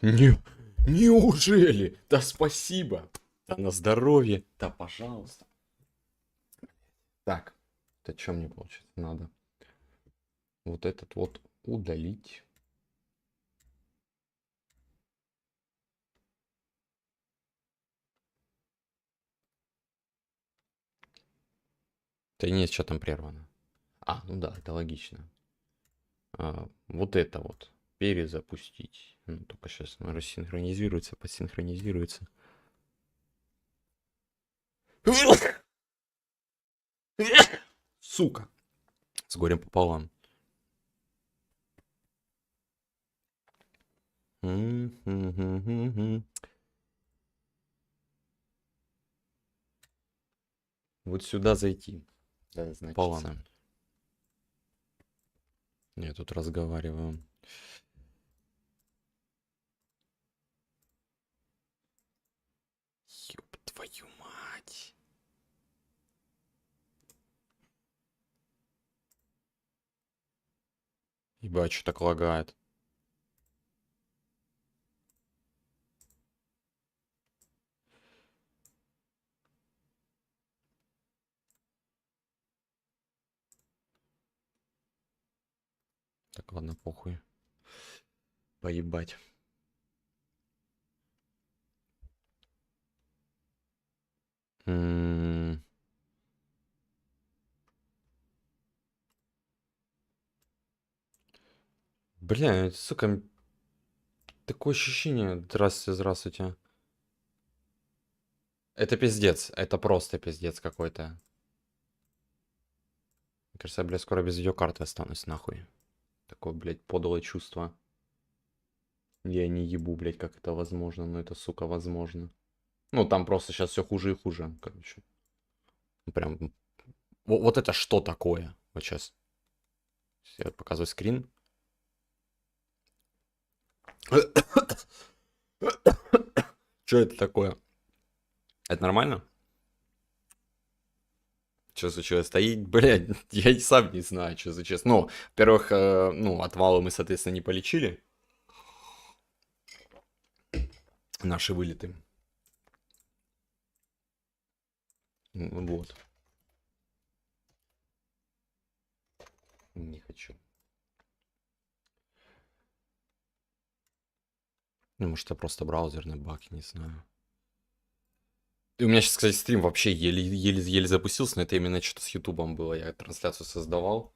Неужели? Да спасибо. Да на здоровье. Да пожалуйста. Так, это что мне получается надо? Вот этот вот удалить. Да нет, что там прервано. А, ну да, это логично. Вот это вот перезапустить. Ну, только сейчас оно рассинхронизируется, посинхронизируется. Сука. С горем пополам. Вот сюда зайти. Да, значит. Пополам. Я тут разговариваю. Ёб твою мать. Ебать, что так лагает. Так, ладно, похуй. Поебать. Бля, сука, такое ощущение. Здравствуйте, здравствуйте. Это пиздец. Это просто пиздец какой-то. Мне кажется, я, блядь, скоро без видеокарты останусь, нахуй. Такое, блядь, подлое чувство. Я не ебу, блядь, как это возможно, но это, сука, возможно. Ну, там просто сейчас все хуже и хуже, короче. Прям. Вот это что такое? Вот сейчас. Я показываю скрин. Что это такое? Это нормально? Что случилось? Стоит, блядь, я и сам не знаю, что за честно. Ну, во-первых, ну, отвалы мы, соответственно, не полечили. Наши вылеты. Вот. Не хочу. Ну, может, это просто браузерный баг, не знаю. И у меня сейчас, кстати, стрим вообще еле запустился, но это именно что-то с Ютубом было. Я трансляцию создавал.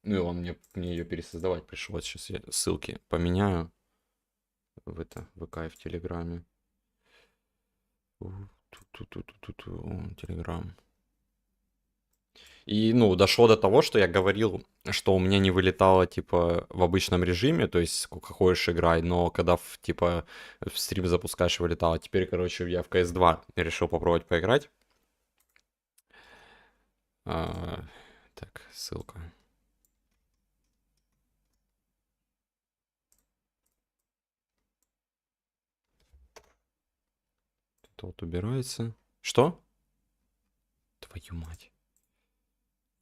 Ну и он мне ее пересоздавать пришлось. Сейчас я ссылки поменяю в это ВК и в Телеграме. Телеграм. И, ну, дошло до того, что я говорил, что у меня не вылетало, типа, в обычном режиме, то есть, сколько хочешь играй, но когда, типа, в стрим запускаешь, вылетало. Теперь, короче, я в CS2 решил попробовать поиграть. Так, ссылка. Это вот убирается. Что? Твою мать.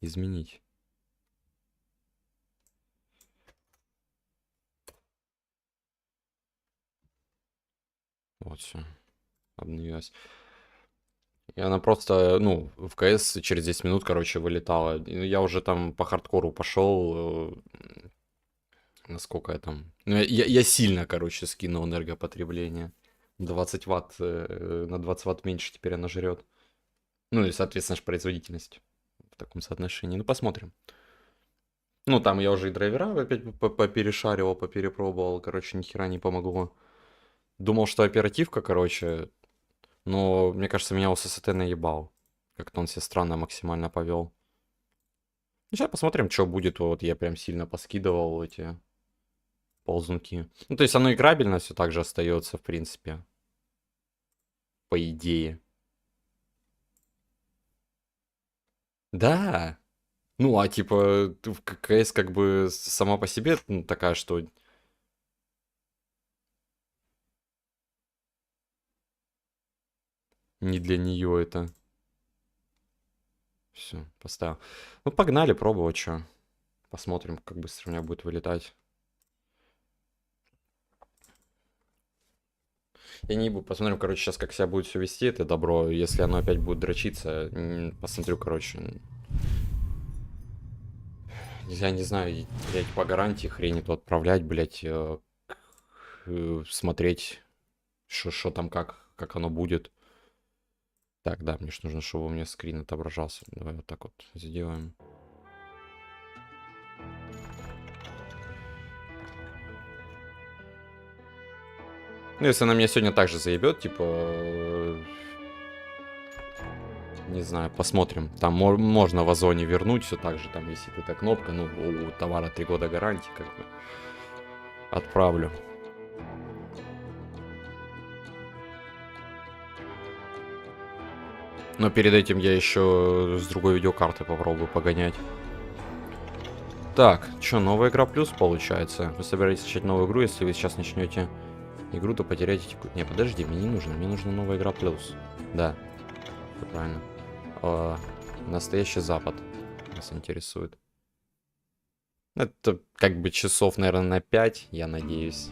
Изменить. Вот все. Обновилась. И она просто, ну, в КС через 10 минут, короче, вылетала. И я уже там по хардкору пошел. Насколько я там... Ну, я сильно, короче, скинул энергопотребление. 20 ватт, на 20 ватт меньше теперь она жрет. Ну и, соответственно, производительность в таком соотношении. Ну, посмотрим. Ну, там я уже и драйвера опять поперешаривал, поперепробовал. Короче, ни хера не помогло. Думал, что оперативка, короче. Но, мне кажется, меня у ССТ наебал. Как-то он себя странно максимально повел. Ну, сейчас посмотрим, что будет. Вот я прям сильно поскидывал эти ползунки. Ну, то есть оно играбельно все так же остается, в принципе. По идее. Да. Ну, а типа, в КС как бы сама по себе ну, такая, что... Не для нее это. Все, поставил. Ну, погнали пробовать, что. Посмотрим, как быстро у меня будет вылетать. Я не буду, посмотрим, короче, сейчас как себя будет все вести, это добро. Если оно опять будет дрочиться, посмотрю, короче. Я не знаю, блядь, по гарантии хрень эту отправлять, блядь, смотреть, что там, как оно будет. Так, да, мне ж нужно, чтобы у меня скрин отображался. Давай вот так вот сделаем. Ну, если она меня сегодня также заебет, типа... Не знаю, посмотрим. Там можно в Озоне вернуть, все так же, там висит эта кнопка. Ну, у товара 3 года гарантии, как бы. Отправлю. Но перед этим я еще с другой видеокарты попробую погонять. Так, что, новая игра плюс получается? Вы собираетесь начать новую игру, если вы сейчас начнете игру, то потеряете... Не, подожди, мне не нужно. Мне нужна новая игра плюс. Да, все правильно. Настоящий Запад нас интересует. Это как бы часов, наверное, на 5, я надеюсь.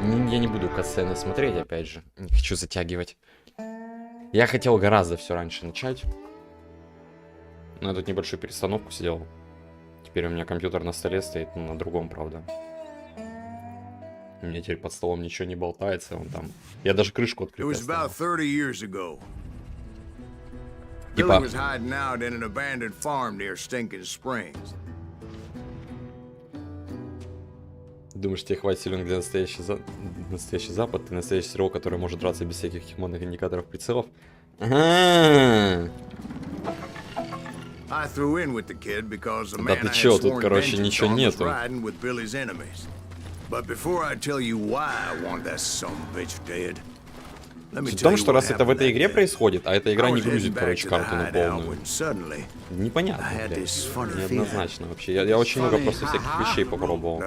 Я не буду катсцены смотреть, опять же. Не хочу затягивать. Я хотел гораздо все раньше начать. Но я тут небольшую перестановку сделал. Теперь у меня компьютер на столе стоит, ну, на другом, правда. У меня теперь под столом ничего не болтается, он там... Я даже крышку открыл. Типа... Думаешь, тебе хватит силен для настоящий Запад? Ты настоящий сериал, который может драться без всяких химонных индикаторов прицелов? Да ты чё, тут, короче, ничего нету. Суть в том, что раз это в этой игре происходит, а эта игра не грузит, короче, карту на полную. Непонятно, блядь. Неоднозначно вообще. Я очень много просто всяких вещей попробовал.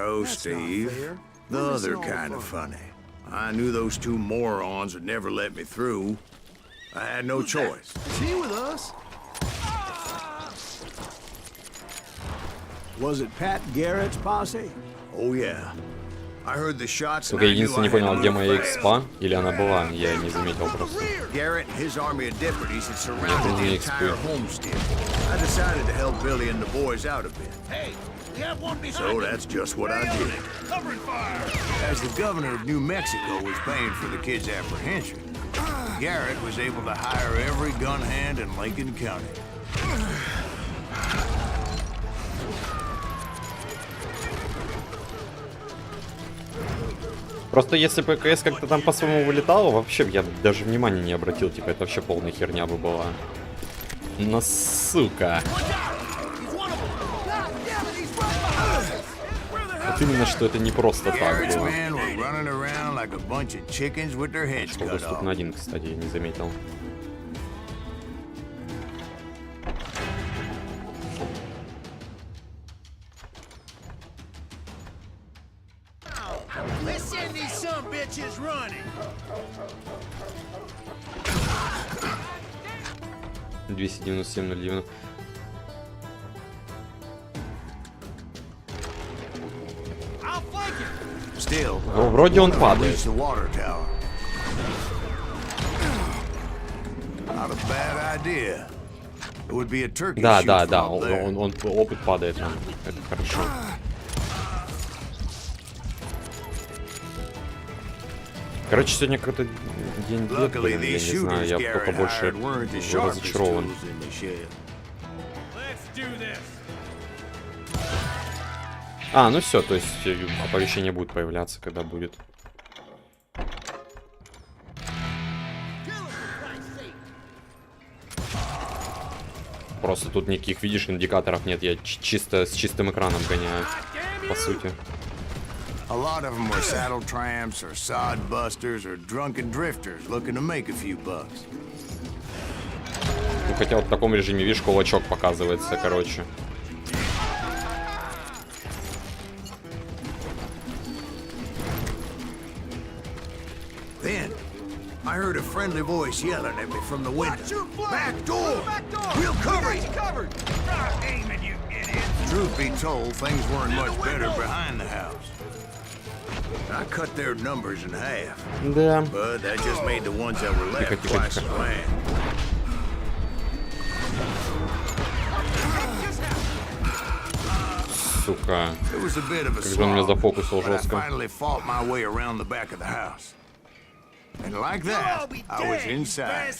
Только я единственное не понял, где моя экспа, или она была, я не заметил просто. Нет, не экспы. So that's just what I did. As the governor of New Mexico was paying for the kid's apprehension, Garrett was able to hire every gun hand in Lincoln County. Просто если бы КС как-то там по-своему вылетало, вообще я даже внимания не обратил, типа это вообще полная херня бы была. Но сука. Вот именно, что это не просто так было. Доступ на 1, кстати, я не заметил. $297.09. Вроде он падает. Да, он опыт падает. Это хорошо. Короче, сегодня какой-то день бед, блин, я не знаю, я только больше разочарован. А, ну все, то есть оповещение будет появляться, когда будет. Просто тут никаких, видишь, индикаторов нет, я чисто с чистым экраном гоняю, по сути. A lot of them were saddle tramps or sod busters or drunken drifters looking to make a few bucks. Ну, хотя вот в таком режиме, видишь, кулачок показывается, короче. Then I heard a friendly voice yelling at me from the window. Back door! We'll cover you! Truth be told, things weren't much better behind the house. I cut their numbers in half, Да. but that just made the ones that were left twice as bad. Сука. It was a bit of a Как же он меня slog, зафокусил but I жестко. finally fought my way around the back of the house. And like that, I was inside,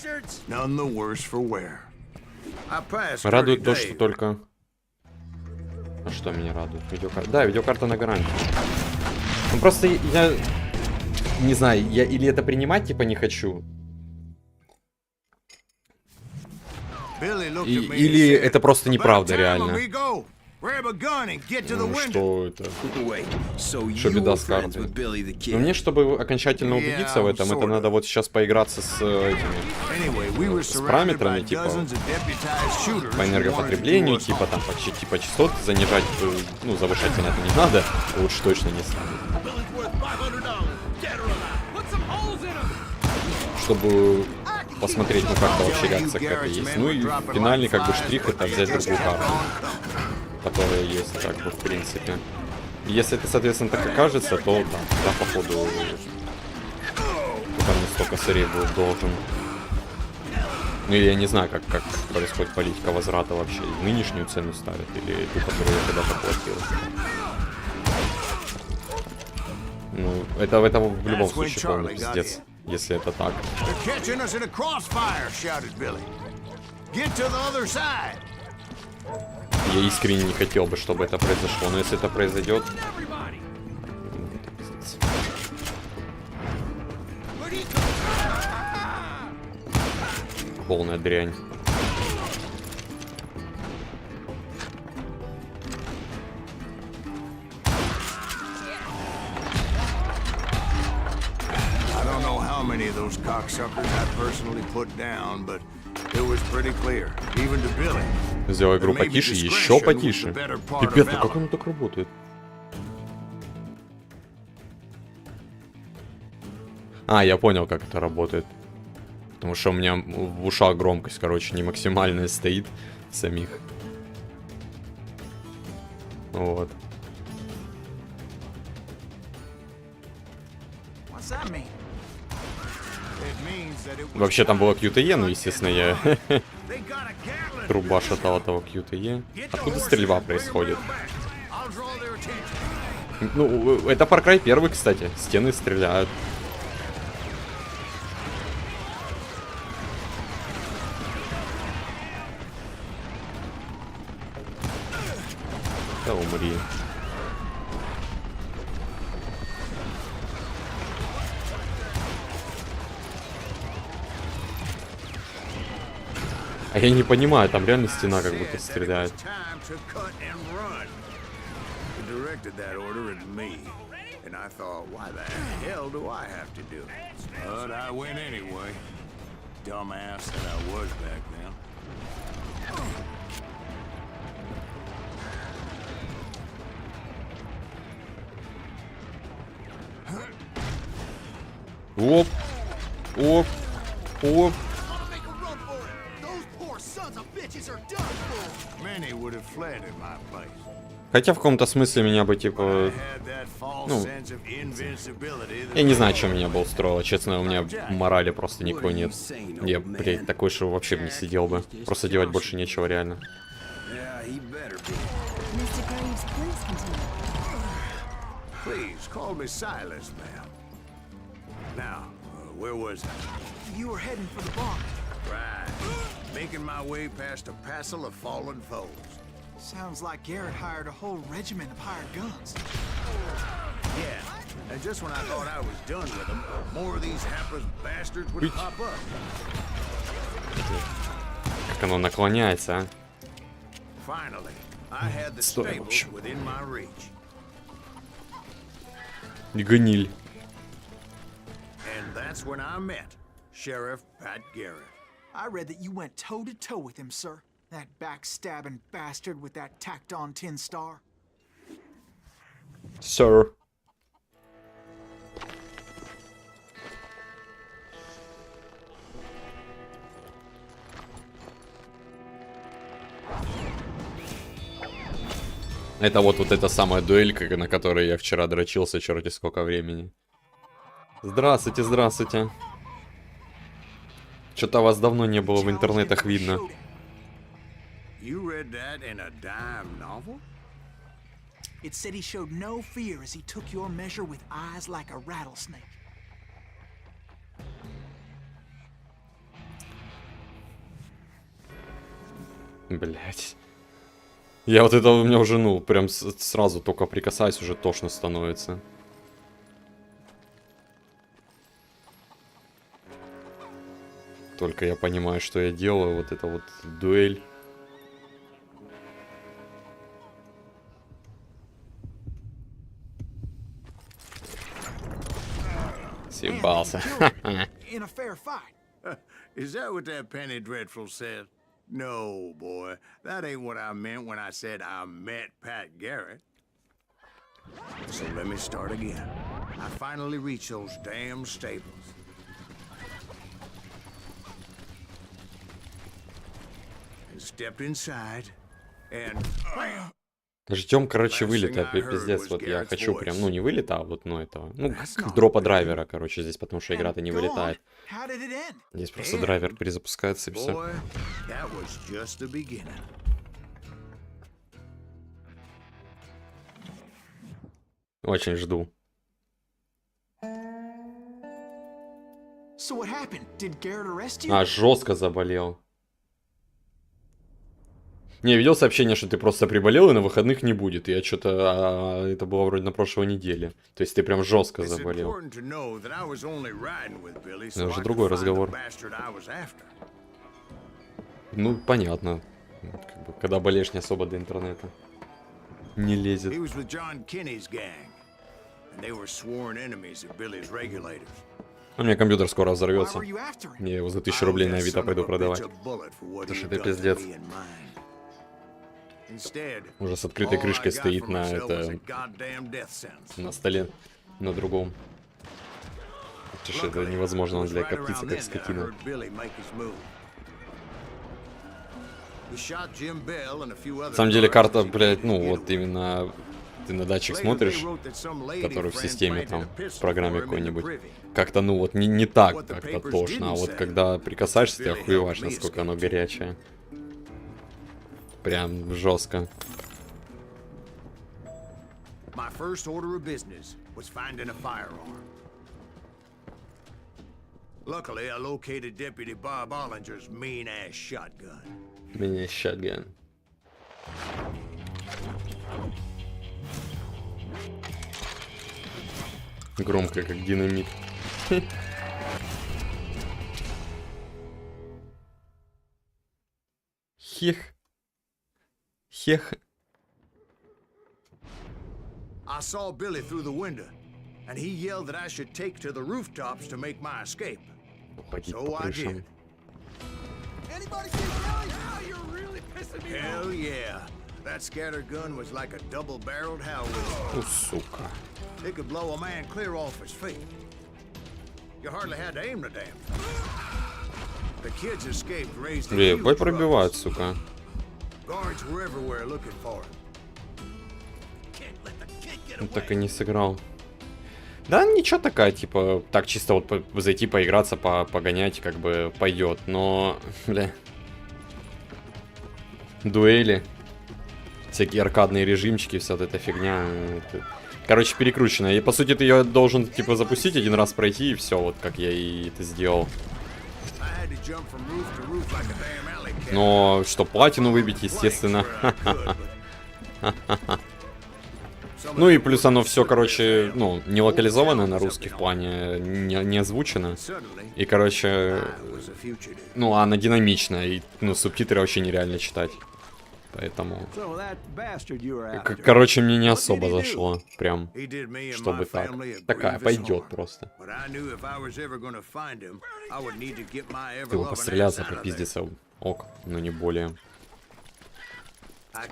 none the worse for wear. I passed 30 Радует то, что days. только... А что меня радует? Видеокарта. Да, видеокарта на гарантии. Ну просто я... Не знаю, я или это принимать типа не хочу. Или это просто неправда реально. Ну, что это? Что беда с картой? Но мне, чтобы окончательно убедиться в этом, это надо вот сейчас поиграться с этими... С параметрами, типа... По энергопотреблению, типа там почти типа частоты занижать, ну, завышать, понятно, не надо. Лучше точно не станет. Чтобы посмотреть, ну как-то вообще реакция какая-то есть. Ну и финальный как бы штрих — это взять другую карту, которая есть, как бы, в принципе. Если это, соответственно, так окажется, то да, походу там не столько сырей будет должен. Ну или я не знаю, как происходит политика возврата вообще. Нынешнюю цену ставят или ту, которую я когда-то платил. Ну, это в любом случае полный пиздец, если это так. Я искренне не хотел бы, чтобы это произошло, но если это произойдет... Полная дрянь. Сделай игру потише, еще потише. Пипец, ну как оно так работает? А, я понял, как это работает. Потому что у меня в ушах громкость, короче, не максимальная стоит самих. Вот. Вообще там было QTE, но, естественно, я труба шатала того QTE. Откуда стрельба происходит? Ну, это Far Cry 1, кстати. Стены стреляют. Да умри. А я не понимаю, там реально стена как будто стреляет. Оп, оп, оп. Хотя в каком-то смысле меня бы, типа, ну, я не знаю, что меня бы устроило, честно, у меня морали просто никакой нет. Я, блядь, такой, что вообще бы не сидел бы. Просто делать больше нечего, реально. Making my way past a passel of fallen foes. Sounds like Garrett hired a whole regiment of hired guns. Yeah, and just when I thought I was done with them, more of these hapless bastards would pop up. Как оно наклоняется, а? Finally, I had the stables within my reach. Гниль. And that's when I met Sheriff Pat Garrett. I read that you went toe-to-toe with him, sir. That backstabbing bastard with that tacked-on tin star. Sir. Это вот эта самая дуэлька, на которой я вчера дрочился, черти сколько времени. Здравствуйте, здравствуйте. Что-то вас давно не было в интернетах видно. It said he showed no fear as he took your measure with eyes like a rattlesnake. Блять. Я вот это у меня уже, ну, прям сразу только прикасаюсь, уже тошно становится. Только я понимаю, что я делаю. Вот это вот дуэль. Съебался. In a fair fight. Is that what that Penny Dreadful said? No, boy. That ain't what I meant when I said I met Pat Garrett. So let me start again. I finally reached those damn stables. And stepped inside, and... Ждем, короче, вылета, пиздец, вот я хочу прям, ну не вылета, а вот, ну этого, ну, дропа драйвера, короче, здесь, потому что игра-то не вылетает. Здесь просто драйвер перезапускается и все. Очень жду. А, жестко заболел. Не, видел сообщение, что ты просто приболел и на выходных не будет. Я что-то... это было вроде на прошлой неделе. То есть ты прям жестко заболел. Это уже другой разговор. Ну, понятно. Как бы, когда болеешь, не особо до интернета не лезет. У меня компьютер скоро взорвется. Я его за 1000 рублей на Авито пойду продавать. Потому что это пиздец. Уже с открытой крышкой стоит на столе, на другом. Потому что это невозможно, он для коптится как скотина. На самом деле карта, блядь, ну вот именно ты на датчик смотришь, который в системе там, в программе какой-нибудь, как-то, ну вот не так как-то тошно, а вот когда прикасаешься, ты охуеваешь, насколько оно горячее. Прям жестко. My first order of business was finding a firearm. Luckily, I located Deputy Bob Ollinger's mean-ass shotgun. Mean-ass shotgun. Громко, как динамит. Хех. Хех. I saw Billy through the window, and he yelled that I should take to the rooftops to make my escape. So I did. Anybody see Billy? Oh, you're really pissing me off. Hell yeah. That scatter gun was like a double-barreled Howitzer. Сука. It could blow a man clear off his feet. You hardly had to aim the damn thing. The kids escaped, raised a huge Бой пробивают, сука. Guards were everywhere looking for him. Он так и не сыграл. Да, ничего такая, типа, так чисто вот зайти, поиграться, погонять, как бы пойдет. Но, бля. Дуэли. Всякие аркадные режимчики, вся вот эта фигня. Короче, перекрученная. И, по сути, ты ее должен, типа, запустить, один раз пройти, и все, вот как я и это сделал. Но что, платину выбить, естественно. Ну и плюс оно все, короче, ну, не локализовано на русский в плане, не озвучено. И, короче, ну, она динамичная, и, ну, субтитры вообще нереально читать. Поэтому... Короче, мне не особо зашло, прям, чтобы так. Такая, пойдет просто. Ты его постреляться, попиздиться, ок, но не более.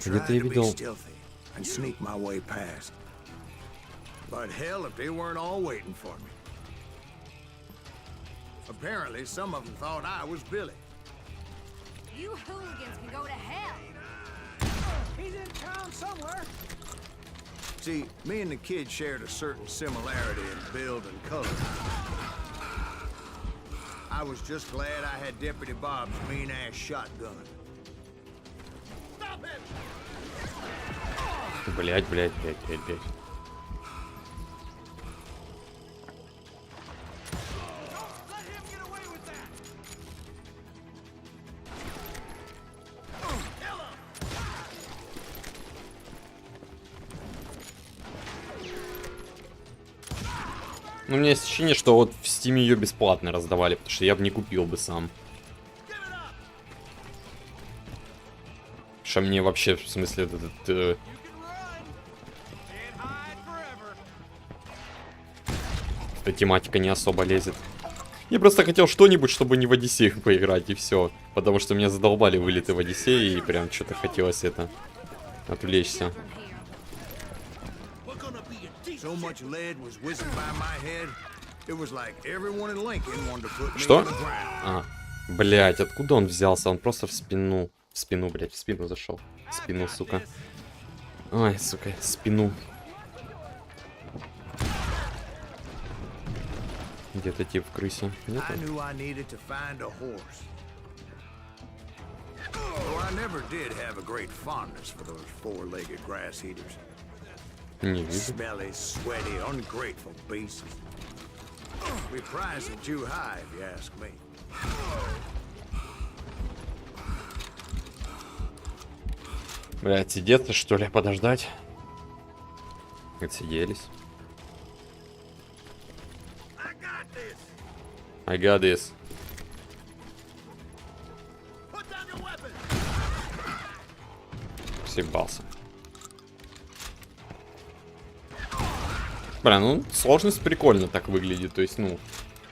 Где-то я видел... And sneak my way past. But hell, if they weren't all waiting for me. Apparently, some of them thought I was Billy. You hooligans can go to hell. See, me and the kid shared a certain similarity in build and color. I was just glad I had Deputy Bob's mean-ass shotgun. Блять. Ну, у меня есть ощущение, что вот в Steam ее бесплатно раздавали, потому что я бы не купил бы сам. Что мне вообще, в смысле, эта тематика не особо лезет. Я просто хотел что-нибудь, чтобы не в Одиссею поиграть, и все. Потому что меня задолбали вылеты в Одиссее, и прям что-то хотелось это отвлечься. Что? А, блять, откуда он взялся? Он просто в спину, блять, в спину зашел. В спину, сука. Ой, сука, в спину. Где-то тип в крысе. Нет? Не вижу. Smelly, sweaty, ungrateful beasts. We prize them too high, if you ask me. Блядь, сидеться, что ли, подождать? Отсиделись. I got this. Съебался. Бля, ну, сложность прикольно так выглядит. То есть, ну,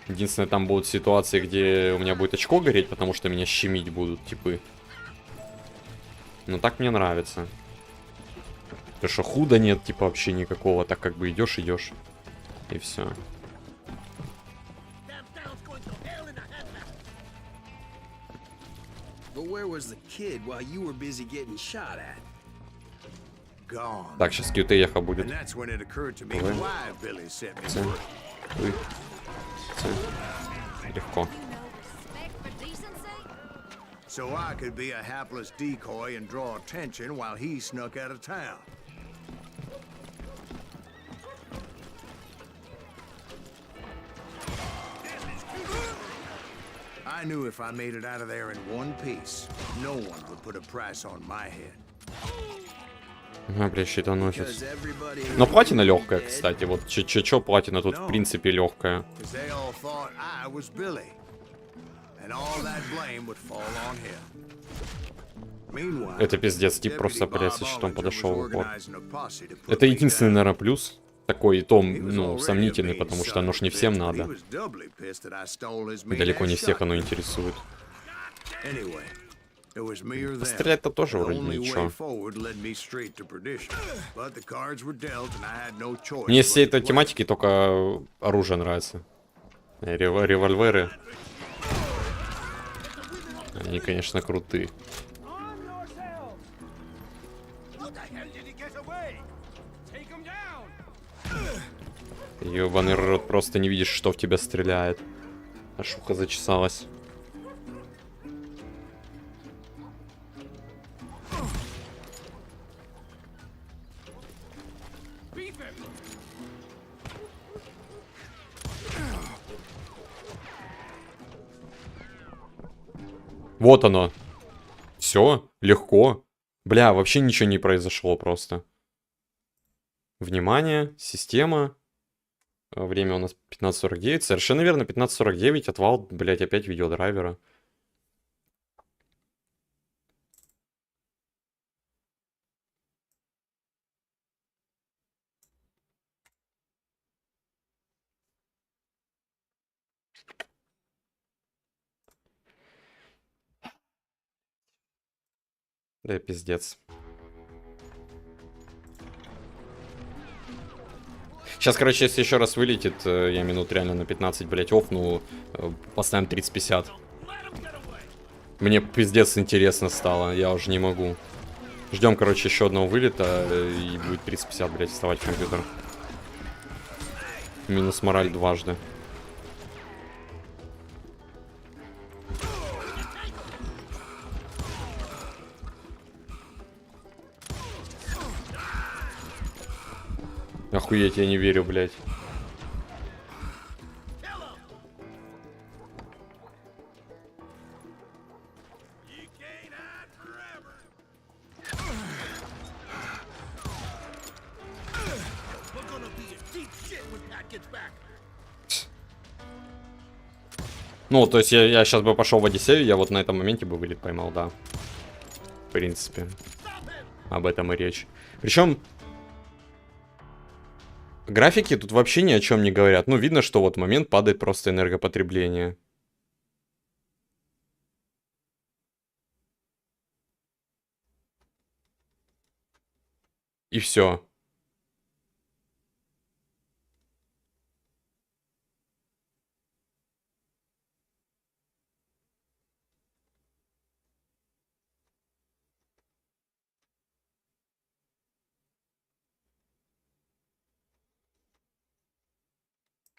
единственное, там будут ситуации, где у меня будет очко гореть, потому что меня щемить будут, типы. Ну, так мне нравится. Потому что худа нет, типа, вообще никакого. Так как бы идешь. И все. Так, сейчас QTEха будет. Легко. So I could be a hapless decoy and draw attention while he snuck out of town. I knew if I made it out of there in one piece, no one would put a price on my head. А, бля, щитоносец. Но платина легкая, кстати. Вот чё платина тут в принципе легкая. Это пиздец, тип просто, блядь, со щитом подошел в упор. Это единственный, наверное, плюс. Такой, и то, ну, сомнительный, потому что оно ж не всем надо. Далеко не всех оно интересует. Стрелять-то тоже вроде ничего. Мне из всей этой тематики только оружие нравится. Револьверы. Они, конечно, крутые. Ёбаный рот, просто не видишь, что в тебя стреляет. Аж ухо зачесалось. Вот оно. Все, легко. Бля, вообще ничего не произошло просто. Внимание, система. Время у нас 15:49. Совершенно верно, 15:49. Отвал, блять, опять видеодрайвера. Да, пиздец. Сейчас, короче, если еще раз вылетит, я минут реально на 15, блять, офну, поставим 30-50. Мне пиздец интересно стало, я уже не могу. Ждем, короче, еще одного вылета, и будет 30-50, блядь, вставать компьютер. Минус мораль дважды. Охуеть, я не верю, блядь. Ну, то есть я сейчас бы пошел в Одиссею, я вот на этом моменте бы вылет поймал, да. В принципе. Об этом и речь. Причем графики тут вообще ни о чем не говорят. Ну, видно, что вот в момент падает просто энергопотребление. И все.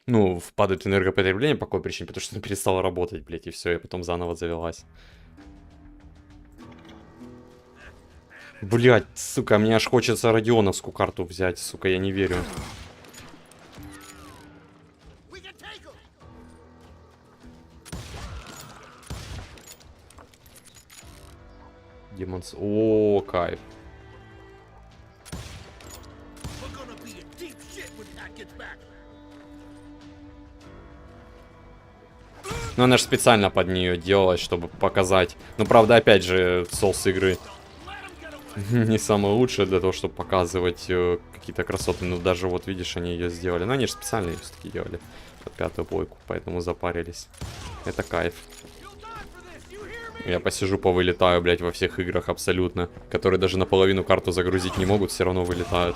Ну, падает энергопотребление по какой причине? Потому что она перестала работать, блядь, и все, и потом заново завелась. Блядь, сука, мне аж хочется радионовскую карту взять, сука, я не верю. Демонс... О, кайф. Но она же специально под нее делалась, чтобы показать. Но правда, опять же, соус игры не самое лучшее для того, чтобы показывать какие-то красоты. Ну даже вот видишь, они ее сделали. Но они же специально ее все-таки делали под пятую плойку, поэтому запарились. Это кайф. Я посижу, повылетаю, блядь, во всех играх абсолютно, которые даже наполовину карту загрузить не могут, все равно вылетают.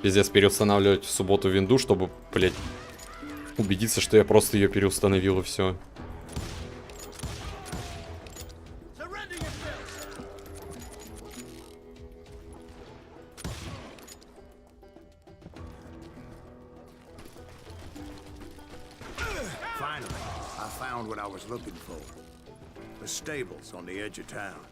Пиздец, переустанавливать в субботу винду, чтобы, блядь, убедиться, что я просто ее переустановил и все. Finally, I found what I was looking for. The stables on the edge of town.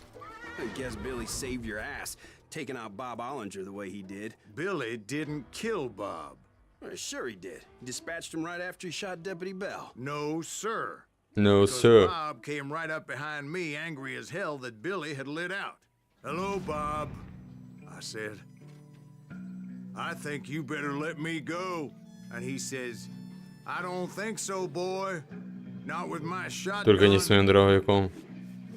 I guess Billy saved your ass, taking out Bob Ollinger the way he did. Billy didn't kill Bob. Well, sure he did. He dispatched him right after he shot Deputy Bell. No, sir. No, Because sir. Bob came right up behind me, angry as hell that Billy had lit out. Hello, Bob, I said. I think you better let me go. And he says, I don't think so, boy. Not with my shotgun. Только не с моим дробовиком.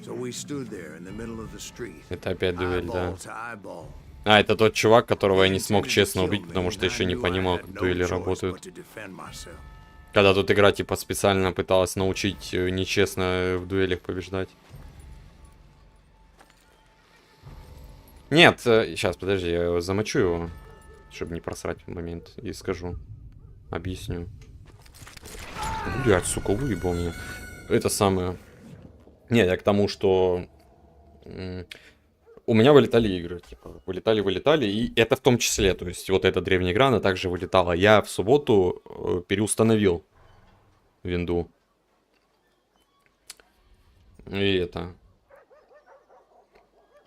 So we stood there in the middle of the street. Это опять дуэль, да. Eyeball to eyeball. А, это тот чувак, которого я не смог честно убить, потому что еще не понимал, как дуэли работают. Когда тут игра типа специально пыталась научить нечестно в дуэлях побеждать. Нет, сейчас, подожди, я замочу его, чтобы не просрать в момент, и скажу. Объясню. Блядь, сука, выебал меня. Это самое... Нет, я к тому, что... У меня вылетали игры, типа, вылетали, и это в том числе, то есть вот эта древняя игра, она также вылетала. Я в субботу переустановил винду. И это...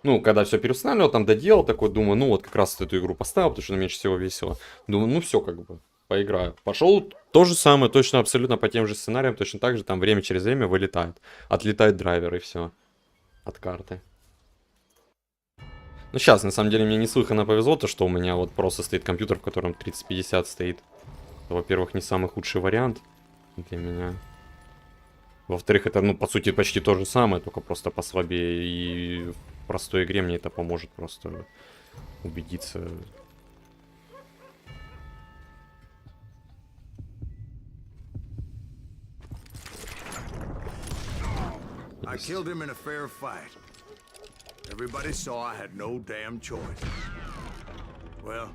Ну, когда все переустанавливал, там доделал, такой, думаю, ну вот как раз эту игру поставил, потому что она меньше всего весело. Думаю, ну все, как бы, поиграю. Пошел, то же самое, точно, абсолютно по тем же сценариям, точно так же, там время через время вылетает. Отлетает драйвер и все. От карты. Ну, сейчас, на самом деле, мне неслыханно повезло, то, что у меня вот просто стоит компьютер, в котором 3050 стоит. Во-первых, не самый худший вариант для меня. Во-вторых, это, ну, по сути, почти то же самое, только просто послабее. И в простой игре мне это поможет просто убедиться. I killed him in a fair fight. Everybody saw I had no damn choice. Well,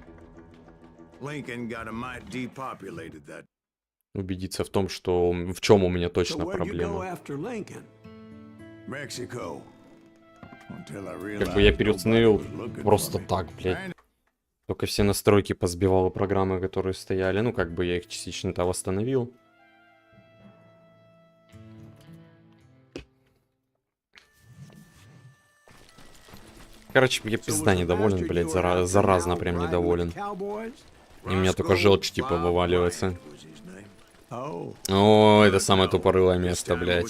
Lincoln got a mite depopulated that убедиться в том, что в чем у меня So точно where'd you go проблема. after Lincoln? Mexico. Until I Как бы я realized переустановил nobody was looking просто for me. так, блядь. Только все настройки позбивал программы, которые стояли. Ну, как бы я их частично-то восстановил. Короче, я пизда недоволен, блядь, заразно прям недоволен. И у меня только желчь, типа, вываливается. О, это самое тупорылое место, блядь.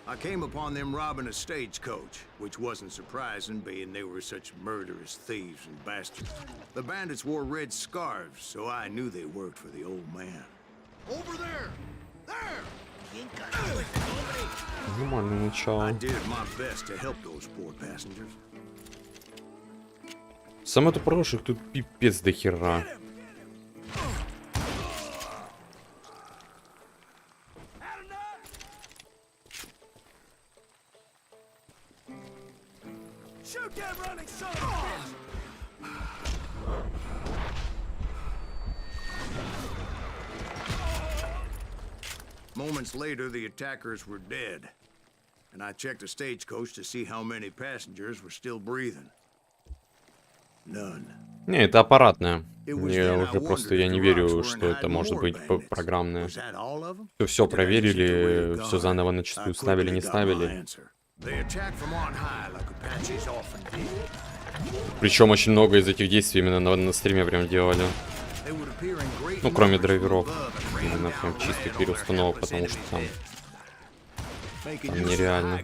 I came upon them robbing a stagecoach, which wasn't surprising, being they were such murderous thieves and bastards. The bandits wore red scarves, so I knew they worked for the old man. Over there! There! Нормально начало. I did my best to help those poor passengers. Самое тупорылое, что их тут пипец до хера. Moments later, the attackers were dead, and I checked the stagecoach to see how many passengers were still breathing. None. Не, это аппаратное. Я уже просто я не верю, что это может быть программное. Все проверили, все заново на чистую ставили, не ставили. Причем очень много из этих действий именно на стриме прям делали. Ну, кроме драйверов. Именно прям чистых переустановок, потому что там нереально.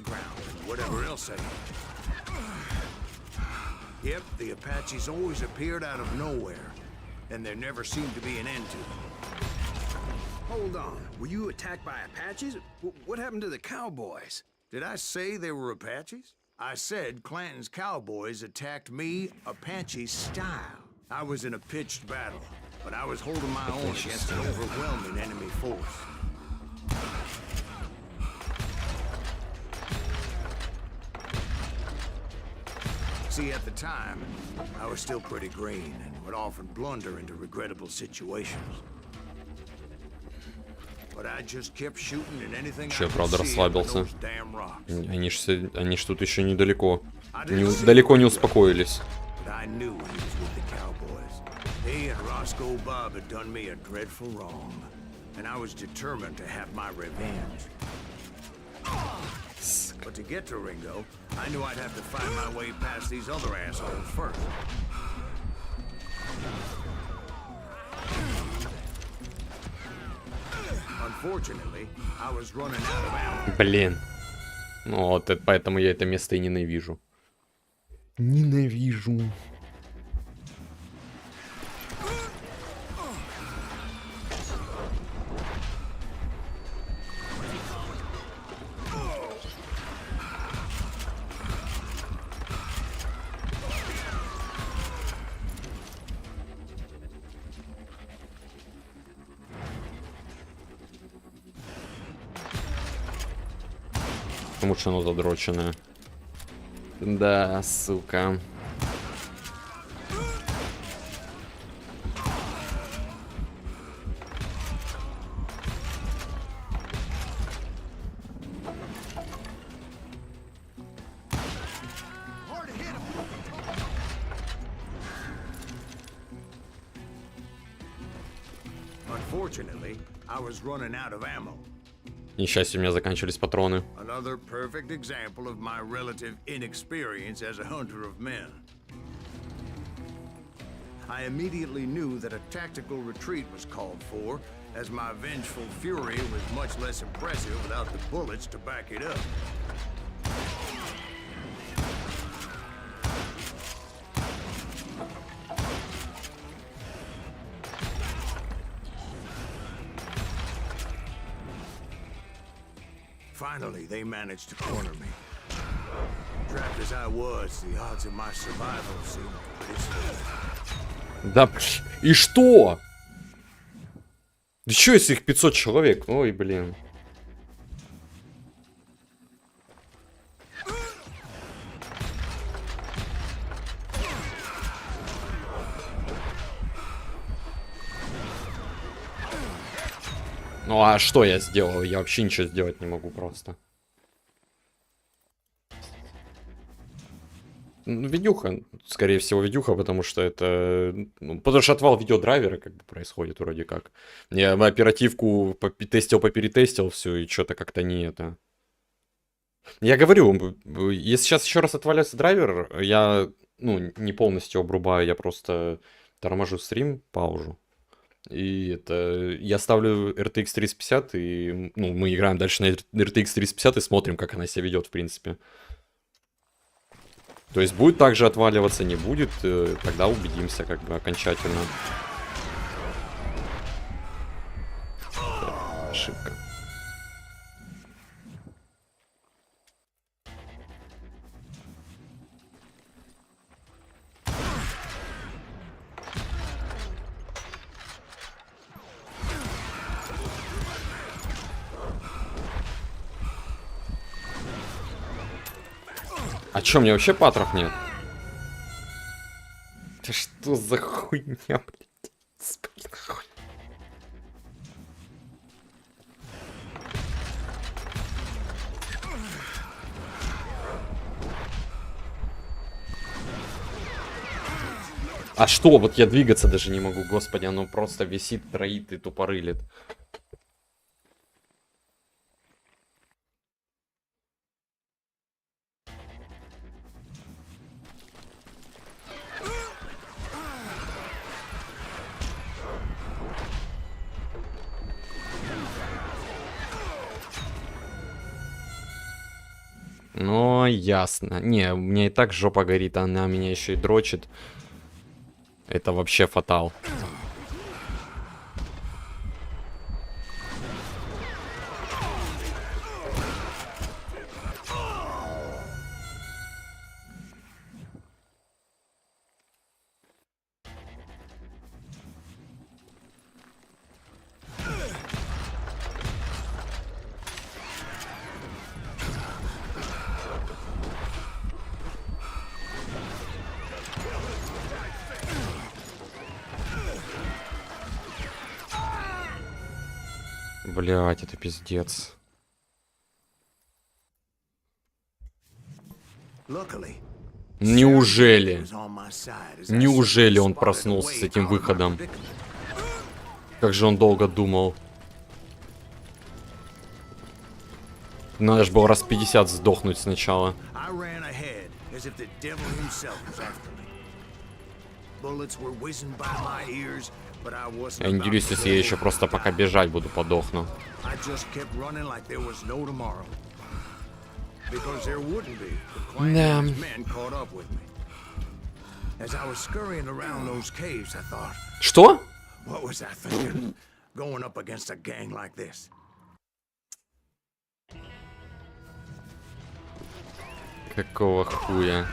Yep, the Apaches always appeared out of nowhere, and there never seemed to be an end to them. Hold on. Were you attacked by Apaches? What happened to the cowboys? Did I say they were Apaches? I said Clanton's cowboys attacked me Apache style. I was in a pitched battle, but I was holding my own against an overwhelming enemy force. See, at the time, I was still pretty green and would often blunder into regrettable situations. But I just kept shooting at anything I Правда, could see over расслабился. those damn rocks. Они ж тут еще недалеко. Далеко не успокоились. But I knew he was with the cowboys. He and Roscoe Bob had done me a dreadful wrong, and I was determined to have my revenge. But to get to Ringo, I knew I'd have to find my way past these other assholes first. Unfortunately, I was running out of ammo. Блин. Ну вот, поэтому я это место и ненавижу. Ненавижу. Потому что оно задроченное. Да, сука. Unfortunately, I was running out of ammo. К несчастью, у меня заканчивались патроны. Another perfect example of my relative inexperience as a hunter of men. I immediately knew that a tactical retreat was called for, as my vengeful fury was much less impressive without the bullets to back it up. Finally, they managed to corner me. Trapped as I was, the odds of my survival seemed pretty slim. Да, и что? Да чё, если их 500 человек? Ой, блин. Ну а что я сделал? Я вообще ничего сделать не могу просто. Ну, видюха, скорее всего, видюха, потому что это... Ну, потому что отвал видеодрайвера как бы происходит вроде как. Я оперативку перетестил все, и что-то как-то не это... Я говорю, если сейчас еще раз отвалится драйвер, я, ну, не полностью обрубаю, я просто торможу стрим, паузу. И это... Я ставлю RTX 3050, и, ну, мы играем дальше на RTX 3050 и смотрим, как она себя ведет, в принципе. То есть будет также отваливаться, не будет, тогда убедимся как бы окончательно. Ошибка. А чё, мне вообще патров нет? Это что за хуйня, блядь? А что? Вот я двигаться даже не могу, господи, оно просто висит, троит и тупорылит. Ну, ясно. Не, у меня и так жопа горит, она меня еще и дрочит. Это вообще фатал. Блять, это пиздец. Неужели? Неужели он проснулся с этим выходом? Как же он долго думал. Надо же было раз 50 сдохнуть сначала. Я не делюсь, если я еще просто пока бежать буду, подохну. Да. Что? Какого хуя?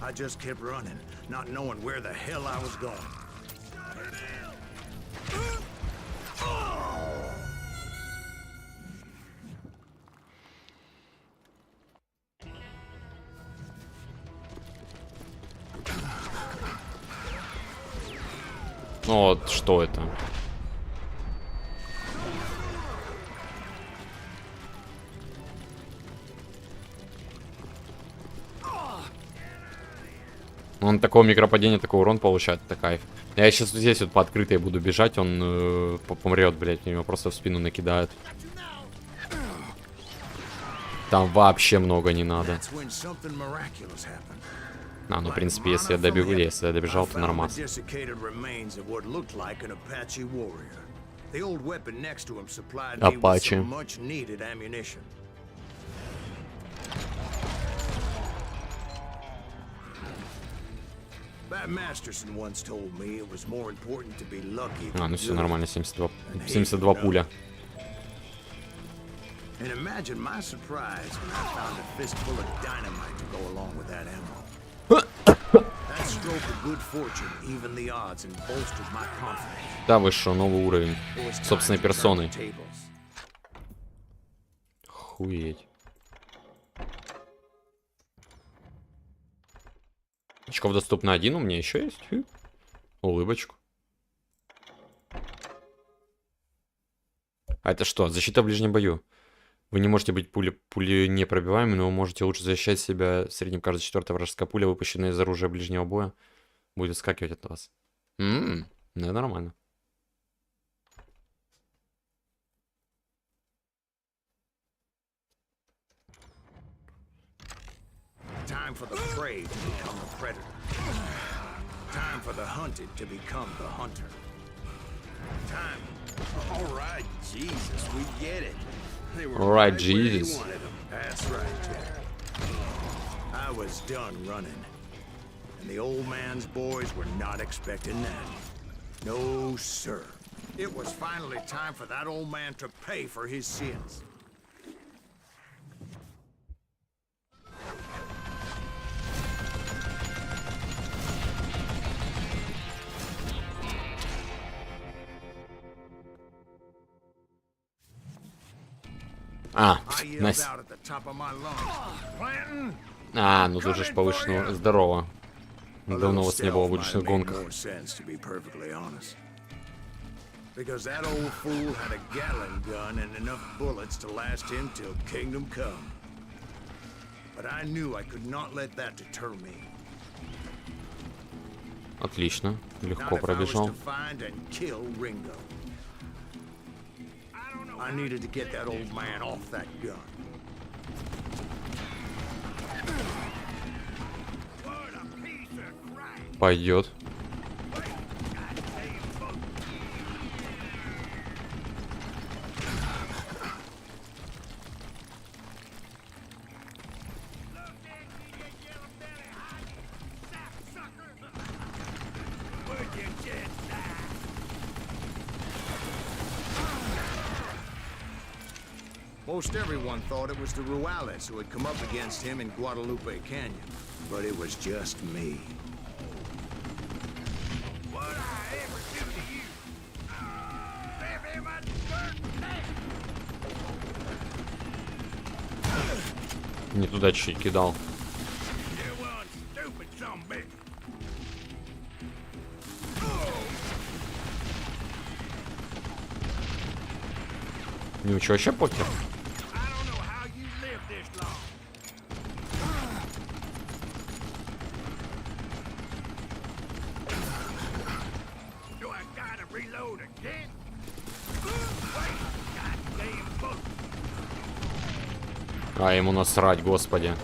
I just kept running, not knowing where the hell I was going. Ну вот, что это? Он такого микропадения, такой урон получает, это кайф. Я сейчас здесь вот по открытой буду бежать, он помрет, блядь, у него просто в спину накидают. Там вообще много не надо. А, ну, в принципе, если я добегу, если я добежал, то нормально. Апачи. А, ну все нормально, 72 пуля. And imagine my surprise when I found a fistful of dynamite to go along with that ammo. That stroke of good fortune even the odds and bolsters my confidence. Да, вы шо, новый уровень собственной персоны. Хуеть. очков доступно 1, у меня еще есть. Улыбочку. А это что? Защита в ближнем бою. Вы не можете быть пули непробиваемыми, но вы можете лучше защищать себя. В среднем каждая 4-я вражеская пуля, выпущенная из оружия ближнего боя, будет скакивать от вас. Ну это нормально. Time for the prey to become the predator. Time for the hunted to become the hunter. Time. All right, Jesus, we get it. They were All right, right where you Jesus. wanted 'em. That's right, Jack. I was done running. And the old man's boys were not expecting that. No, sir. It was finally time for that old man to pay for his sins. А, I yelled найс. out at the top of my lungs. Clanton! А, ну тут же ж повышенного. Здорово. Давно вас не было в уличных гонках. Because that old fool had a Gatling gun and enough bullets to last him till kingdom come. But I knew I could not let that deter me. Отлично. Not Легко if I was пробежал. to find and kill Ringo. I needed to get that old man off that gun. Пойдет. Most everyone thought it was the Ruales who had come up against him in Guadalupe Canyon, but it was just me. Не туда чуть кидал. Ничего, вообще покер. А ему насрать, господи.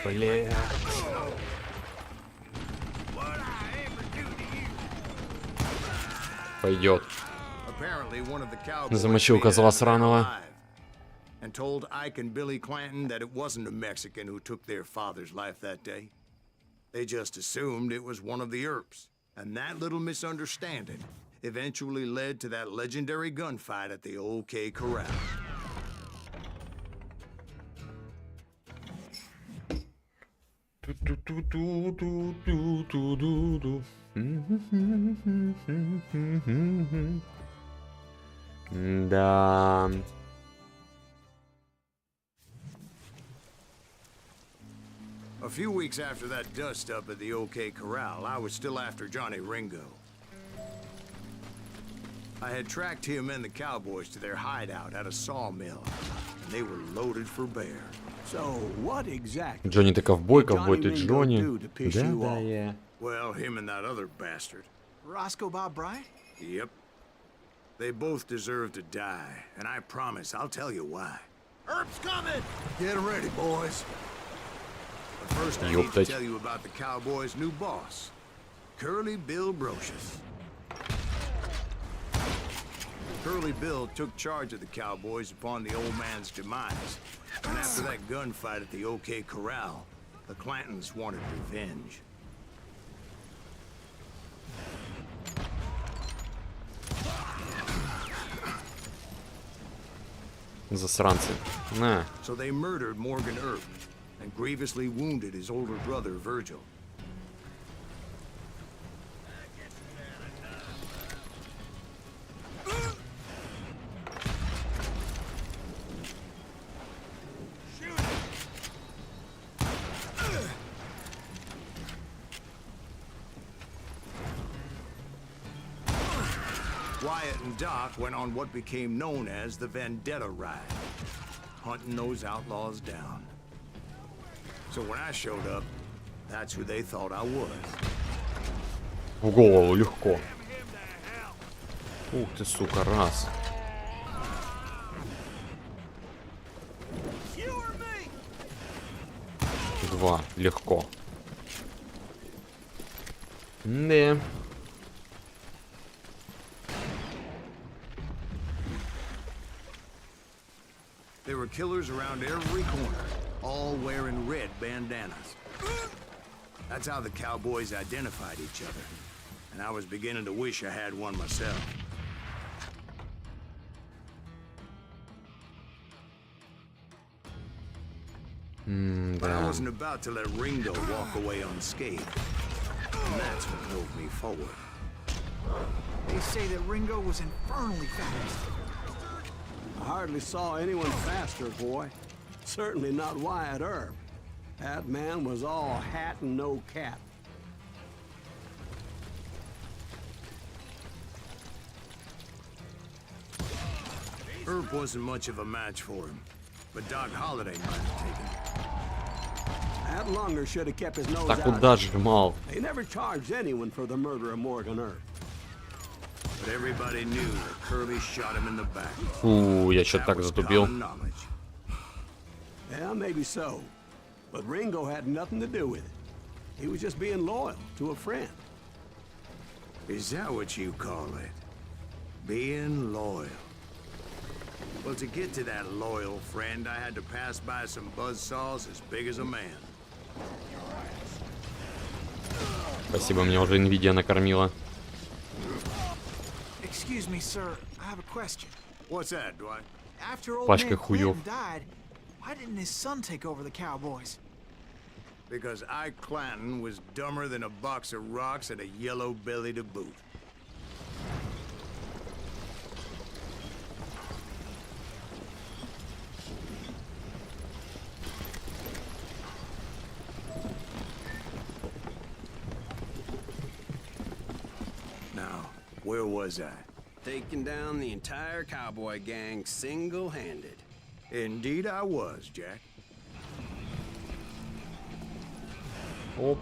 Блин. Пойдет. Замочил козла сраного. And told Ike and Billy Clanton that it wasn't a Mexican who took their father's life that day. They just assumed it was one of the Earps. And that little misunderstanding eventually led to that legendary gunfight at the OK Corral. Да. A few weeks after that dust up at the OK Corral, I was still after Johnny Ringo. I had tracked him and the cowboys to their hideout at a sawmill, and they were loaded for bear. So what exactly? Джонни ты ковбой, ковбой ты Johnny Ringo Джонни. do to piss Да, you да, off? я. Well, him and that other bastard. Roscoe Bob Bryant? Yep. They both deserve to die, and I promise I'll tell you why. Earp's coming! Get ready, boys. But first, I need to Ёптать. tell you about the Cowboys' new boss, Curly Bill Brocious. Curly Bill took charge of the Cowboys upon the old man's demise, and after that gunfight at the OK Corral, the Clantons wanted revenge. Засранцы. На. So they murdered Morgan Earp and grievously wounded his older brother, Virgil. Wyatt and Doc went on what became known as the Vendetta Ride, hunting those outlaws down. So when I showed up, that's who they thought I was. В голову легко. Ух ты, сука, раз. Два, легко. Не. There were killers around every corner, all wearing red bandanas. That's how the cowboys identified each other. And I was beginning to wish I had one myself. But I wasn't about to let Ringo walk away unscathed. And that's what drove me forward. They say that Ringo was infernally fast. I hardly saw anyone faster, boy. Certainly not Wyatt Earp. That man was all hat and no cap. Earp wasn't much of a match for him, but Doc Holliday might have taken it. That Lunger should have kept his nose Так out. куда жмал? They never charged anyone for the murder of Morgan Earp. But everybody knew that Curly shot him in the back. Фу, я что-то That так was затупил. common knowledge. Yeah, maybe so. But Ringo had nothing to do with it. He was just being loyal to a friend. Is that what you call it? Being loyal. Well, to get to that loyal friend, I had to pass by some buzzsaws as big as a man. Спасибо, меня уже Nvidia накормила. Excuse me, sir. I have a question. What's that, Dwight? After old Пачка man хуёв. Clinton died, why didn't his son take over the Cowboys? Because Ike Clanton was dumber than a box of rocks and a yellow belly to boot. Now, where was I? Taking down the entire cowboy gang single-handed. Indeed I was, Jack. Оп.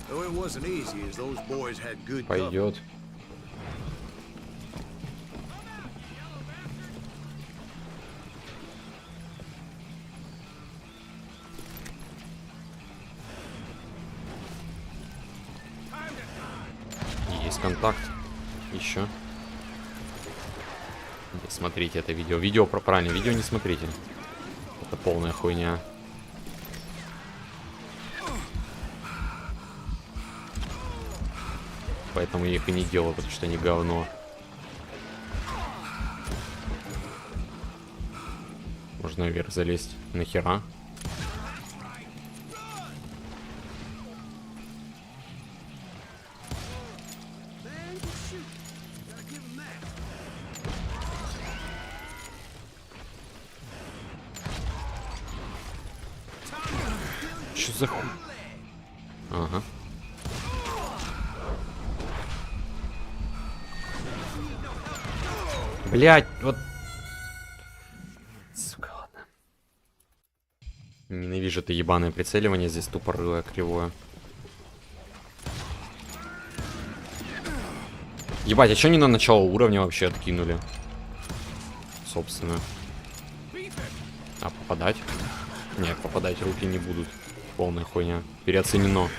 Though it wasn't easy, as those boys had good cover. Пойдет. Есть контакт. Еще. Не смотрите это видео. Видео про правильно. Видео не смотрите. Это полная хуйня. Поэтому я их и не делаю, потому что они говно. Можно вверх залезть. Нахера? Что за хуй? Ага. Блять, вот. Сука, ладно. Ненавижу это ебаное прицеливание, здесь тупорылое, кривое. Ебать, а чё они на начало уровня вообще откинули? Собственно. А попадать? Нет, попадать руки не будут. Полная хуйня. Переоценено. Ой,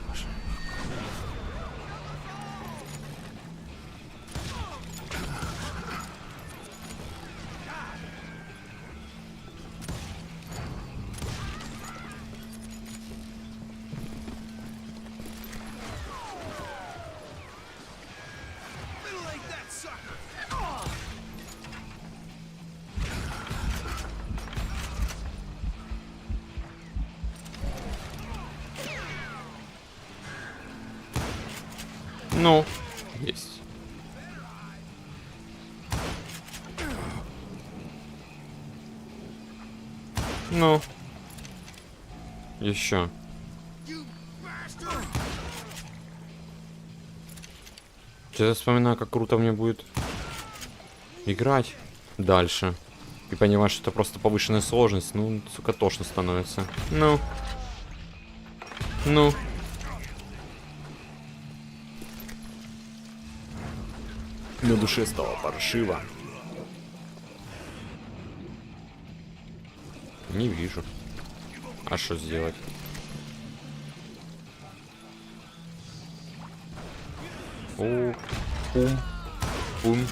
боже. Ну, есть. Ну. Еще. Сейчас вспоминаю, как круто мне будет играть дальше. И понимать, что это просто повышенная сложность. Ну, сука, тошно становится. Ну. Ну. На душе стало паршиво. Не вижу. А что сделать? О, пум, пум.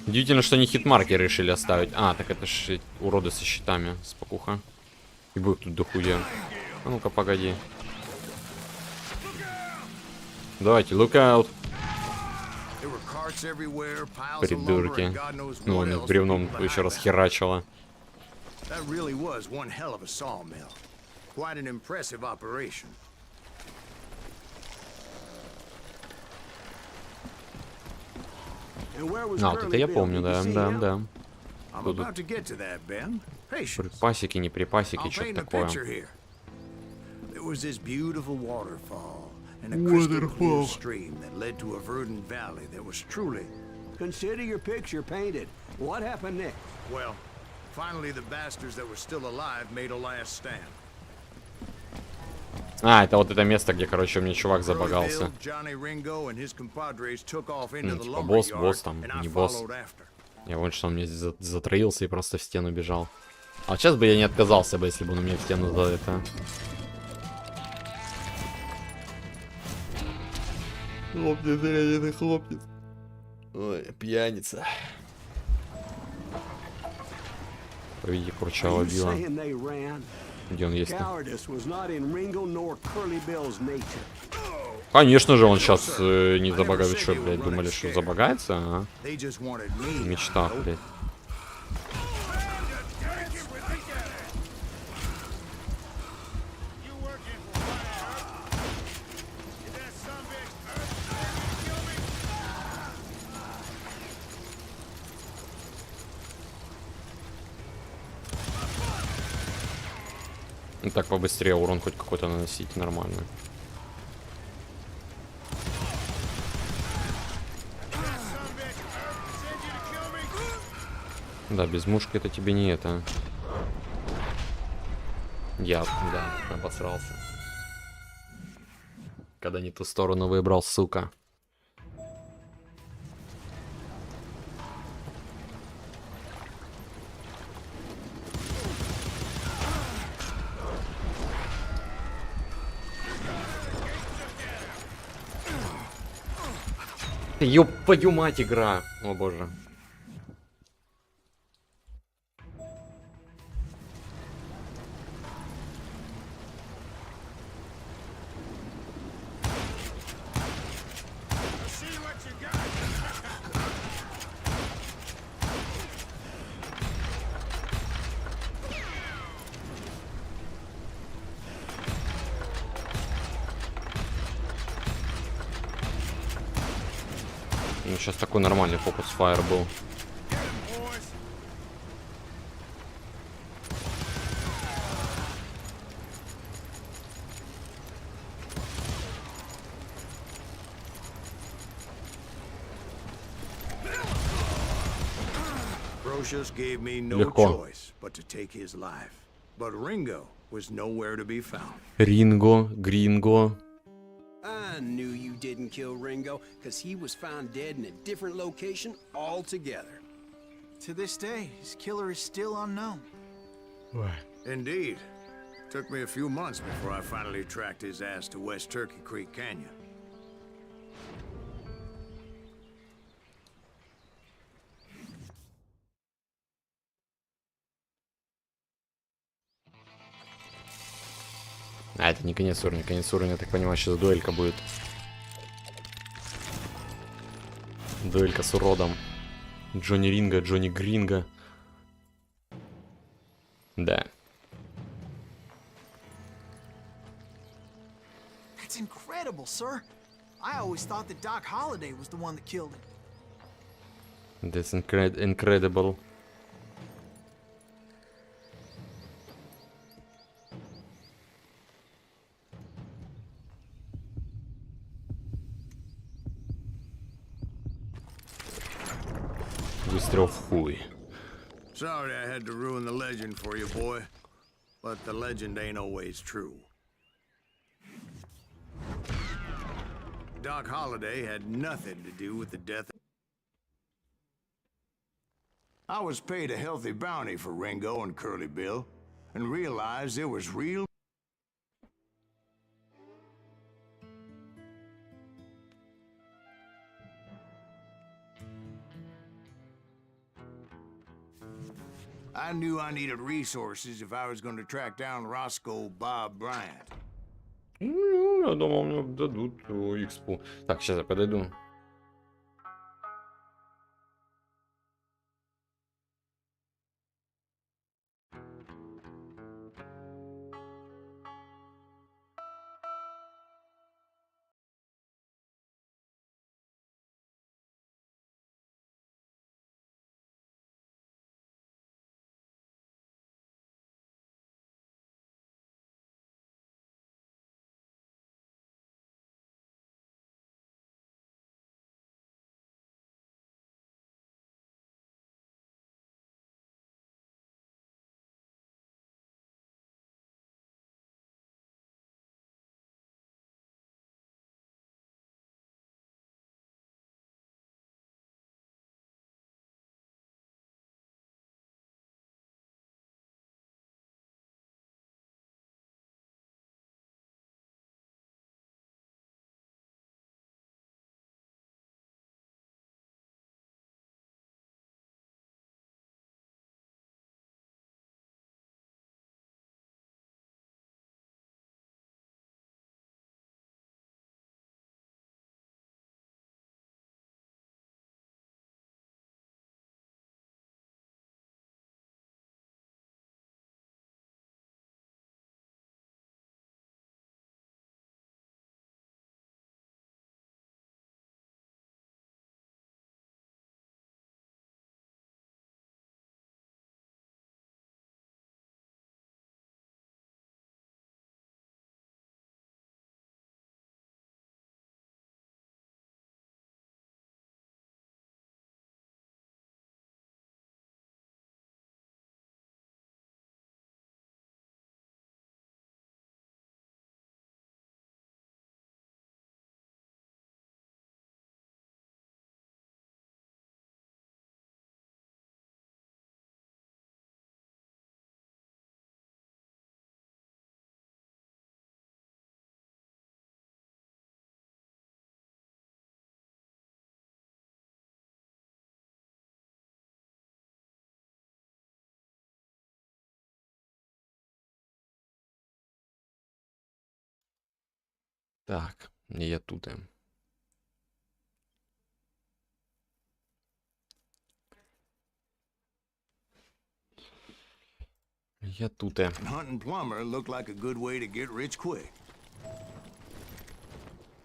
Удивительно, что они хитмаркер решили оставить. А, так это ж уроды со щитами. Спокуха. И будет тут дохуя. А ну-ка, погоди. Давайте, look out. Придурки. Ну, он их бревном еще раз херачило. А, вот это я помню, да. Будут припасики, не припасики, что-то такое. And a crystal clear stream that led to a verdant valley that was truly... Consider your picture painted. What happened next? Well, finally the bastards that were still alive made a last stand. А, это вот это место, где, короче, у меня чувак забагался. Ну, типа босс там, не босс. Я вон что он мне затроился и просто в стену бежал. А сейчас бы я не отказался бы, если бы он у меня в стену за это... Хлопнет, это хлопнет. Ой, пьяница. Поведи курчава била. Где он есть? Конечно же, он сейчас не забагает. Что, блядь, думали, что забагается? А? В мечтах, блядь. Ну, так побыстрее урон хоть какой-то наносить нормально. Да, без мушки это тебе не это. Я, да, обосрался. Когда не ту сторону выбрал, сука. Ёб твою мать, игра! О боже. Ну, сейчас такой нормальный фокус фаер был. Легко. Ринго, Гринго. I knew you didn't kill Ringo, because he was found dead in a different location altogether. To this day, his killer is still unknown. Indeed. Took me a few months before I finally tracked his ass to West Turkey Creek Canyon. А, это не конец уровня. Конец уровня, я так понимаю, сейчас дуэлька будет. Дуэлька с уродом. Джонни Ринга, Джонни Гринга. Да. incredible, sir. I always thought that Doc Holliday was the one that killed him. That's incredible. Выстрел в хуй. Sorry I had to ruin the legend for you, boy. But the legend ain't always true. Doc Holliday had nothing to do with the death. I was paid a healthy bounty for Ringo and Curly Bill, and realized it was real. I knew I needed resources if I was going to track down Roscoe Bob Bryant. Ну, я думал, мне дадут экспу. Так, сейчас я подойду. Так, я тут. Я тут. Hunting plumber looked like a good way to get rich quick.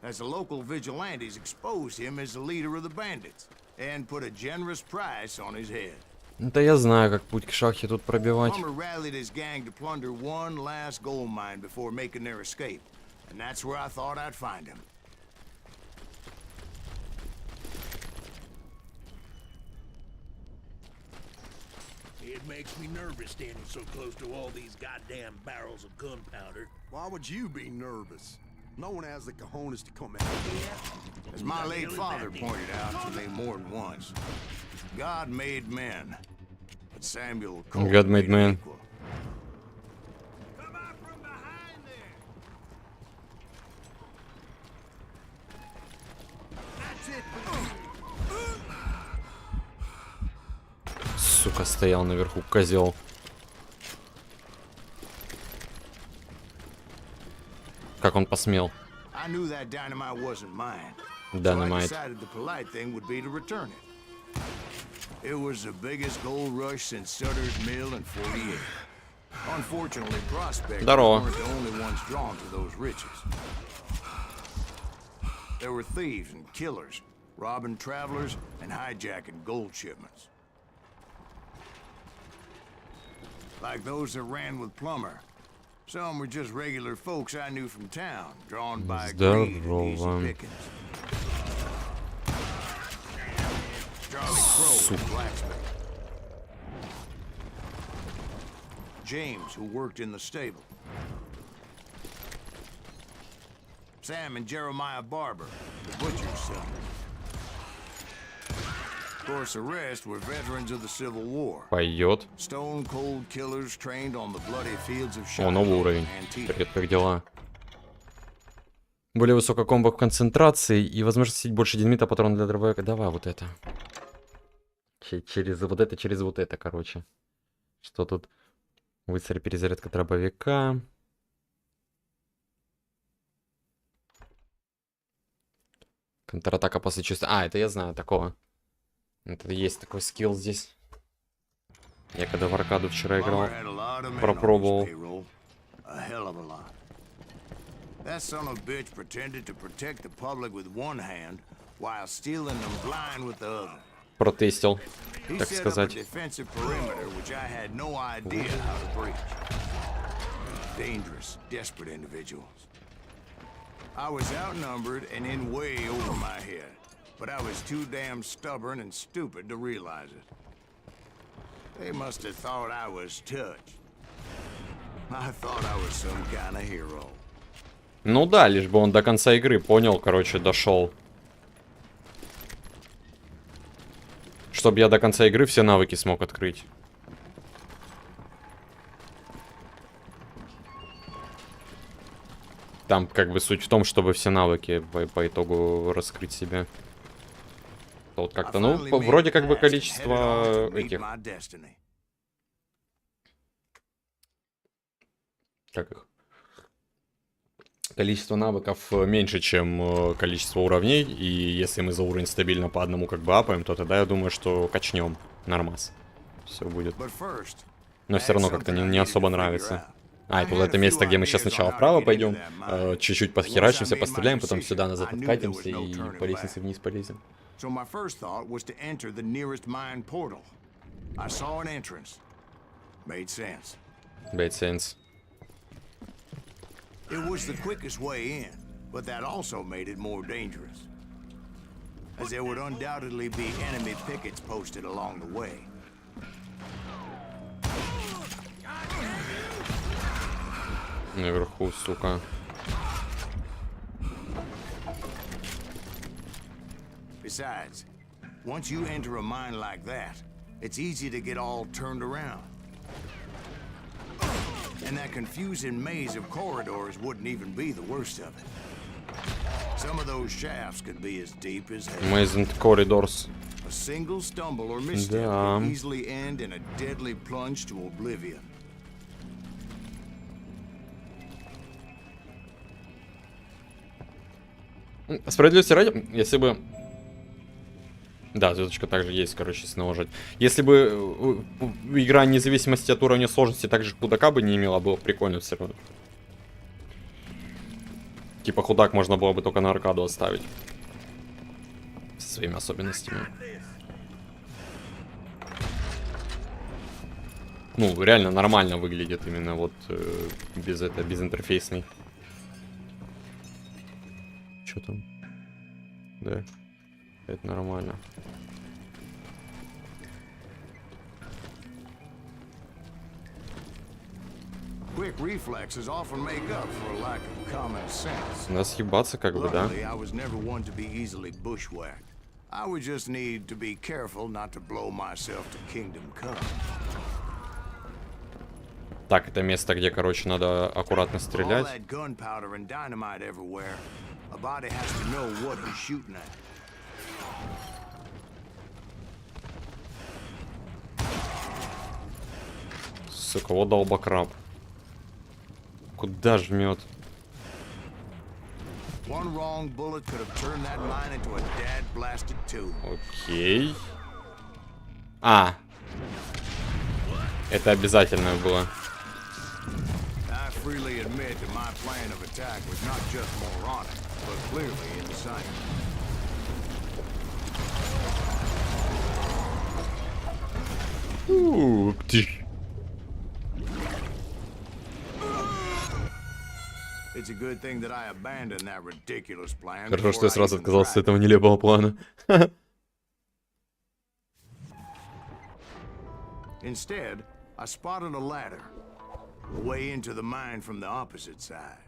As the local vigilantes exposed him as the leader of the bandits and put a generous price on his head. Да я знаю, как путь к шахте тут пробивать. Plumber rallied his gang to plunder one last gold mine before making their escape. And that's where I thought I'd find him. It makes me nervous standing so close to all these goddamn barrels of gunpowder. Why would you be nervous? No one has the cojones to come out here. As my late father pointed out to me more than once, God made men, but Samuel Cole God made men. equal. Come out from behind there! That's it for you. Сука, стоял наверху, козел. Как он посмел? I knew that dynamite wasn't mine. So I Dynamite. decided the polite thing would be to return it. It was the biggest gold rush since Sutter's Mill in 48. Unfortunately, prospectors Здорово. weren't the only ones drawn to those riches. There were thieves and killers, robbing travelers and hijacking gold shipments. Like those that ran with Plummer. Some were just regular folks I knew from town, drawn by greed and easy pickings. Charlie Crow, the blacksmith. James, who worked in the stable. Sam and Jeremiah Barber, the butcher's son. Of course, the rest were veterans of the Civil War. Пойдет. Stone cold killers trained on the bloody fields of О, новый уровень. Antietam. Привет, как дела? Более высокая комбо в концентрации и возможность сидеть больше динамита, патрон для дробовика. Давай вот это. Через вот это, короче. Что тут? Быстрая перезарядка дробовика. Контратака после чувства. А, это я знаю такого. Это есть такой скилл здесь. Я когда в аркаду вчера играл, пропробовал. That son of a bitch pretended to protect the public with one hand while stealing them blind with the other. Протестил, He так set up a сказать. defensive perimeter which I had no idea how to breach. Dangerous, desperate individuals. I was outnumbered and in way over my head, but I was too damn stubborn and stupid to realize it. They must have thought I was touched. I thought I was some kind of hero. Ну да, лишь бы он до конца игры понял, короче, дошел. Чтобы я до конца игры все навыки смог открыть. Там как бы суть в том, чтобы все навыки по итогу раскрыть себе. Вот как-то, ну, вроде как бы количество этих... Как их? Количество навыков меньше, чем количество уровней. И если мы за уровень стабильно по одному как бы апаем, то тогда я думаю, что качнем. Нормас. Все будет. Но все равно как-то не особо нравится. А, это вот это место, где мы сейчас сначала вправо пойдем, чуть-чуть подхерачимся, постреляем, потом сюда назад откатимся и по лестнице вниз полезем. So my first thought was to enter the nearest mine portal. I saw an entrance. Made sense. Made sense. It was the quickest way in, but that also made it more dangerous, as there would undoubtedly be enemy pickets posted along the way. Наверху, сука. Besides, once you enter a mine like that, it's easy to get all turned around. And that confusing maze of corridors wouldn't even be the worst of it. Some of those shafts could be as deep as hell. Amazing corridors. A single stumble or misstep Да. could easily end in a deadly plunge to oblivion. Справедливости ради, если бы... Да, звездочка также есть, короче, если наложить. Если бы игра, вне зависимости от уровня сложности, также худака бы не имела, было прикольно все равно. Типа худак можно было бы только на аркаду оставить. Со своими особенностями. Ну, реально нормально выглядит именно вот без интерфейсный. Что там? Да. Это нормально. Quick reflexes often make up for a lack of common sense. Надо съебаться как бы, да? Luckily, I was never one to be easily bushwhacked. I would just need to be careful not to blow myself to kingdom come. Так, это место, где, короче, надо аккуратно стрелять. All that gunpowder and dynamite everywhere. A body has to know what he's shooting at. Сука, вот долбокраб. Куда жмет? One wrong bullet could have turned that mine into a dad-blasted tomb. Окей. А. Это обязательно было. I freely admit that my plan of attack was not just moronic. but clearly in sight. It's a good thing that I abandoned that ridiculous plan. Хорошо, что я before I сразу even отказался с tried. этого нелепого плана. Instead, I spotted a ladder, a way into the mine from the opposite side.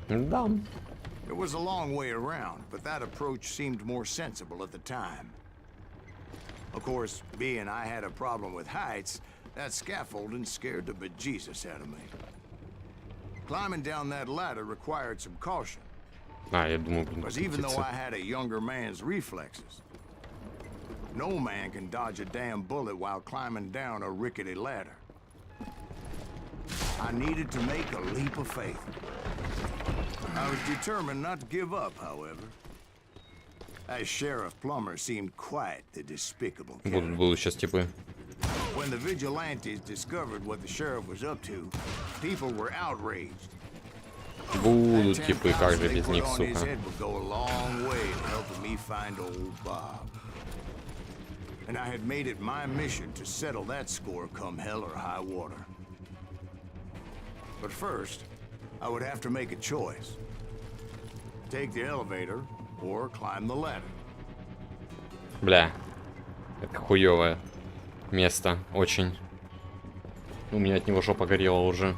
Да. It was a long way around, but that approach seemed more sensible at the time. Of course, being I had a problem with heights, that scaffolding scared the bejesus out of me. Climbing down that ladder required some caution, А, я думаю, блин, because even though птица. I had a younger man's reflexes, no man can dodge a damn bullet while climbing down a rickety ladder. I needed to make a leap of faith. I was determined not to give up, however. As Sheriff Plummer seemed quite the despicable character. Будут сейчас типы. When the vigilantes discovered what the sheriff was up to, people were outraged. Будут That типы, как же $10,000 без they них, put on his сука. head would go a long way in helping me find old Bob. And I had made it my mission to settle that score come hell or high water. But first, I would have to make a choice. Take the elevator or climb the ladder. Бля. Это хуёвое место. Очень. У меня от него жопа горела уже.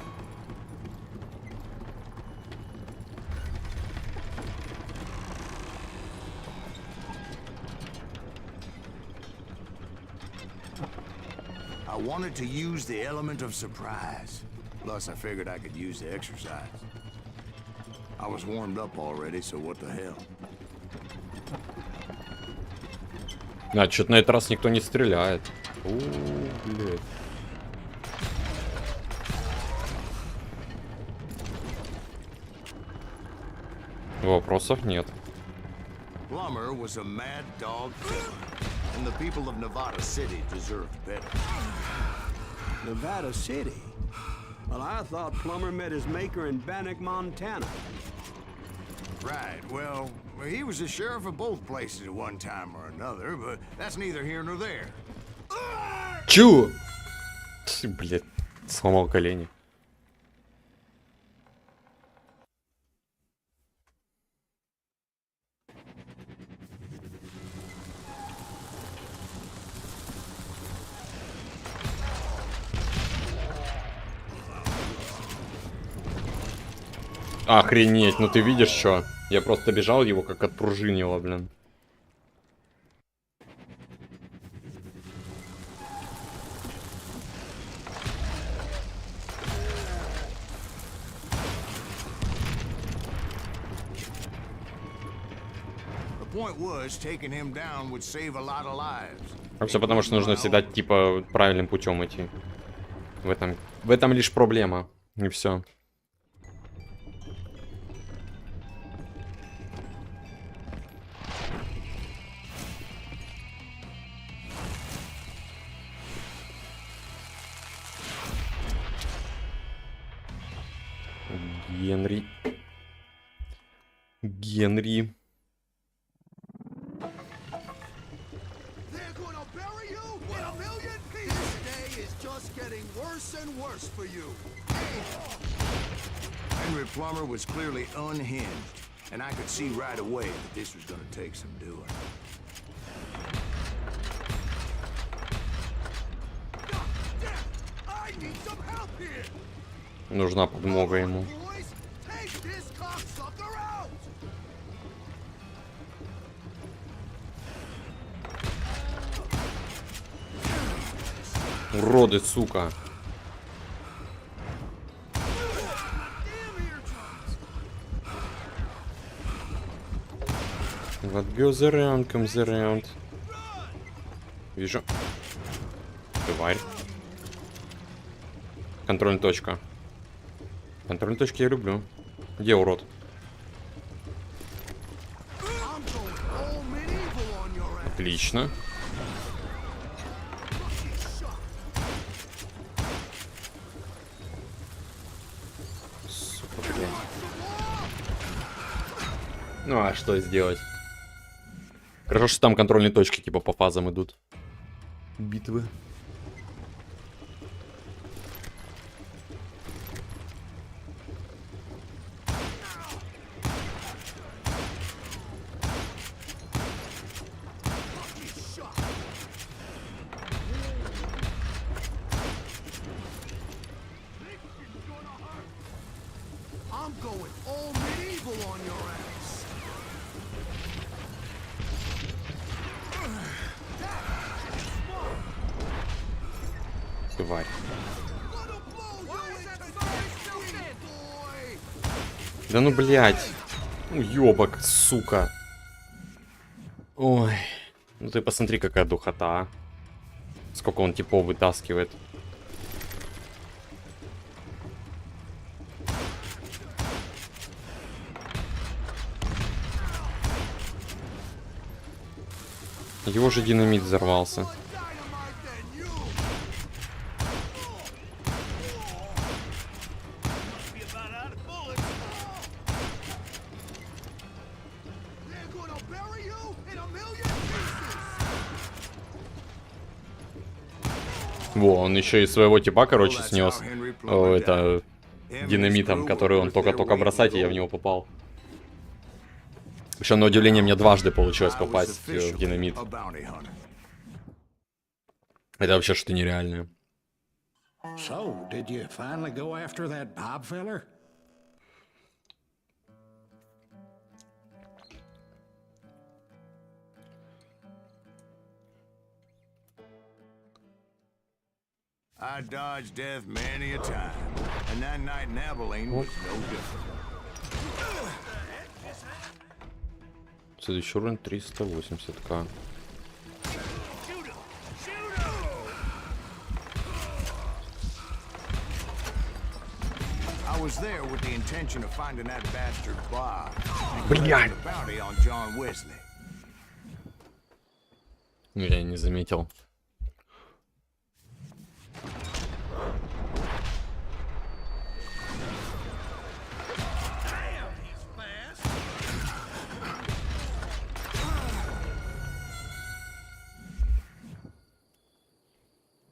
I wanted to use the element of surprise. Plus, I figured I could use the exercise. I was warmed up already, so what the hell? А, что-то на этот раз никто не стреляет. Блядь. Вопросов нет. Plummer was a mad dog killer, and the people of Nevada City deserved better. Nevada City? Well, I thought Plummer met his maker in Bannock, Montana. Right, well, he was the sheriff of both places at one time or another, but that's neither here nor there. Чё? Блядь, сломал колени. Охренеть, ну ты видишь, что? Я просто бежал, его как отпружинило, блин. The point was, taking him down would save a lot of lives. Все потому, что нужно всегда, типа, правильным путем идти. В этом лишь проблема. И все. Генри. Генри. They're gonna bury you in a million pieces. This day is just getting worse and worse for you. Henry Plummer was clearly unhinged, and I could see right away that this was gonna take some doing. I need some help here. Нужна подмога ему. Boys, take this cocksucker out. Уроды, сука. What goes around comes around. Вижу. Тварь. Контрольная точка. Контрольные точки я люблю. Где урод? I'm going all medieval on your ass. Отлично. Ну а что сделать? Хорошо, что там контрольные точки типа по фазам идут. Битвы. I'm going all medieval on your ass. Тварь. Да ну, блядь. Ну, ёбок, сука. Ой. Ну ты посмотри, какая духота, а. Сколько он типов вытаскивает. Его же динамит взорвался. Во, он еще и своего типа, короче, снес. Это динамитом, который он только-только бросать, и я в него попал. Еще на удивление мне дважды получилось попасть в динамит. Это вообще что-то нереальное. So, did you finally go after that Bob feller? I dodged death many a time, and that night in Abilene was no different. Следующий уровень 380к. I was there with the intention of finding that bastard Bob. Блядь. The bounty on John Wesley. Я не заметил.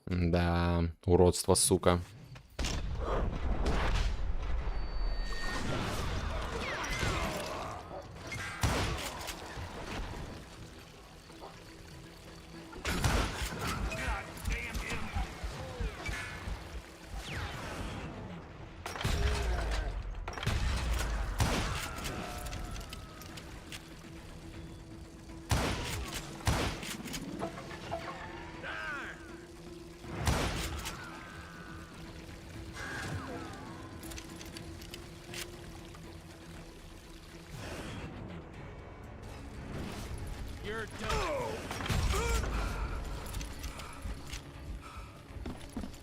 Да, уродство, сука.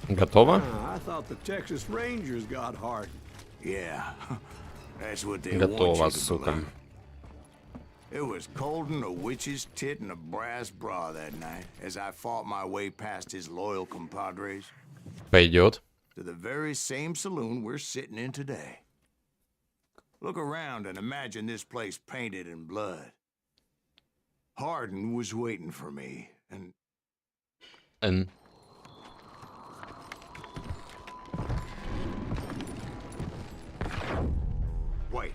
Готово? I thought the Texas Rangers got hardened. Yeah, that's what they Готово, want you to сука. believe. It was colder than a witch's tit in a brass bra that night as I fought my way past his loyal compadres Пойдет. to the very same saloon we're sitting in today. Look around and imagine this place painted in blood. Hardin was waiting for me, and Н. wait,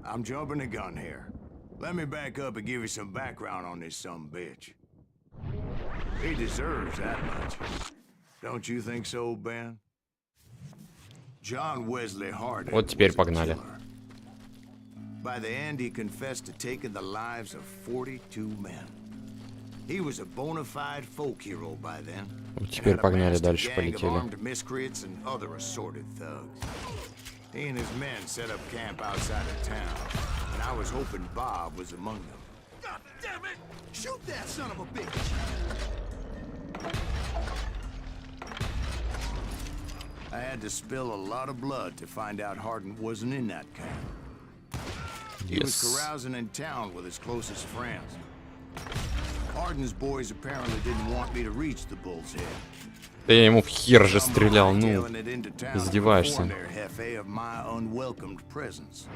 I'm jumping the gun here. Let me back up and give you some background on this sumbitch. He deserves that much. Don't you think so, Ben? John Wesley Hardin. Вот теперь was a погнали. killer. By the end, he confessed to taking the lives of 42 men. He was a bona fide folk hero by then. Вот теперь погнали, дальше полетели. Armed miscreants and other assorted thugs. He and his men set up camp outside of town, and I was hoping Bob was among them. God damn it! Shoot that son of a bitch! I had to spill a lot of blood to find out Hardin wasn't in that camp. He was Yes. carousing in town with his closest friends. Hardin's boys apparently didn't want me to reach the Bull's Head. Да я ему в хер же стрелял, ну. Tailing it into town to издеваешься. inform their jefe of my unwelcomed presence.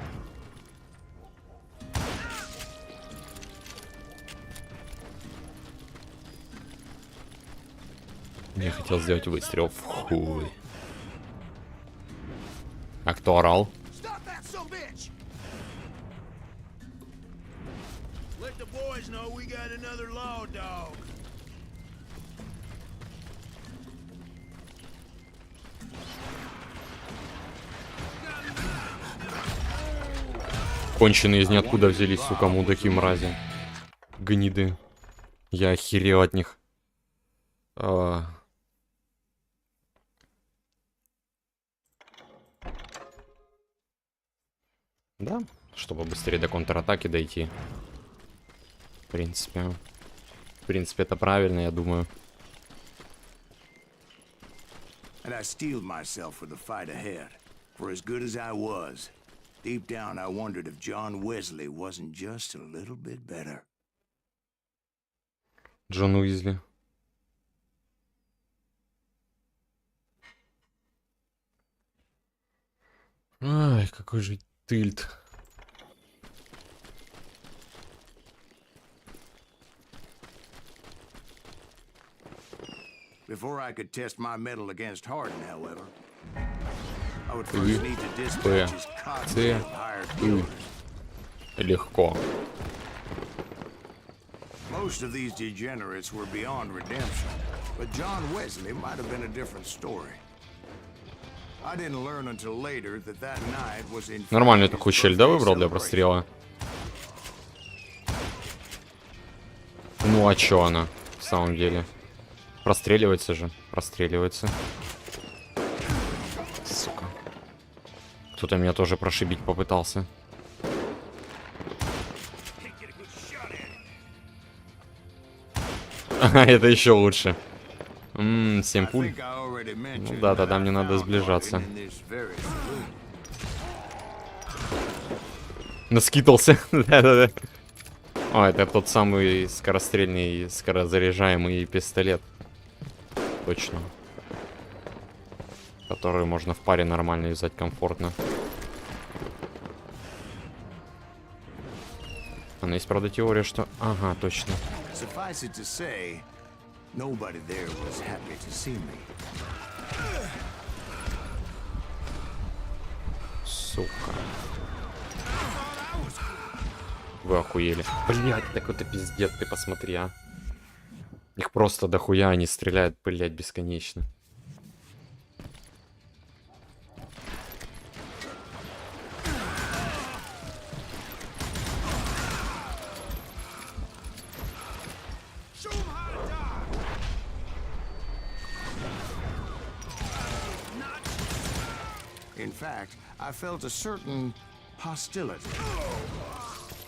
Я хотел сделать выстрел в хуй. А кто орал? Stop that son bitch! Let the boys know we got another law dog. Конченые из ниоткуда взялись, сука, мудаки, мрази. Гниды. Я охерел от них. Да, чтобы быстрее до контратаки дойти. В принципе, это правильно, я думаю. And I steeled myself for the fight ahead. For as good as I was, deep down I wondered if John Wesley wasn't just a little bit better. Джон Уизли. Ай, какой же тыльт. Before I could test my mettle against Harden, however, I would first need to dispatch his cadre of hired killers. Легко. Most of these degenerates were beyond redemption, but John Wesley might have been a different story. I didn't learn until later that that night was in Нормальную такую щель, да, выбрал для прострела? Ну а чё она, в самом деле? Простреливается же, простреливается. Сука. Кто-то меня тоже прошибить попытался. Это еще лучше. 7 пуль. Ну да, мне надо сближаться. Наскитался. Да. О, это тот самый скорострельный, скорозаряжаемый пистолет. Точно. Который можно в паре нормально юзать комфортно. Она есть, правда, теория, что... Ага, точно. Сука. Вы охуели. Блять, так это пиздец, ты посмотри, а. Их просто дохуя, они стреляют, блять, бесконечно. In fact, I felt a certain hostility.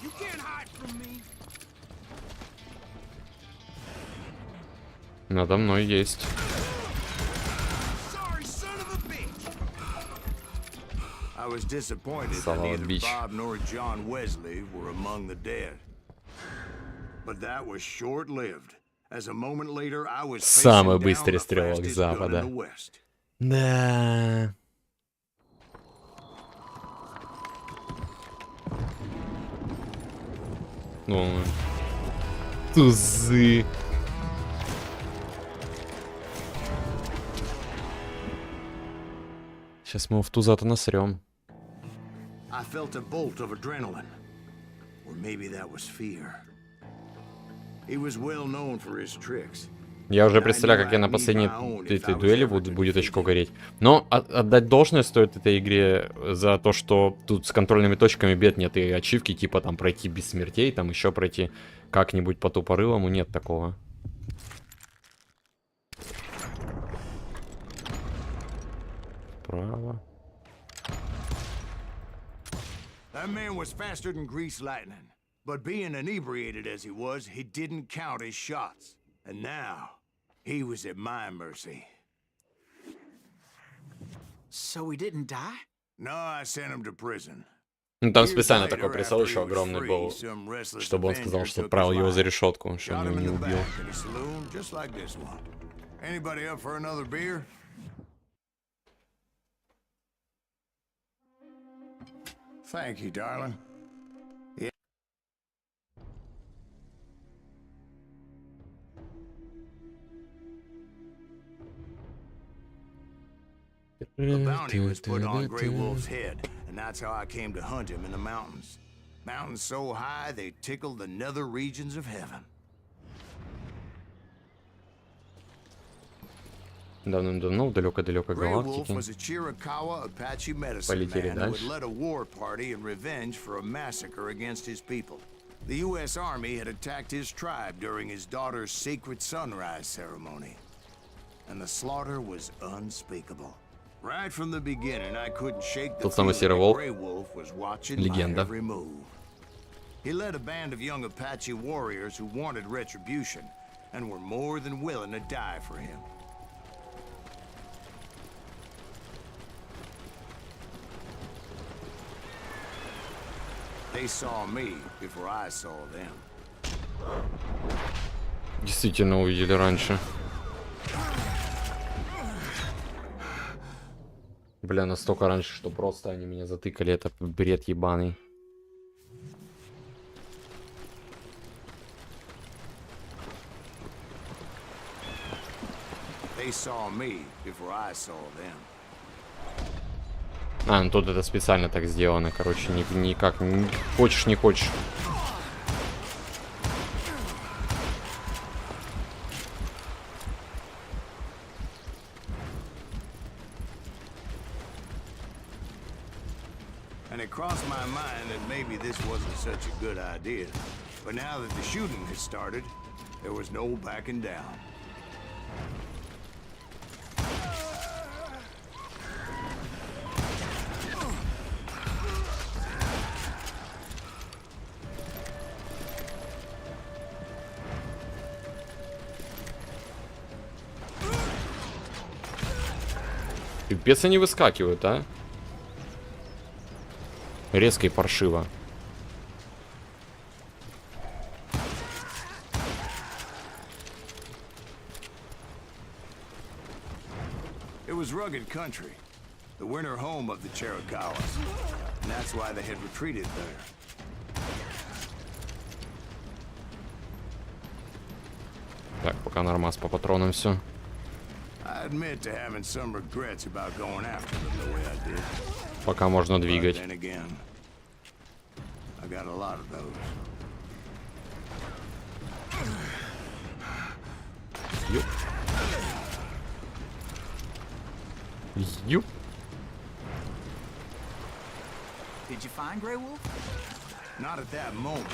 You can't hide from me. Надо мной есть. Sorry, son of a bitch. I was disappointed that Son of a neither bitch. Bob nor John Wesley were among the dead. But that was short-lived. As a moment later, I was Самый facing down быстрый the стрелок fastest Запада. gun in the West. Да. Ну, тузы. Сейчас мы его в туза-то насрем. I felt a bolt of adrenaline. Or maybe that was fear. He was well known for his tricks. Я уже представляю, как я на последней этой дуэли будет очко гореть. Но отдать должное стоит этой игре за то, что тут с контрольными точками бед нет. И ачивки типа там пройти без смертей, там еще пройти как-нибудь по тупорылому. Нет такого. Право. That man was faster than greased lightning. But being inebriated as he was, he didn't count his shots. And now, he was at my mercy. So he didn't die? No, I sent him to prison. Ну там специально такой присол еще огромный был, чтобы он сказал, что отправил его за решетку, что он его не убил. Anybody up for another beer? Thank you, darling. A bounty was put on Grey Wolf's head, and that's how I came to hunt him in the mountains. Mountains so high they tickled the nether regions of heaven. Давным-давно в далекой-далекой Grey Wolf галактике was a Chiricahua Apache medicine полетели man who had дальше. led a war party in revenge for a massacre against his people. The U.S. Army had attacked his tribe during his daughter's sacred sunrise ceremony, and the slaughter was unspeakable. Right from the beginning, I couldn't shake the Тот самый feeling Серый that Волк. Grey Wolf was watching my Легенда. every move. He led a band of young Apache warriors who wanted retribution and were more than willing to die for him. They saw me before I saw them. Действительно увидели раньше. Бля, настолько раньше, что просто они меня затыкали. Это бред ебаный. They saw me before I saw them. А, ну тут это специально так сделано, короче, никак, хочешь не хочешь. And it crossed my mind that maybe this wasn't such a good idea. But now that the shooting had started, there was no backing down. Пипец они выскакивают, а? Резко и паршиво. It was rugged country, the winter home of the Chiricahuas, and that's why they had retreated there. Так, пока нормас по патронам все. I admit to having some regrets about going after them the way I did. Пока можно But двигать. then again, I got a lot of those. Юп. Юп. Did you find Grey Wolf? Not at that moment,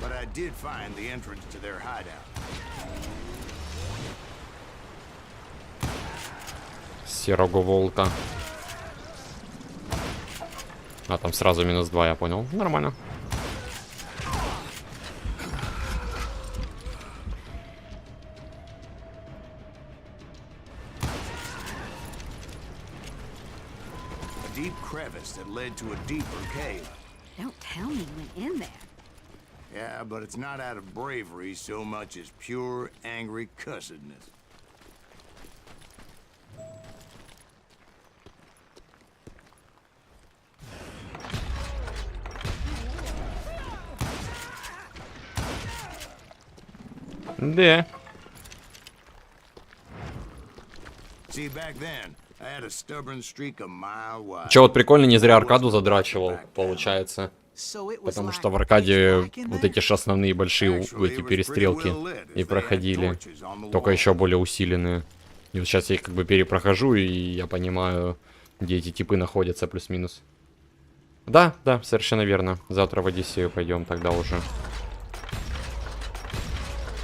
but I did find the entrance to their hideout. Серого волка. А, там сразу -2, я понял. Нормально. A deep crevice that led to a deeper cave. Don't tell me you went in there. Yeah, but it's not out of bravery so much as pure, angry cussedness. Да. See, back then, I had a stubborn streak a mile wide. Че, вот прикольно, не зря аркаду задрачивал, получается. So it was Потому like что в аркаде back in вот there? эти же основные большие эти перестрелки и проходили. Только еще более усиленные. И вот сейчас я их как бы перепрохожу, и я понимаю, где эти типы находятся, плюс-минус. Да, да, совершенно верно. Завтра в Одиссею пойдем тогда уже.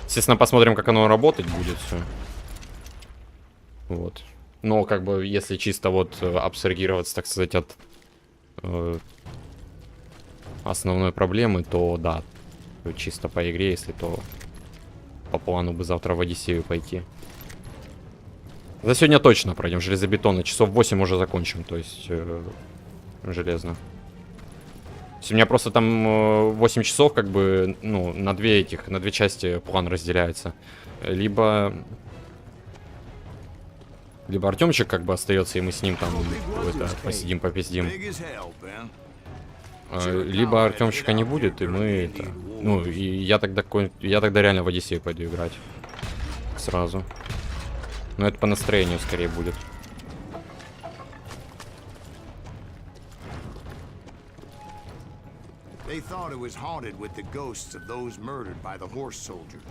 Естественно, посмотрим, как оно работать будет все. Вот. Но, как бы, если чисто вот абстрагироваться, так сказать, от основной проблемы, то да. Чисто по игре, если то по плану бы завтра в Одиссею пойти. За сегодня точно пройдем железобетонно. Часов 8 уже закончим, то есть железно. То есть у меня просто там 8 часов, как бы, ну, на две части план разделяется. Либо Артемчик как бы остается, и мы с ним там посидим, попиздим. Big as hell, Ben. Либо Артемчика не будет, и мы это... Ну, и я тогда реально в Одиссею пойду играть. Сразу. Но это по настроению скорее будет. thought it was haunted with the ghosts of those murdered by the horse soldiers.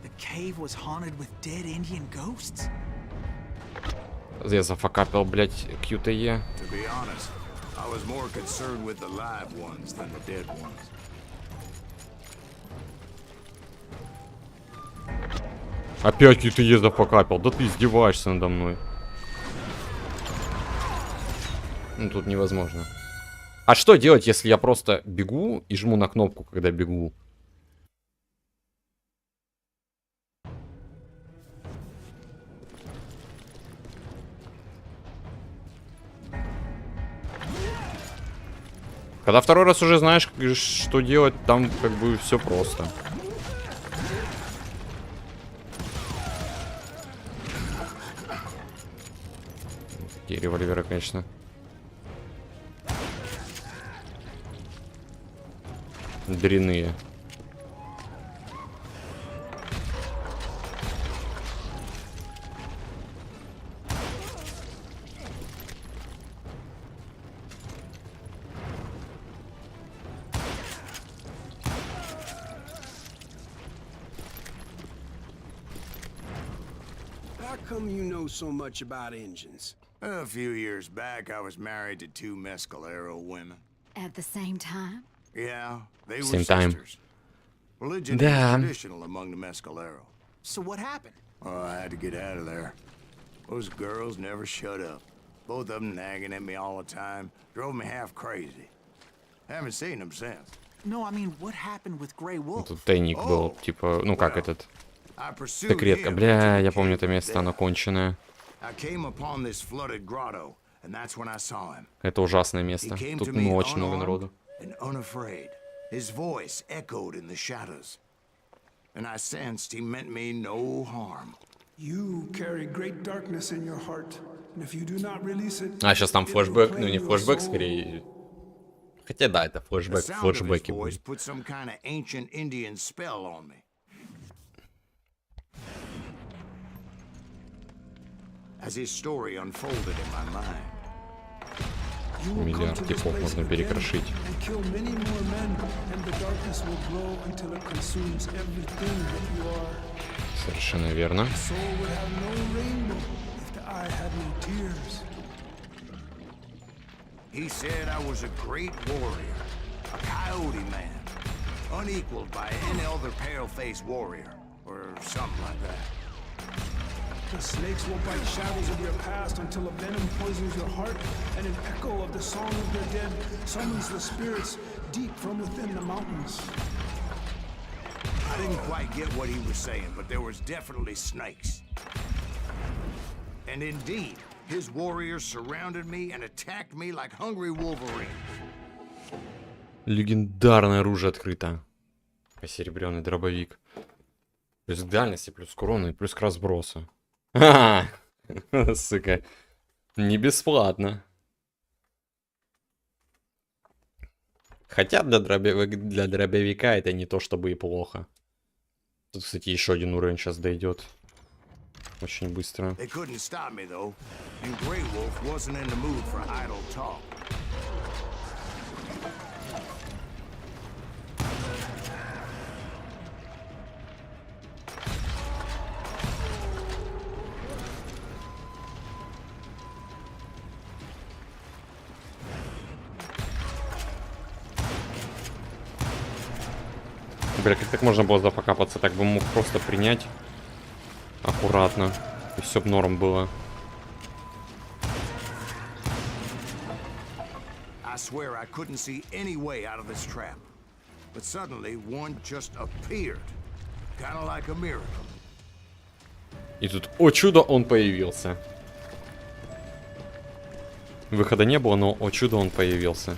The cave was haunted with dead Indian ghosts? Я зафакапил, блядь, QTE. To be honest, I was more concerned with the live ones than the dead ones. Опять QTE зафакапил. Да ты издеваешься надо мной. Ну тут невозможно. А что делать, если я просто бегу и жму на кнопку, когда бегу? Когда второй раз уже знаешь, что делать, там как бы все просто. Такие револьверы, конечно. Дрянные. How come you know so much about engines? A few years back, I was married to 2 Mescalero women. At the same time? Yeah, they were Same time. sisters. Religion Да. is traditional among the Mescalero. So what happened? Oh, I had to get out of there. Those girls never shut up. Both of them nagging at me all the time. Drove me half crazy. Haven't seen them since. No, I mean, what happened with Grey Wolf? Тут тайник был, типа, ну как этот, I pursued секретка. him Бля, until я he помню came это to место, death. оно конченое. I came upon this flooded grotto, and that's when I saw him. Это ужасное He место. came Тут to me очень много unarmed народу. and unafraid. His voice echoed in the shadows. And I sensed he meant me no harm. You carry great darkness in your heart, and if you do not release it, А, сейчас там it will флешбэк, claim ну не your флешбэк, soul. скорее. Хотя да, это The флешбэк, sound of his флешбеки voice будут. put some kind of ancient Indian spell on me. As his story unfolded in my mind, You will come Миллиард to this типов place можно again перекрошить. and kill many more men, and the darkness will grow until it consumes everything that you are. Совершенно верно. The soul would have no rainbow if the eye had no tears. he said I was a great warrior, a coyote man, unequaled by any other pale-faced warrior, or something like that. The snakes will bite shadows of your past until a venom poisons your heart, and an echo of the song of the dead summons the spirits deep from within the mountains. I didn't quite get what he was saying, but there was definitely snakes. And indeed, his warriors surrounded me and attacked me like hungry wolverines. Легендарное оружие открыто. Посеребренный дробовик. Плюс к дальности, плюс к урону и плюс к разбросу. Ха! Сука. Не бесплатно. Хотя для дробовика это не то чтобы и плохо. Тут, кстати, еще один уровень сейчас дойдет. Очень быстро. They couldn't stop me though, and Grey Wolf wasn't in the mood for idle talk. Бля, как так можно было запокапаться? Так бы мог просто принять аккуратно. И все бы норм было. I swear I couldn't see any way out of this trap. But suddenly one just appeared. Kind of like a miracle. И тут, о чудо, он появился. Выхода не было, но о чудо, он появился.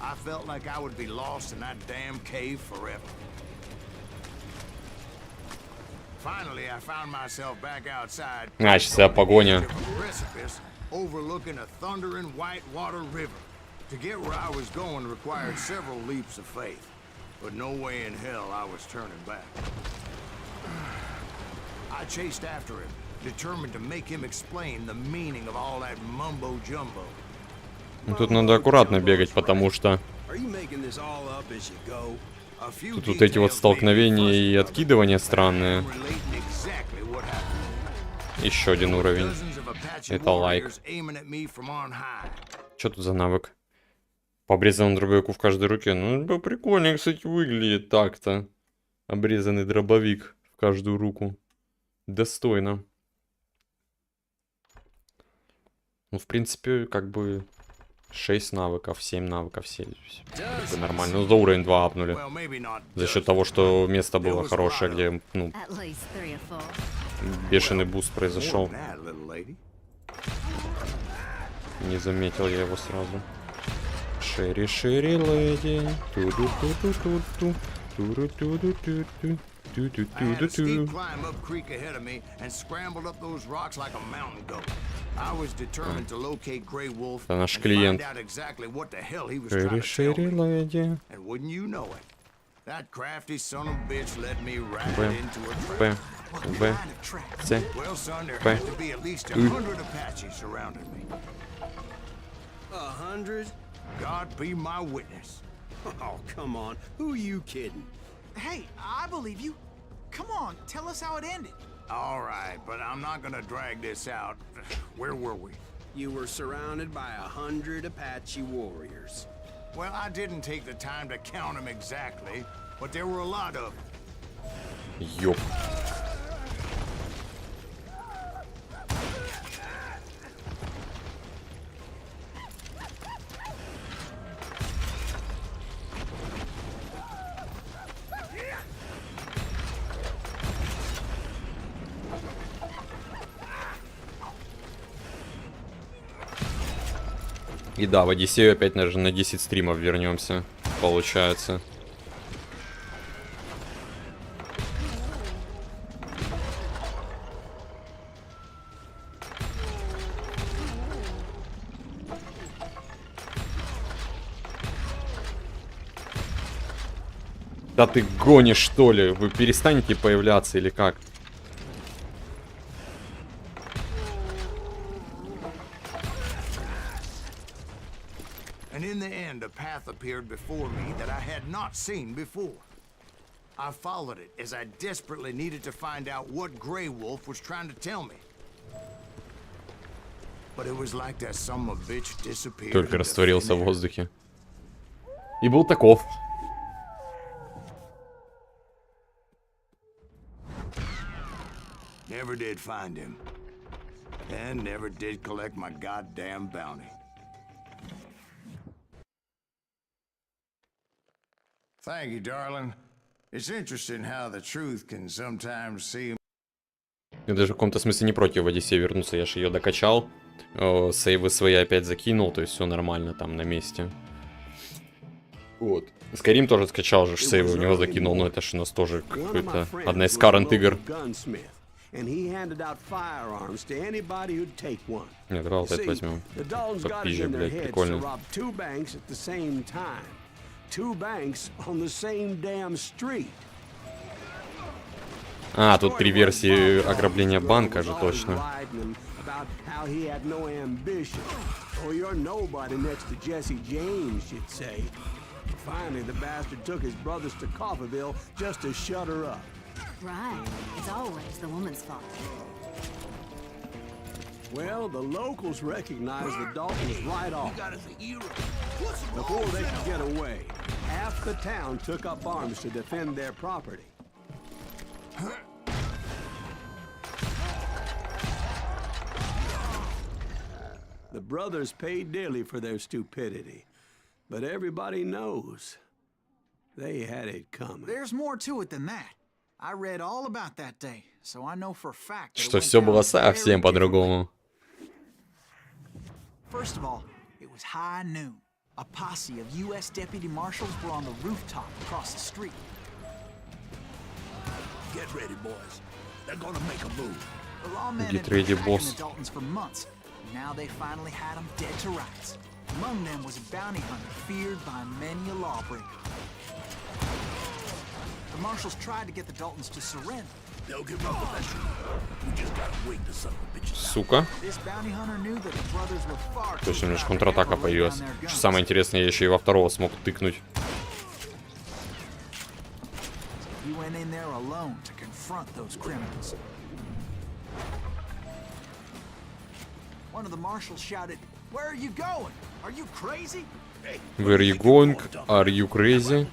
I felt like I would be lost in that damn cave forever. Finally, I found myself back outside. А, сейчас я погоня. Precipice overlooking a thundering white water river. To get where I was going required several leaps of faith, but no way in hell I was turning back. I chased after him, determined to make him explain the meaning of all that mumbo jumbo. Ну, тут надо аккуратно бегать, потому что Are you making this all up as you go? Тут вот эти вот столкновения и откидывания странные. Еще один уровень. Это лайк. Что тут за навык? По обрезанному дробовику в каждой руке. Ну, прикольно, кстати, выглядит так-то. Обрезанный дробовик в каждую руку. Достойно. Ну, в принципе, как бы 6 навыков, 7 навыков, все это нормально. Ну, за уровень 2 апнули. За счет того, что место было хорошее, где, ну, бешеный буст произошел. Не заметил я его сразу. Шири, шири, леди. Ту-ду-ту-ту-ту-ту. Ту-ру-ту-ду-ту-ту. Это наш клиент. Шири, шири, леди. Б, Б, С, П, $100? God be my witness. Oh, come on. Who are you kidding? Hey, I believe you. Come on, tell us how it ended. All right, but I'm not gonna drag this out. Where were we? You were surrounded by 100 Apache warriors. Well, I didn't take the time to count them exactly, but there were a lot of them. Ёп. И да, в Одиссею опять даже на 10 стримов вернемся, получается. Да ты гонишь, что ли? Вы перестанете появляться или как? And in the end, a path appeared before me that I had not seen before. I followed it as I desperately needed to find out what Grey Wolf was trying to tell me. But it was like that son of a bitch disappeared. Только растворился в воздухе. И был таков. Never did find him. And never did collect my goddamn bounty. Thank you, darling. It's interesting how the truth can sometimes seem... Я даже в каком-то смысле не против в Одиссею вернуться. Я же ее докачал. Сейвы свои опять закинул. То есть все нормально там на месте. Вот. Скайрим тоже скачал же, сейвы у него закинул. Но это же у нас тоже какой-то одна из current игр. Нет, давай вот это возьмем. Подпизжи, блядь, прикольно. А, тут три версии ограбления банка же точно. Finally, the bastard took his brothers to Coffeyville just to shut her up. Right. It's always the woman's fault. Well, the locals recognized the Daltons right off. Before they could get away, half the town took up arms to defend their property. The brothers paid dearly for their stupidity. But everybody knows they had it coming. There's more to it than that. I read all about that day, so I know for a fact. Что все было совсем по-другому. First of all, it was high noon. A posse of U.S. deputy marshals were on the rooftop across the street. Get ready, boys. They're gonna make a move. The lawmen had been tracking the Daltons for months. Now they finally had them dead to rights. Among them was a bounty hunter feared by many a lawbreaker. The marshals tried to get the Daltons to surrender, Сука. Точно, у меня же контратака появилась. Что самое интересное, я еще и во второго смог тыкнуть. Where are you going? Are you crazy?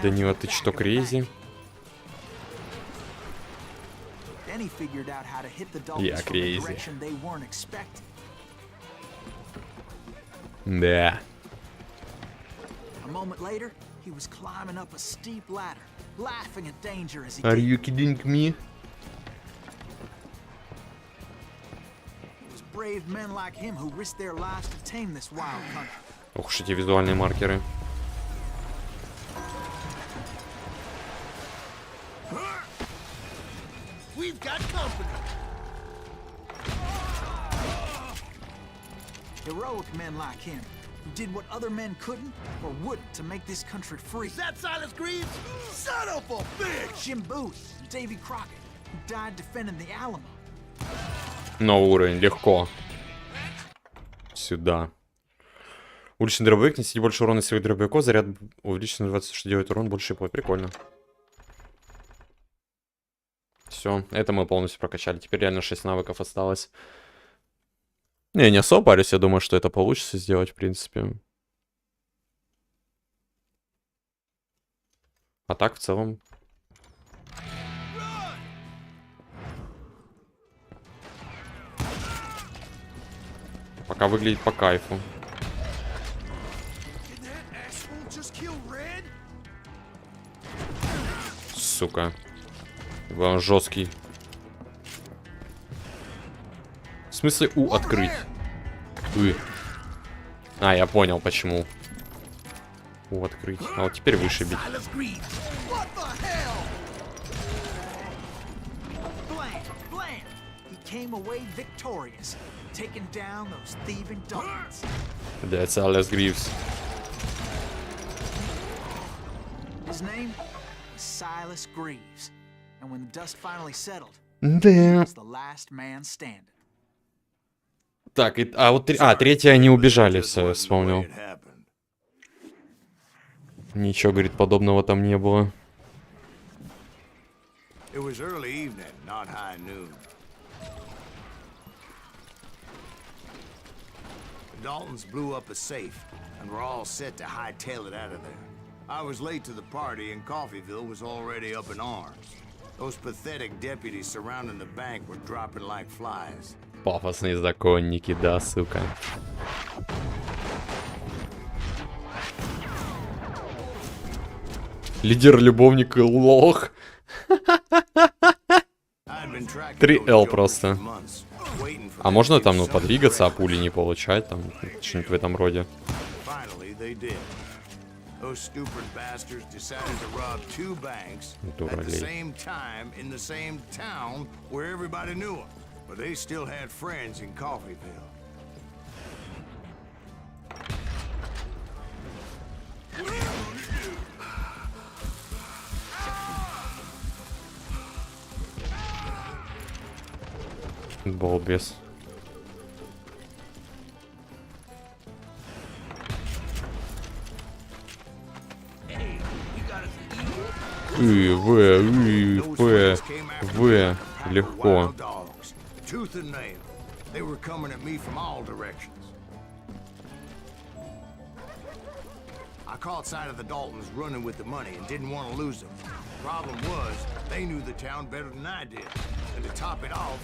Данила, ты что, crazy? Я crazy. Да. Are you kidding me? Ох уж эти визуальные маркеры. Heroic men like him who did what other men couldn't or wouldn't to make this country free. Is that Silas Greaves? Son of a bitch! Jim Booth and Davy Crockett, who died defending the Alamo. Новый уровень, легко. Сюда. Уличный дробовик, нанесите больше урона силы дробовиков, заряд увеличен на 29 урон, больше ПО. Прикольно. Все, это мы полностью прокачали. Теперь реально 6 навыков осталось. Не особо парюсь, я думаю, что это получится сделать, в принципе. А так, в целом... Пока выглядит по кайфу. Сука. Он жесткий. В смысле У открыть? А, я понял, почему. У открыть. А вот теперь вышибить. Да, это Silas Greaves. Silas Greaves. And when the dust finally settled, he was the last man standing. Так, а вот третьи они убежали, все, вспомнил. Ничего, говорит, подобного там не было. Daltons blew up a safe, and we're all set to hightail it out of there. I was late to the party, and Coffeyville was already up in arms. Those pathetic deputies surrounding the bank were dropping like flies. Пафосные законники, да, сука. Лидер-любовник и лох. 3L просто. А можно там, ну, подвигаться, а пули не получать, там, что-нибудь в этом роде. Those stupid bastards decided to rob 2 banks at the same time in the same town where everybody knew them. But they still had friends in Coffeyville. Балбес. В, легко. I caught sight of the Daltons running with the money and didn't want to lose them. Problem was, they knew the town better than I did. And to top it off,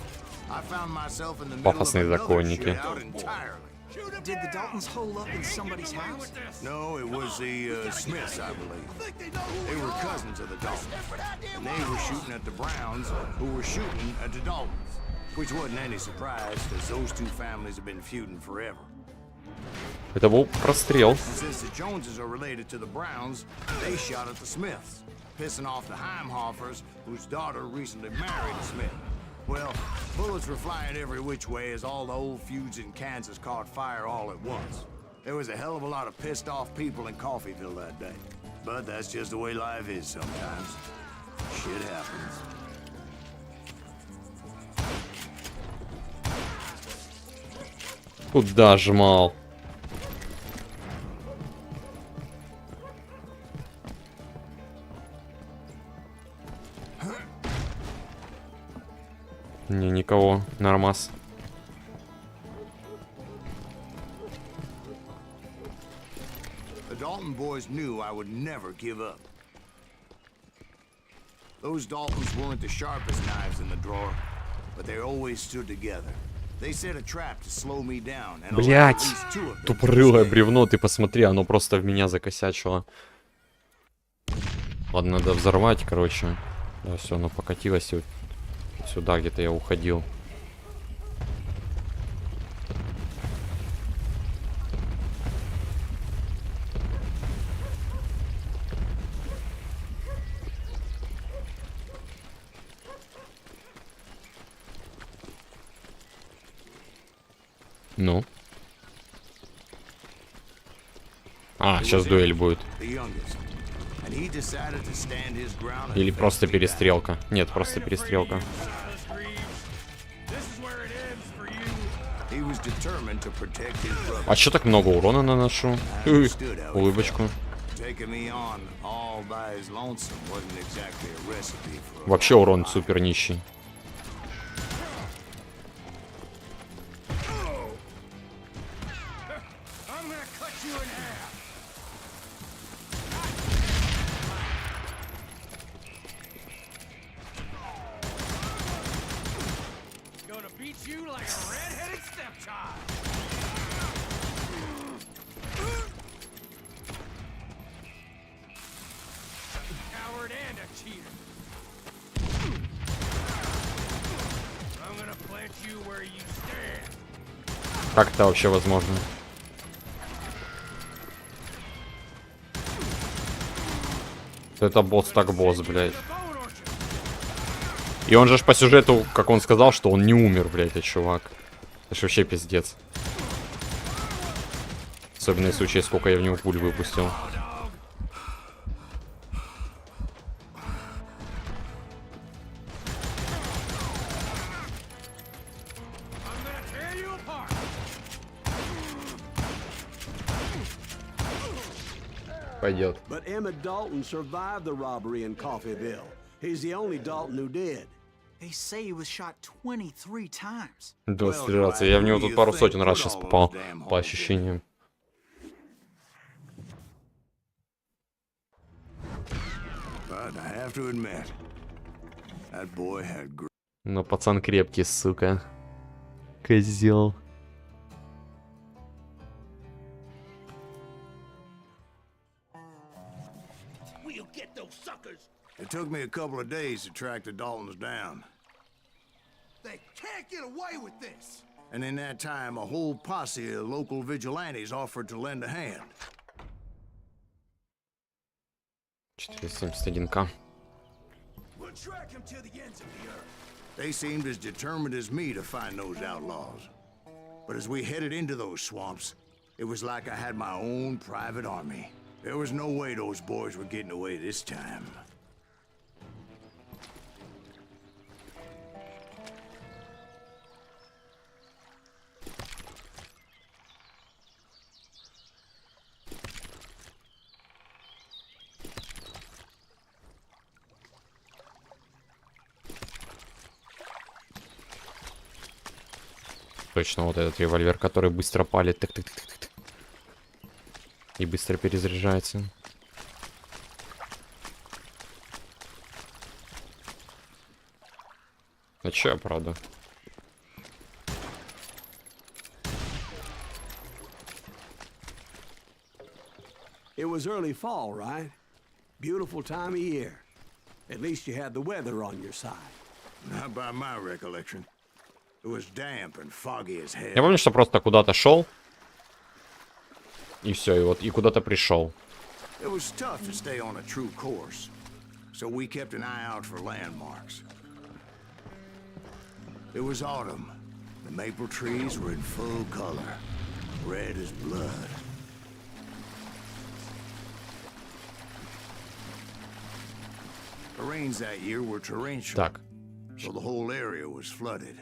I found myself in the middle of another shootout entirely. Did the Daltons hole up in somebody's house? No, it was the Smiths, I believe. They were cousins of the Daltons. And they were shooting at the Browns, who were shooting at the Daltons. Which wasn't any surprise, because those 2 families have been feuding forever. Это был прострел. Since the Joneses are related to the Browns, they shot at the Smiths, pissing off the Heimhoffers, whose daughter recently married a Smith. Well, bullets were flying every which way as all the old feuds in Kansas caught fire all at once. There was a hell of a lot of pissed off people in Coffeyville that day. But that's just the way life is sometimes. Shit happens. Куда жмал? Не, никого. Нормас. The Dalton boys knew I would never give up. Those Daltons weren't the sharpest knives in the drawer, but they always stood together. They set a trap to slow me down. Блять, тупорылое бревно, ты посмотри, оно просто в меня закосячило. Ладно, надо взорвать, короче. Да, все, оно покатилось и сюда где-то я уходил. Ну. А, сейчас дуэль будет. Или просто перестрелка. Нет, просто перестрелка. А чё так много урона наношу? Улыбочку. Вообще урон супер нищий. Как это вообще возможно? Это босс так босс, блядь. И он же по сюжету, как он сказал, что он не умер, блядь, этот чувак. Это ж вообще пиздец. Особенно если учесть, сколько я в него пуль выпустил. Пойдет. But Emmett Dalton survived the robbery in Coffeyville. He's the only Dalton who did. They say he was shot 23 times. 23 раза. Я в него тут пару сотен раз сейчас попал, по ощущениям. Но пацан крепкий, сука. Козел. It took me a couple of days to track the Daltons down. They can't get away with this! And in that time, a whole posse of local vigilantes offered to lend a hand. 471к. We'll track him to the ends of the earth. They seemed as determined as me to find those outlaws. But as we headed into those swamps, it was like I had my own private army. There was no way those boys were getting away this time. Точно, вот этот револьвер, который быстро палит. Тык-тык-тык-тык. И быстро перезаряжается. А чё я, правда? It was early fall, right? Beautiful time of year. At least you had the weather on your side. Not by my recollection. It was damp and foggy as hell. Я помню, что просто куда-то шел. И все, и вот, и куда-то пришел. It was tough to stay on a true course. So we kept an eye out for landmarks. It was autumn. The maple trees were in full color. Red as blood. rains that year were torrential, Так. so the whole area was flooded.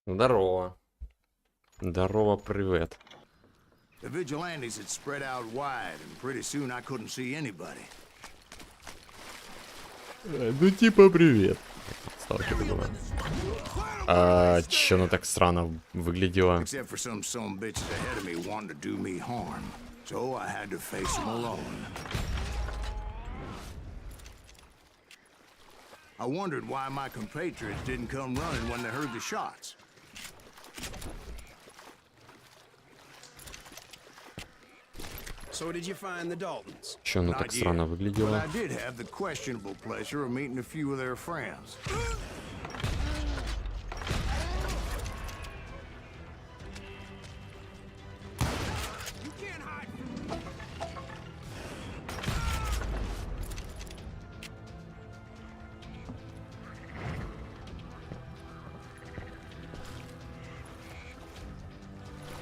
Здорово. Здорово, привет. The vigilantes had spread out wide, and pretty soon I couldn't see anybody. Ну типа привет. Ставки такого. Чё оно так странно выглядело? Except for some bitches ahead of me wanting to do me harm. So I had to face them alone. I wondered why my compatriots didn't come running when they heard the shots. So did you find the Daltons? Чё оно так странно But выглядело? I did have the questionable pleasure of meeting a few of their friends.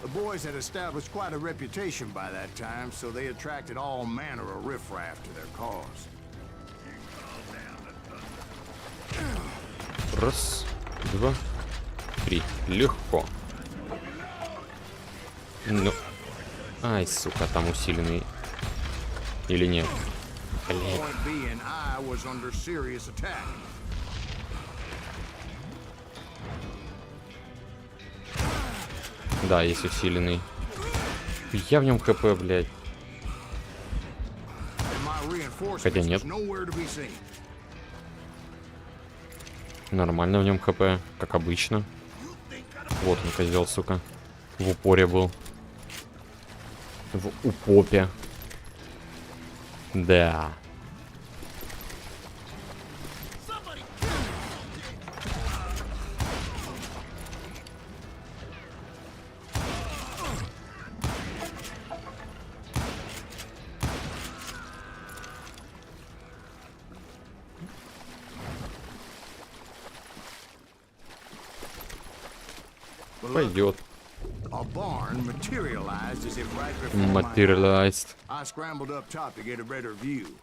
The boys had established quite a reputation by that time, so they attracted all manner of riffraff to their cause. Раз, два, три. Легко. Ну. Ай, сука, там усиленный. Или нет? Блин. Point being, I was under serious attack. Да, есть усиленный. Я в нем хп, блядь. Хотя нет. Нормально в нем хп, как обычно. Вот он, козел, сука. В упоре был. В упопе. Да. Пойдет. A barn materialized as if right before my Материализed. I scrambled up top to get a better view,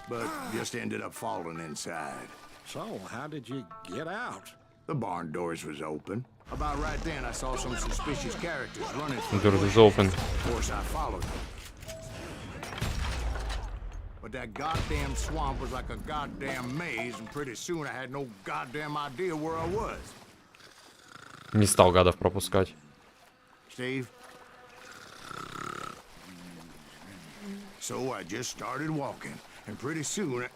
but just ended up falling inside. So, how did you get out? The barn doors was open. About right then, I saw some suspicious characters running. Doors is open. Of course, I followed them. But that goddamn swamp was like a goddamn maze, and pretty soon I had no goddamn idea where I was. Не стал гадов пропускать. Steve? So I just started walking, and pretty soon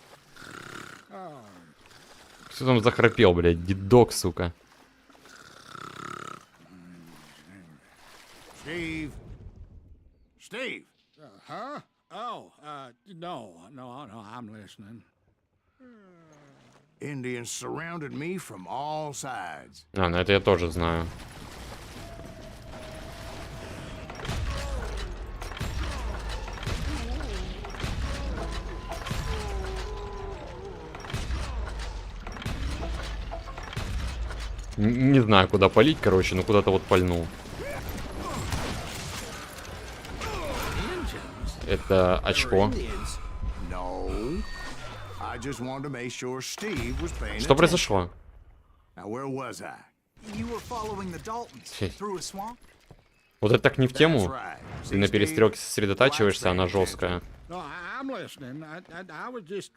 Кто там захрапел, блядь? Дедок, сука. Steve? Steve? Huh? Oh, no, I'm listening. Indians surrounded me from all sides. А, ну это я тоже знаю. Не знаю, куда палить, короче, но куда-то вот пальнул. Это очко. No. I just wanted to make sure Steve was paying Что attention. произошло? Now where was I? You were following the Daltons through a swamp? Вот это так не в тему. That's right. Ты на перестрелке сосредотачиваешься, она жесткая. No, I'm listening. I was just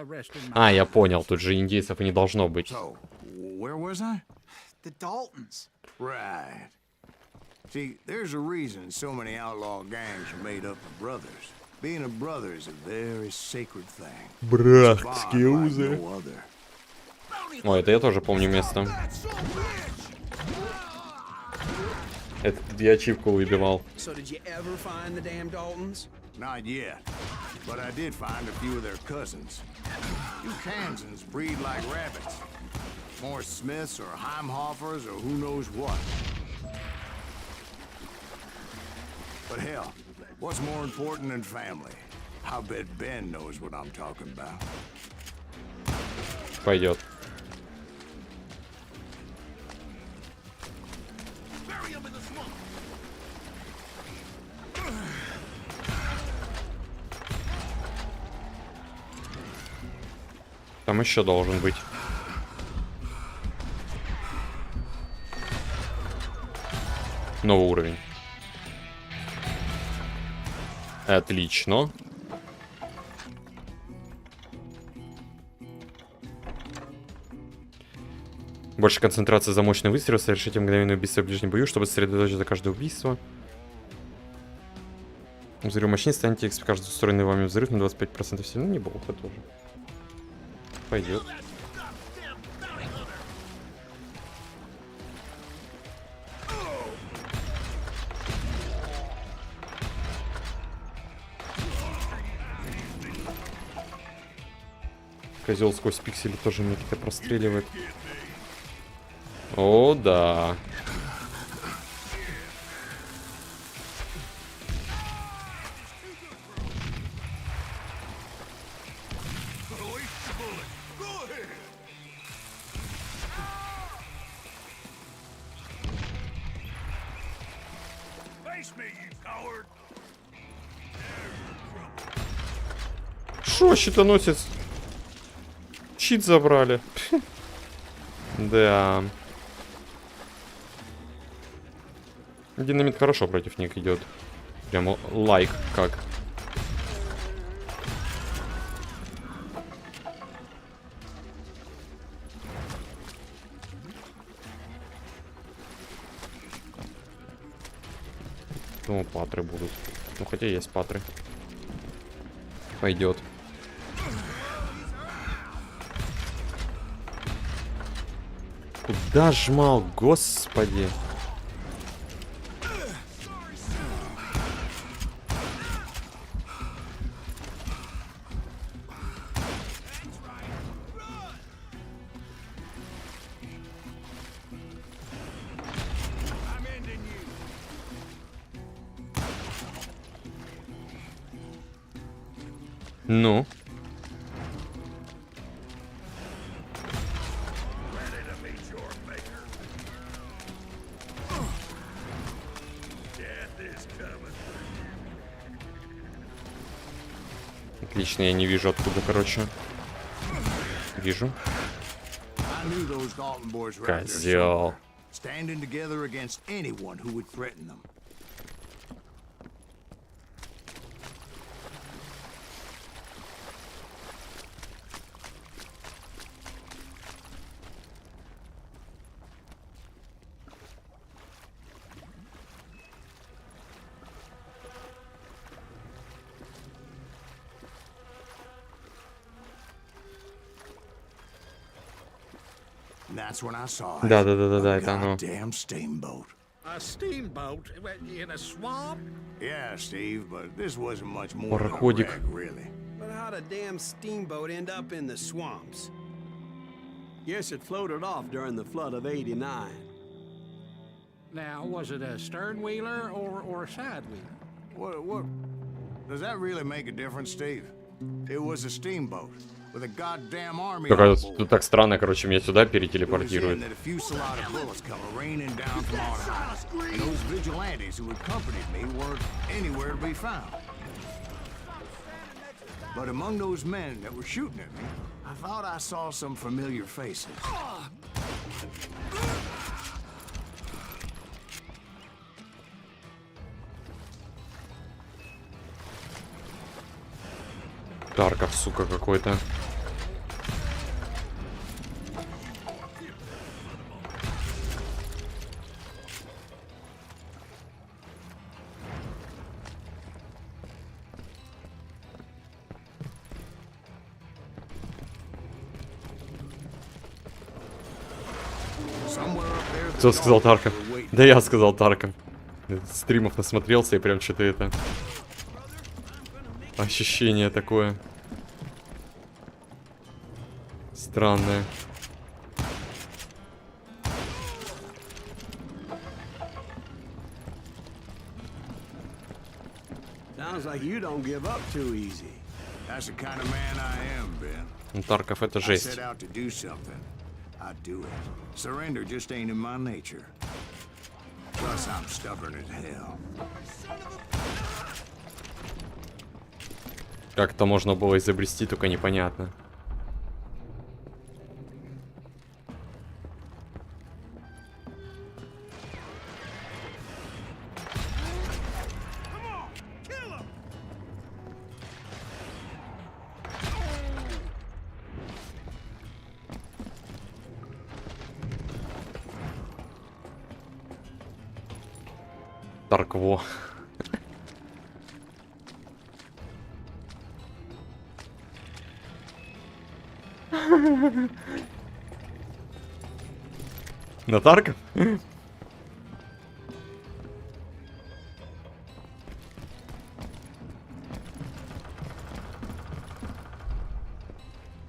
resting my... А, я понял, тут же индейцев и не должно быть. So, where was I? The Daltons. Right. See, there's a reason so many outlaw gangs are made up of brothers. Being a brother is a very sacred thing. Братские Bond like узы. no other. О, это я тоже помню место. Это я ачивку выбивал. So did you ever find the damn Daltons? Not yet, but I did find a few of their cousins. You Kansans breed like rabbits. More Smiths or Heimhoffers or who knows what. But hell, what's more important than family? I bet Ben knows what I'm talking about. Пойдет. Там еще должен быть. Новый уровень. Отлично. Больше концентрации за мощный выстрел. Совершите мгновенное убийство в ближнем бою, чтобы сосредоточить за каждое убийство. Взрыв мощнее, станете каждый устроенный вами взрыв на 25% сильнее. Ну, не болото тоже. Пойдет. Козел сквозь пиксели тоже мне какие-то простреливает. О, да. Шо, щитоносец? Щит забрали. Да. Динамит хорошо против них идет. Прямо лайк как. Ну, патры будут. Ну, хотя есть патры. Пойдет. Куда жмал, господи? Ну. Точно я не вижу откуда, короче. Вижу. I knew those Dalton boys were out there Козел. somewhere, standing together against anyone who would threaten them. And that's when I saw it. Да, A это оно. goddamn steamboat. A steamboat in a swamp? Yeah, Steve, but this wasn't much more than a Пароходик. wreck, really. But how'd a damn steamboat end up in the swamps? Yes, it floated off during the flood of '89. Now, was it a stern wheeler or a side wheeler? What? Does that really make a difference, Steve? It was a steamboat with a goddamn army Только on board. тут так странно, короче, меня сюда It was перетелепортирует. then that a fusillade of bullets come raining down from on high. And those vigilantes who accompanied me weren't anywhere to be found. But among those men that were shooting at me, I thought I saw some familiar faces. Тарков, сука, какой-то. Кто сказал Тарков? Да я сказал Тарков. Стримов насмотрелся и прям что-то это... Ощущение такое. Странное. Sounds like you don't give up too easy. That's the kind of man I am, Ben. Ну, Тарков это I жесть. set out to do something. I do it. Surrender just ain't in my nature. Plus, I'm stubborn as hell. Как это можно было изобрести, только непонятно. Таркво. На Тарков?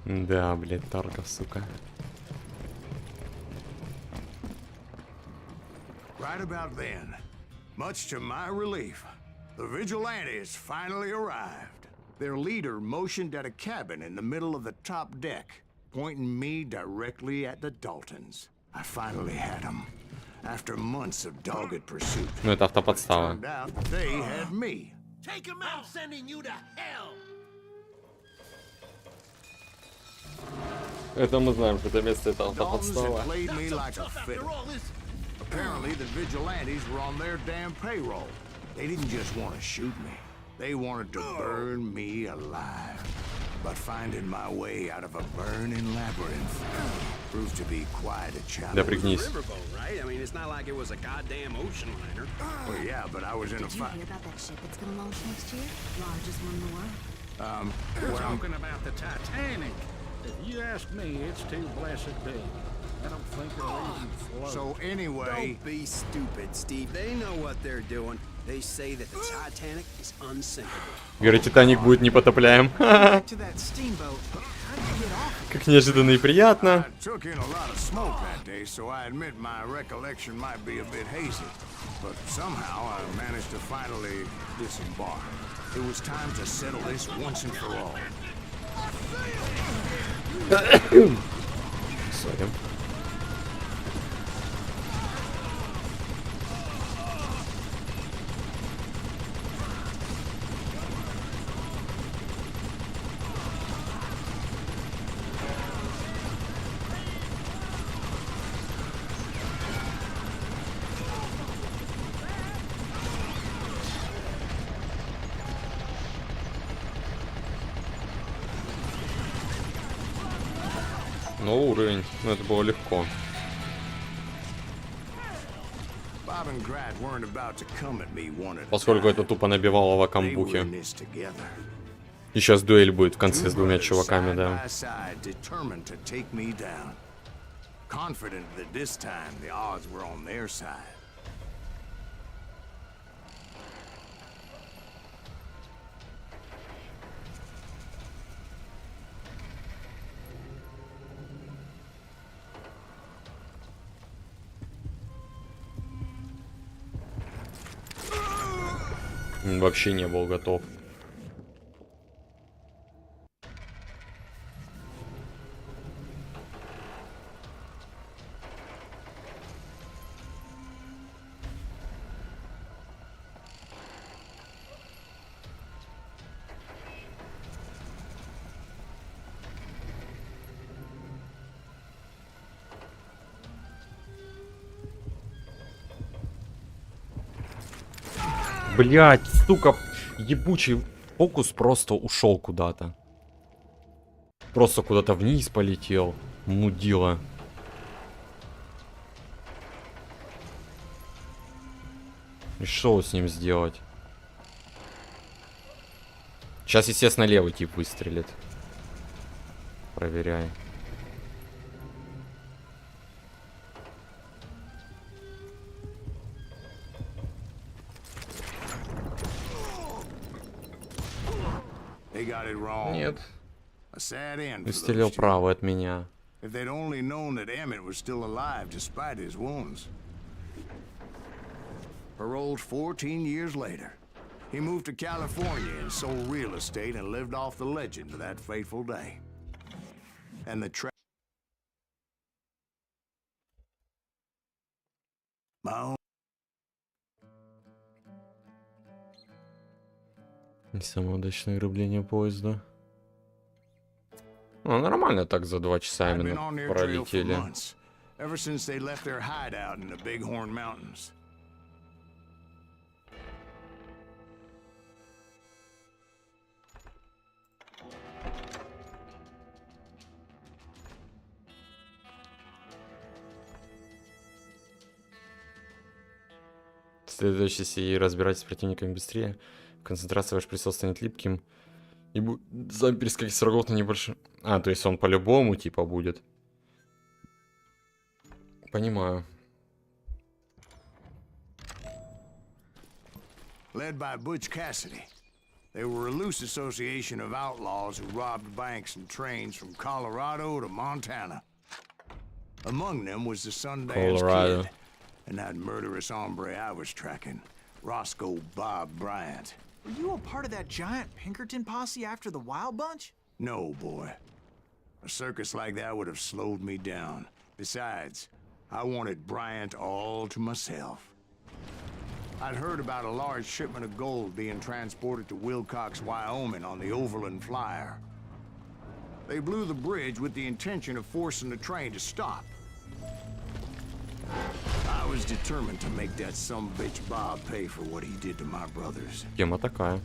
Да, блядь, Тарков, сука. Right about then, much to my relief, the vigilantes finally arrived. Their leader motioned at a cabin in the middle of the top deck, pointing me directly at the Daltons. I finally had them. After months of dogged pursuit, Ну, это автоподстава. turned out they had me. Take him out, sending you to hell! Это мы знаем, что это место это Daltons автоподстава. had played me like a After fiddle. all this, Apparently, the vigilantes were on their damn payroll. They didn't just want to shoot me. They wanted to burn me alive. But finding my way out of a burning labyrinth proved to be quite a challenge. Да пригнись. Riverboat, right? I mean, it's not like it was a goddamn ocean liner. Well, yeah, but I was in a Did you fight. hear about that ship that's gonna launch next year? Largest one in the world. You're talking about the Titanic. If you ask me, it's too blessed be. I don't think it'll even float. So anyway, Don't be stupid, Steve. They know what they're doing. They say that the Titanic is unsinkable. Говорит, Титаник будет непотопляем. Back to that steamboat. How did you get off? Как неожиданно и приятно. I took in a lot of smoke that day, so I admit my recollection might be a bit hazy. But somehow I managed to finally disembark. It was time to settle this once and for all. Сорі. Но уровень, ну это было легко. Поскольку это тупо набивало вакамбухи. И сейчас дуэль будет в конце с двумя чуваками, да. Вообще не был готов. Блять, сука, ебучий фокус просто ушел куда-то. Просто куда-то вниз полетел. Мудила. И что с ним сделать? Сейчас, естественно, левый тип выстрелит. Проверяй. Нет. Выстрелил право от меня. If they'd only known that Emmett was still alive despite his wounds. Paroled 14 years later. He moved to California and sold real estate and lived off the legend of that fateful day. And the Не самое удачное ограбление поезда. Ну, нормально так за 2 часа именно пролетели. Ever since they left their hideout in the Bighorn Mountains. Следующий серии разбирайтесь с противниками быстрее. Концентрация ваш прицел станет липким. И будет сам перескакивать с врагов на небольшой... А, то есть он по-любому типа будет. Понимаю. Led by Butch Cassidy. They were a loose association of outlaws who robbed banks and trains from Colorado to Montana. Among them was the Sundance Kid and that murderous hombre I was tracking, Roscoe Bob Bryant. Were you a part of that giant Pinkerton posse after the Wild Bunch? No, boy. A circus like that would have slowed me down. Besides, I wanted Bryant all to myself. I'd heard about a large shipment of gold being transported to Wilcox, Wyoming on the Overland Flyer. They blew the bridge with the intention of forcing the train to stop. I was determined to make that sumbitch Bob pay for what he did to my brothers. Тема такая.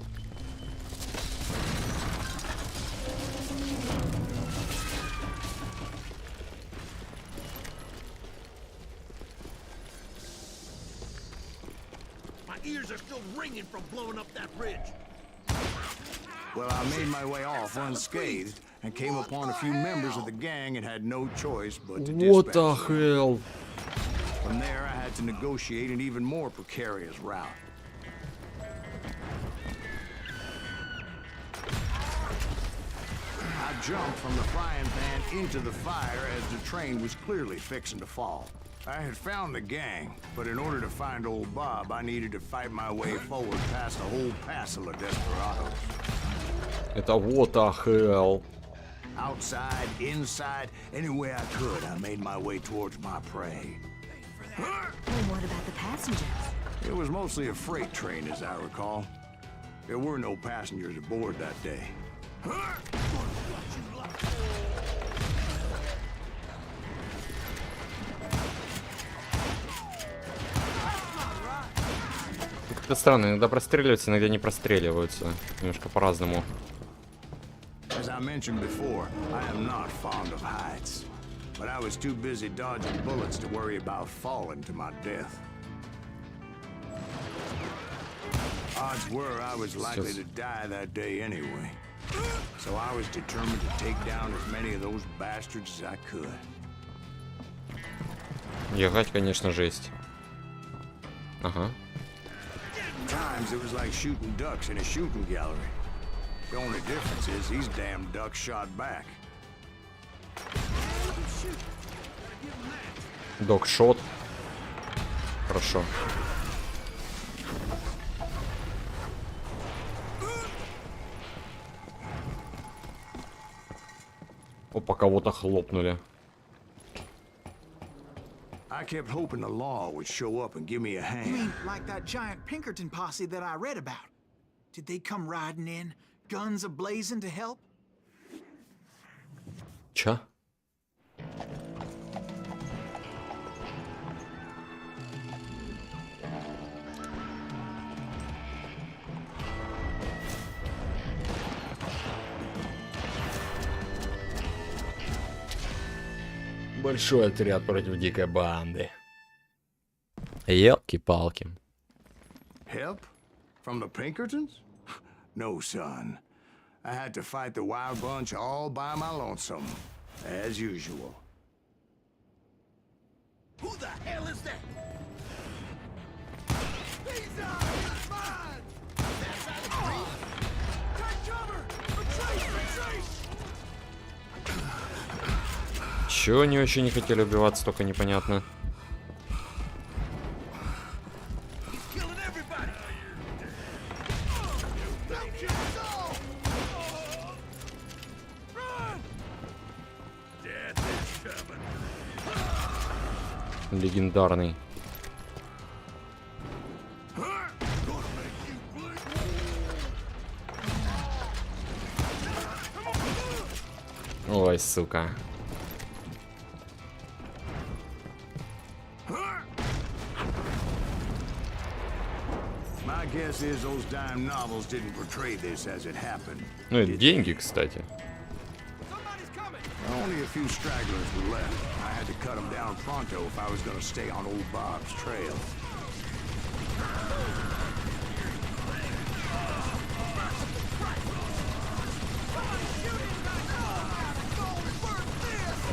My ears are still ringing from blowing up that bridge. Well, I made my way off unscathed and came upon a few members of the gang and had no choice but to dispatch them. What the hell? From there, I had to negotiate an even more precarious route. I jumped from the frying pan into the fire as the train was clearly fixing to fall. I had found the gang, but in order to find old Bob, I needed to fight my way forward past a whole passel of desperados. Это what the hell? Outside, inside, anywhere I could, I made my way towards my prey. And what about the passengers? It was mostly a freight train, as I recall. There were no passengers aboard that day. Как-то странно, иногда простреливаются, иногда не простреливаются. Немножко по-разному. As I mentioned before, I am not fond of heights. but I was too busy dodging bullets to worry about falling to my death. Odds were I was likely to die that day anyway. So I was determined to take down as many of those bastards as I could. Ягать, конечно, жесть. Ага. Times it was like shooting ducks in a shooting gallery. The only difference is these damn ducks shot back. Док-шот. Хорошо. Опа, кого-то хлопнули. I kept hoping the law would show up and give me a hand. You mean like that giant Pinkerton posse that I read about? Did they come riding in, guns a-blazing to help? Чё? Большой отряд против дикой банды. Елки-палки. Help? From the Pinkertons? No, son. I had to fight the wild bunch all by my lonesome, as usual. Who the hell is that? He's mine! Take cover! Retreat! Retreat! Чё они вообще не хотели убиваться, только непонятно. Легендарный. Ой, сука. My guess is those dime novels didn't portray this as it happened. Ну и деньги, кстати. Only a few stragglers were left. I had to cut them down pronto if I was going to stay on old Bob's trail.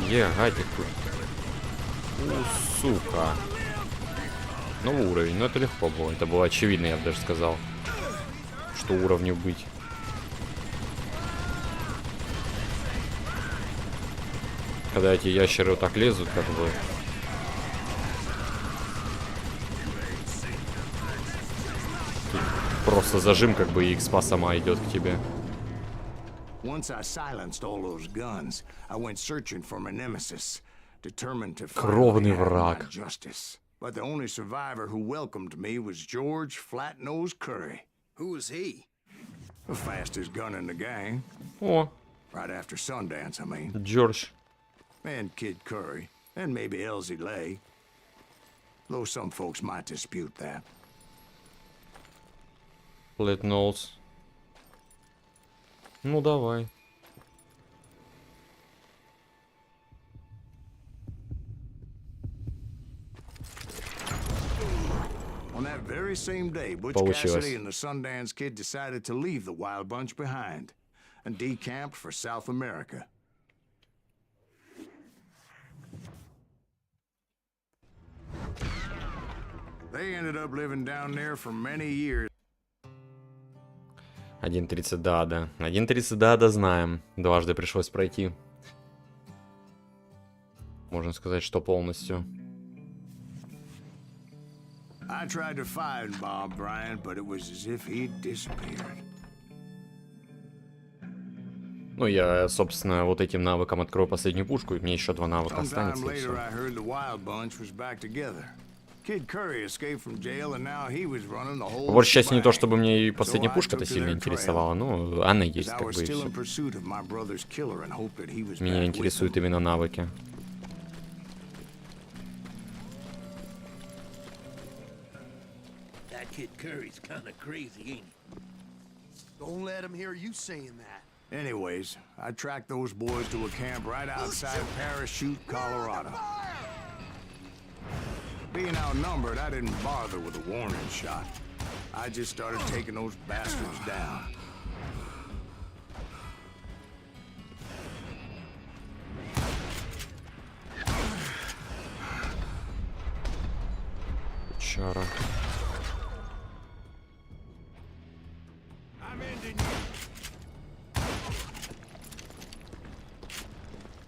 Егатик. Сука. Новый уровень, но это легко было. Это было очевидно, я бы даже сказал, что уровню быть. Когда эти ящеры вот так лезут, как бы. Тут просто зажим, как бы, и экспа сама идет к тебе. Once I silenced all those guns, I went searching for my nemesis, determined to Кровный finally have my враг. justice. But the only survivor who welcomed me was George Flat-Nosed Curry. Who was he? The fastest gun in the gang. О, Right after Sundance, I mean. Джордж. And Kid Curry. And maybe Elsie Lay. Though some folks might dispute that. Flat Nose. Ну давай. On that very same day, Butch Получилось. Cassidy and the Sundance Kid decided to leave the Wild Bunch behind and decamped for South America. They ended up living down there for many years. 1.30 да. 1.30 да, знаем. Дважды пришлось пройти. Можно сказать, что полностью. I tried to find Bob Bryant, but it was as if he'd disappeared. Ну, я, собственно, вот этим навыком открою последнюю пушку, и мне еще 2 навыка Sometime останется, и later, всё. I heard the Wild Bunch was back together. Kid Curry escaped from jail, and now he was running the whole. Вот сейчас не то, чтобы мне и So последняя I пушка-то took to сильно their интересовала, trail. ну, она есть, I как was бы, и still in всё. pursuit of my brother's killer and hoped that he was Меня back with интересуют him. именно навыки. That kid Curry's kind of crazy, ain't he? Don't let him hear you saying that. Anyways, I tracked those boys to a camp right outside Parachute, Colorado. Being outnumbered, I didn't bother with a warning shot. I just started taking those bastards down. Чара. I'm ending you.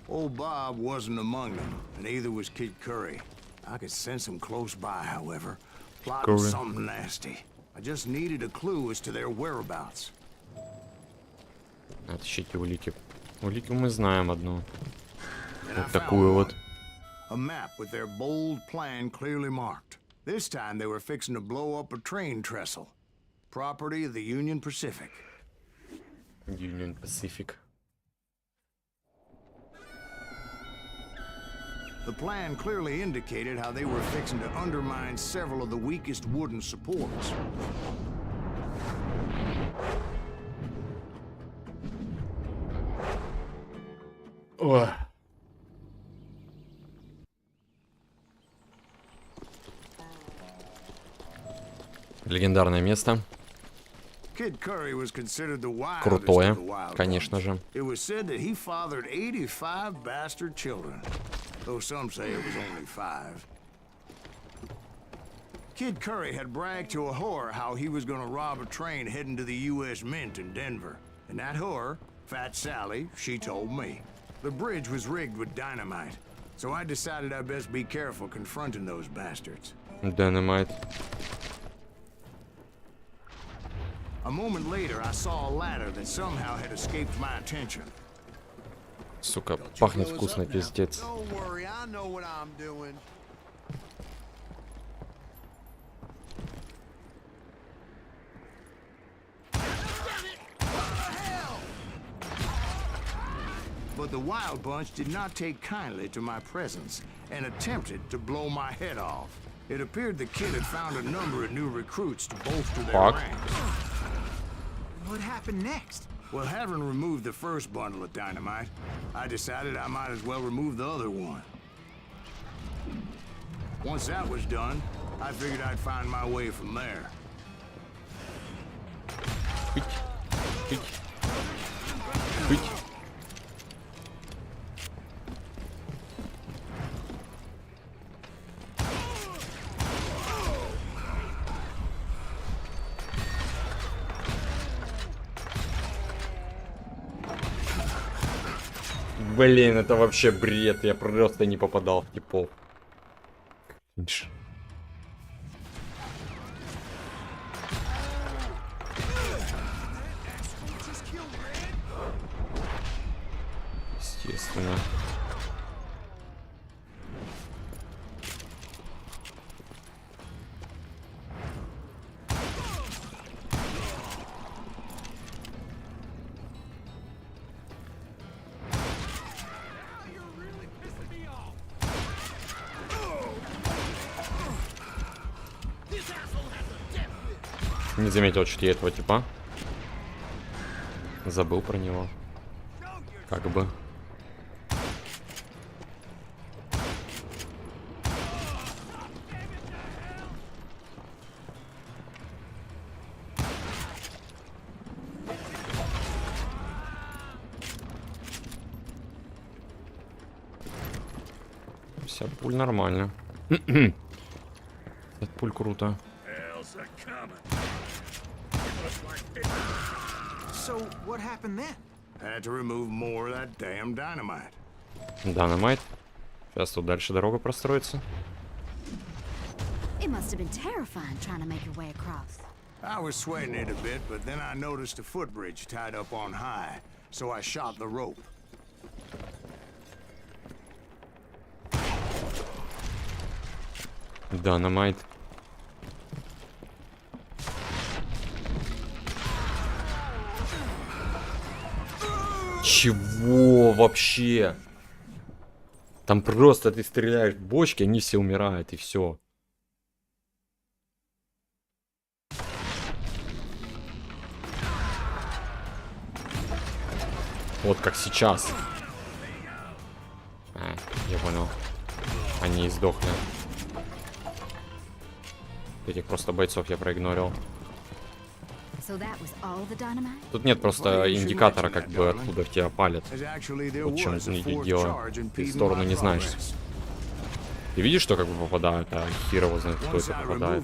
Old Bob wasn't among them, and neither was Kid Curry. I could sense him close by, however, plotting something nasty. I just needed a clue as to their whereabouts. Отыщите улики. Улики мы знаем одну. Вот такую вот. A map with their bold plan clearly marked. This time they were fixing to blow up a train trestle. Property of the Union Pacific. Union Pacific. The plan clearly indicated how they were fixing to undermine several of the weakest wooden supports. Ой. Легендарное место. Kid Curry was considered the wildest Крутое, of the wild конечно ones. же. It was said that he fathered 85 bastard children, though some say it was only 5. Kid Curry had bragged to a whore how he was going to rob a train heading to the U.S. Mint in Denver. And that whore, Fat Sally, she told me. The bridge was rigged with dynamite, so I decided I'd best be careful confronting those bastards. Dynamite. A moment later, I saw a ladder that somehow had escaped my attention. Сука, пахнет вкусно, пиздец. Don't worry, I know what I'm doing. But the Wild Bunch did not take kindly to my presence and attempted to blow my head off. It appeared the kid had found a number of new recruits to bolster their ranks. What happened next? Well, having removed the first bundle of dynamite, I decided I might as well remove the other one. Once that was done, I figured I'd find my way from there. Блин, это вообще бред. Я просто не попадал в типов. Кринж. Естественно. Не заметил чуть я этого типа. Забыл про него. Как бы. Вся пуль нормально. От пуль круто. So, what happened then? Had to remove more of that damn dynamite. Dynamite. Сейчас тут дальше дорога простроится. It must have been terrifying trying to make your way across. I was sweating it a bit, but then I noticed a footbridge tied up on high, so I shot the rope. Dynamite. Чего вообще? Там просто ты стреляешь в бочки, они все умирают, и все. Вот как сейчас. Я понял. Они сдохли. Этих просто бойцов я проигнорил. Тут нет просто индикатора, как бы откуда в тебя палят. Вот в чем дело. Ты в сторону не знаешь. Ты видишь, что как бы попадают, а хер его знает, кто это попадает.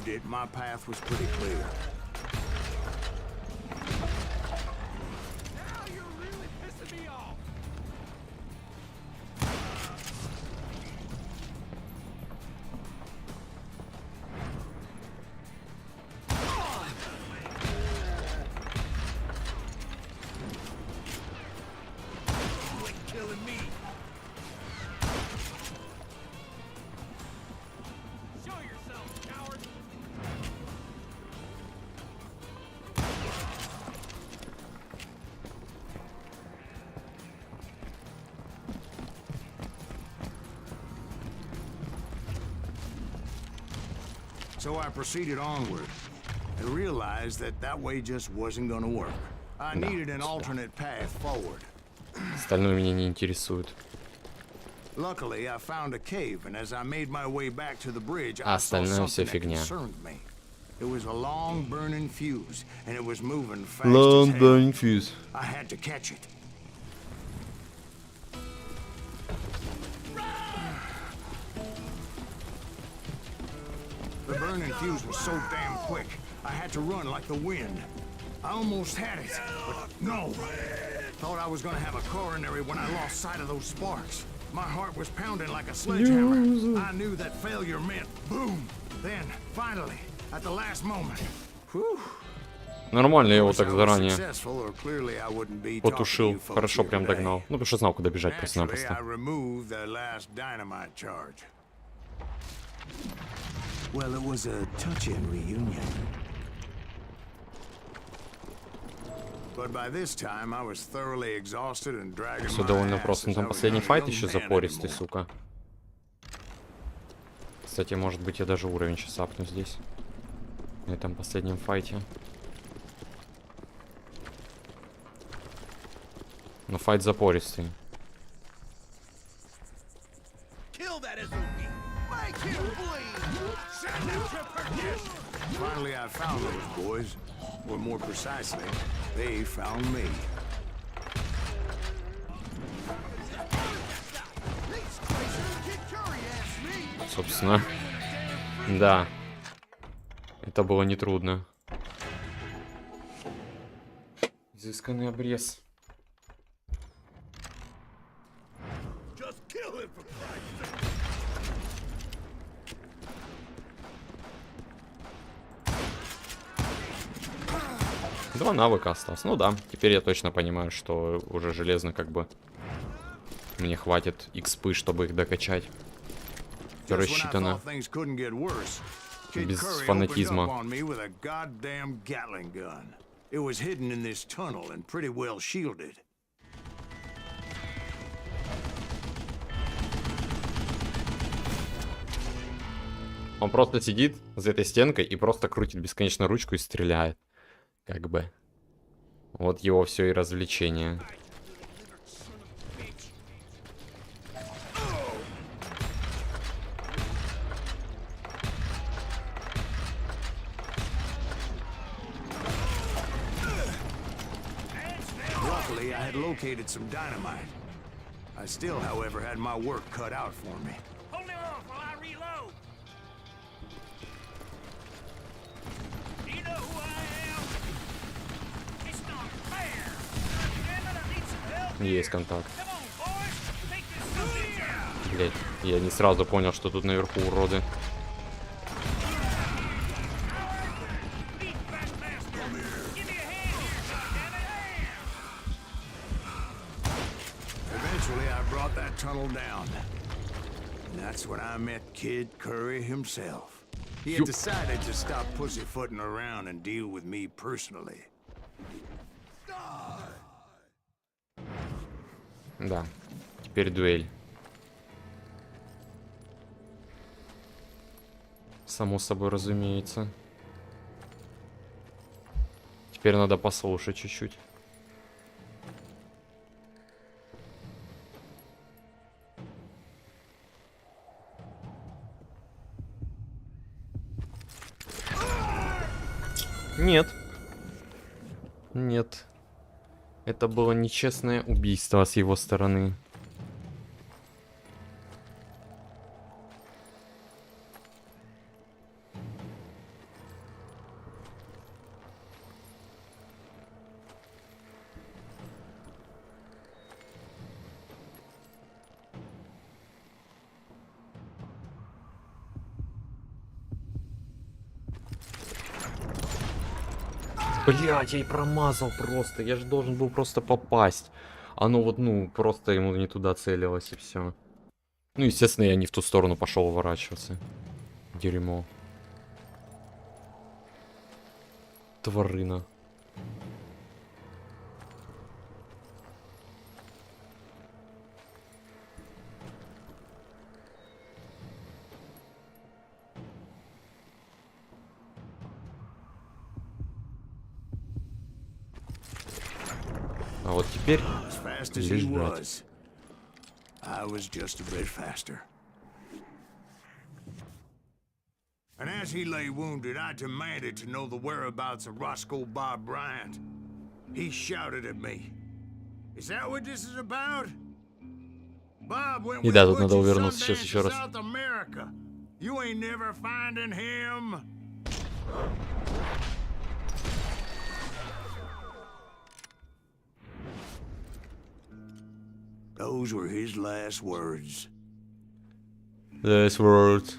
So I proceeded onward and realized that that way just wasn't gonna work. I needed an alternate path forward. Остальное меня не интересует. Luckily, I found a cave, and as I made my way back to the bridge, А I saw остальное все something that фигня. concerned me. It was a long burning fuse, and it was moving fast as hell. fuse. I had to catch it. The burning fuse was so damn quick, I had to run like the wind. I almost had it, but no. Thought I was gonna have a coronary when I lost sight of those sparks. My heart was pounding like a sledgehammer. I knew that failure meant boom. Then, finally, at the last moment. Whew. Нормально, я его так заранее потушил. Хорошо прям догнал. Ну, потому что знал, куда бежать просто-напросто. Well, it was a touching reunion. But by this time I was thoroughly exhausted and dragging Все my довольно ass просто. Ну, as там I was последний the файт only еще man запористый, anymore. сука. Кстати, может быть, я даже уровень сейчас апну здесь. На этом последнем файте. Но файт запористый. Finally, I found those boys, or more precisely, they found me. Собственно, да. Это было нетрудно. Изысканный обрез. Два навыка осталось. Ну да, теперь я точно понимаю, что уже железно как бы мне хватит XP, чтобы их докачать. Все рассчитано. Без фанатизма. Он просто сидит за этой стенкой и просто крутит бесконечно ручку и стреляет. Как бы. Вот его все и развлечение. Luckily, I had located some dynamite. I still, however, had my work cut out for me. Hold it off while I reload. Do you know who I am? It's not fair. Damn it, I need some help. Есть контакт. Come on, boys. Make this something. Блять, я не сразу понял, что тут наверху уроды. Eventually, I brought that tunnel down. And that's when I met Kid Curry himself. He had decided to stop pussyfooting around and deal with me personally. Да, теперь дуэль. Само собой разумеется. Теперь надо послушать чуть-чуть. Нет. Нет. Это было нечестное убийство с его стороны. Блядь, я и промазал просто. Я же должен был просто попасть. Оно вот, ну, просто ему не туда целилось и все. Ну, естественно, я не в ту сторону пошел уворачиваться. Дерьмо. Тварина. А вот теперь As fast as he was, I was just a bit faster. And as he lay wounded, I demanded to know the whereabouts of Roscoe Bob Bryant. He shouted at me. Is that what this is about? Bob went with тут Butch надо and увернуться сейчас Sundance еще to раз. South America. You ain't never finding him. Those were his last words. This world.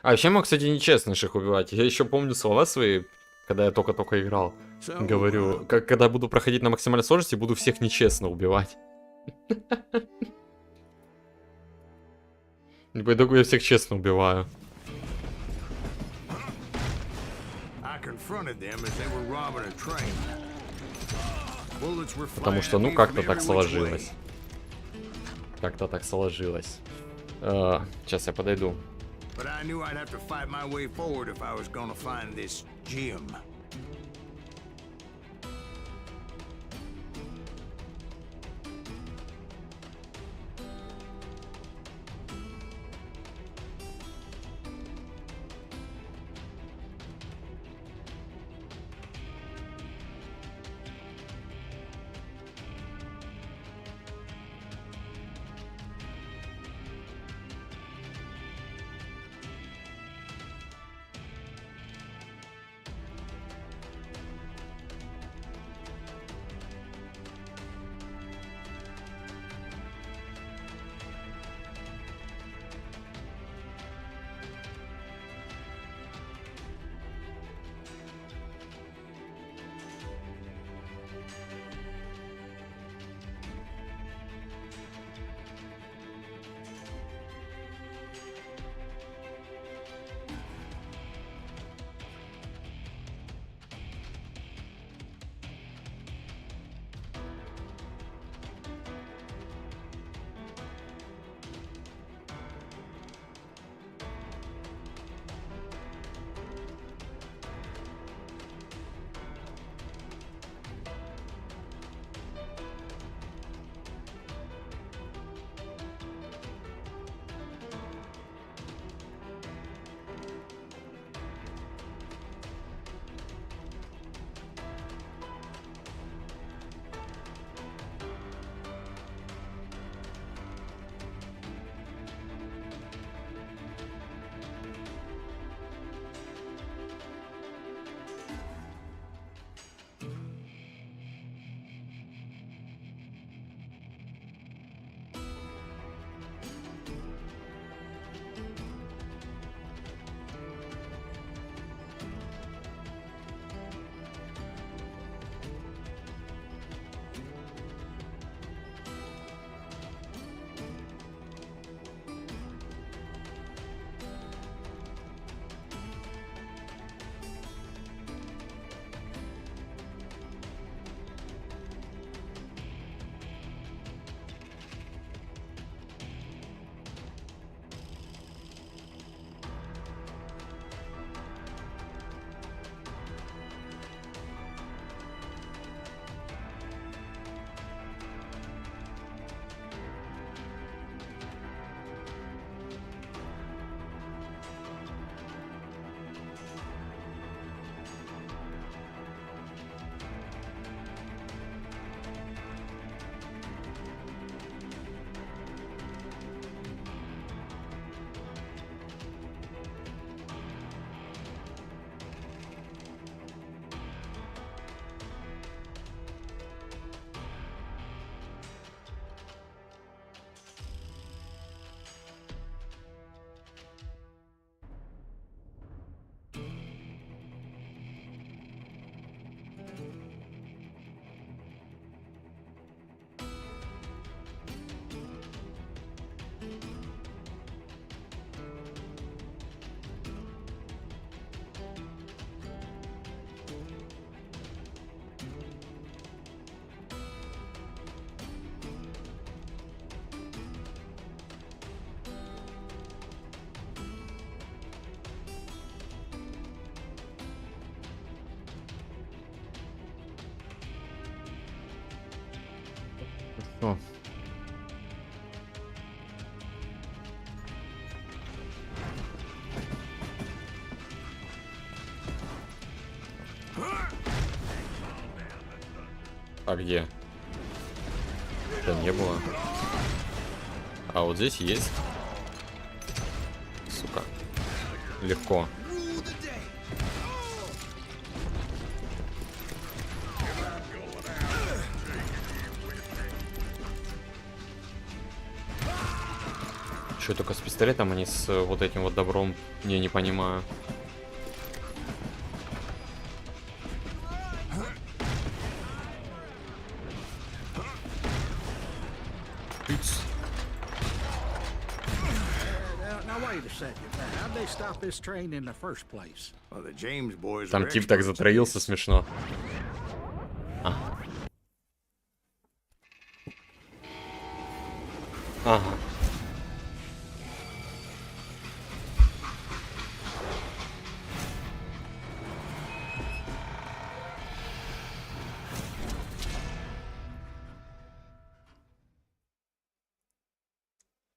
А вообще мог, кстати, нечестно их убивать. Я еще помню слова свои, когда я только-только играл. Говорю, когда буду проходить на максимальной сложности, буду всех нечестно убивать. И по итогу я всех честно убиваю. Потому что, ну, как-то так сложилось. Как-то так сложилось. Сейчас я подойду. But I knew I'd have to fight my way forward if I was gonna find this gem. О. А где? Это не было. А вот здесь есть. Сука. Легко. Что только с пистолетом, а не с вот этим вот добром? Не понимаю. Там тип так затроился, смешно. А. Ага.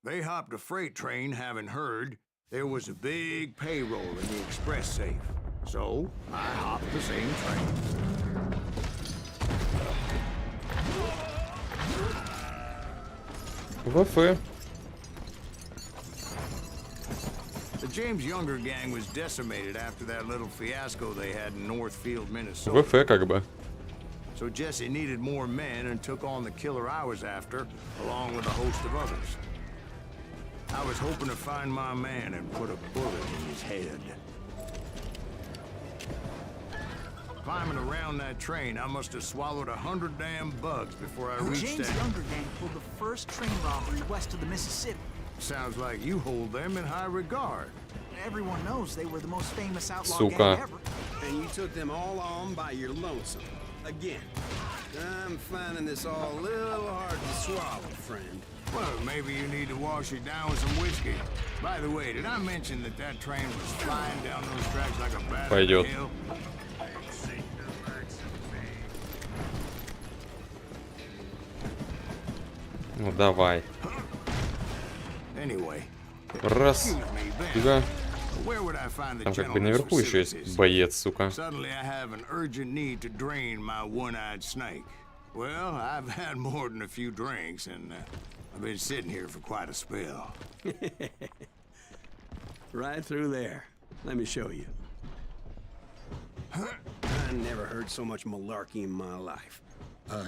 They hopped a freight train, having heard there was a big payroll in the express safe. So I hopped the same train. ВФ. The James Younger gang was decimated after that little fiasco they had in Northfield, Minnesota. ВФ как бы. So Jesse needed more men and took on the killer I was after, along with a host of others. I was hoping to find my man and put a bullet in his head. Climbing around that train, I must have swallowed 100 damn bugs before I The reached James that. Younger gang pulled the first train robbery west of the Mississippi. Sounds like you hold them in high regard. Everyone knows they were the most famous outlaw Сука. gang ever. And you took them all on by your lonesome. Again. I'm finding this all a little hard to swallow, friend. Well, maybe you need to wash it down with some whiskey. By the way, did I mention that that train was flying down those tracks like a bat on Пойдет. a hill? Ну давай. Anyway, Раз. Два. where would I find the Там как бы gentleman's наверху еще есть facilities? боец, сука. Suddenly I have an urgent need to drain my one-eyed snake. Well, I've had more than a few drinks, and I've been sitting here for quite a spell. Right through there. Let me show you. I never heard so much malarkey in my life.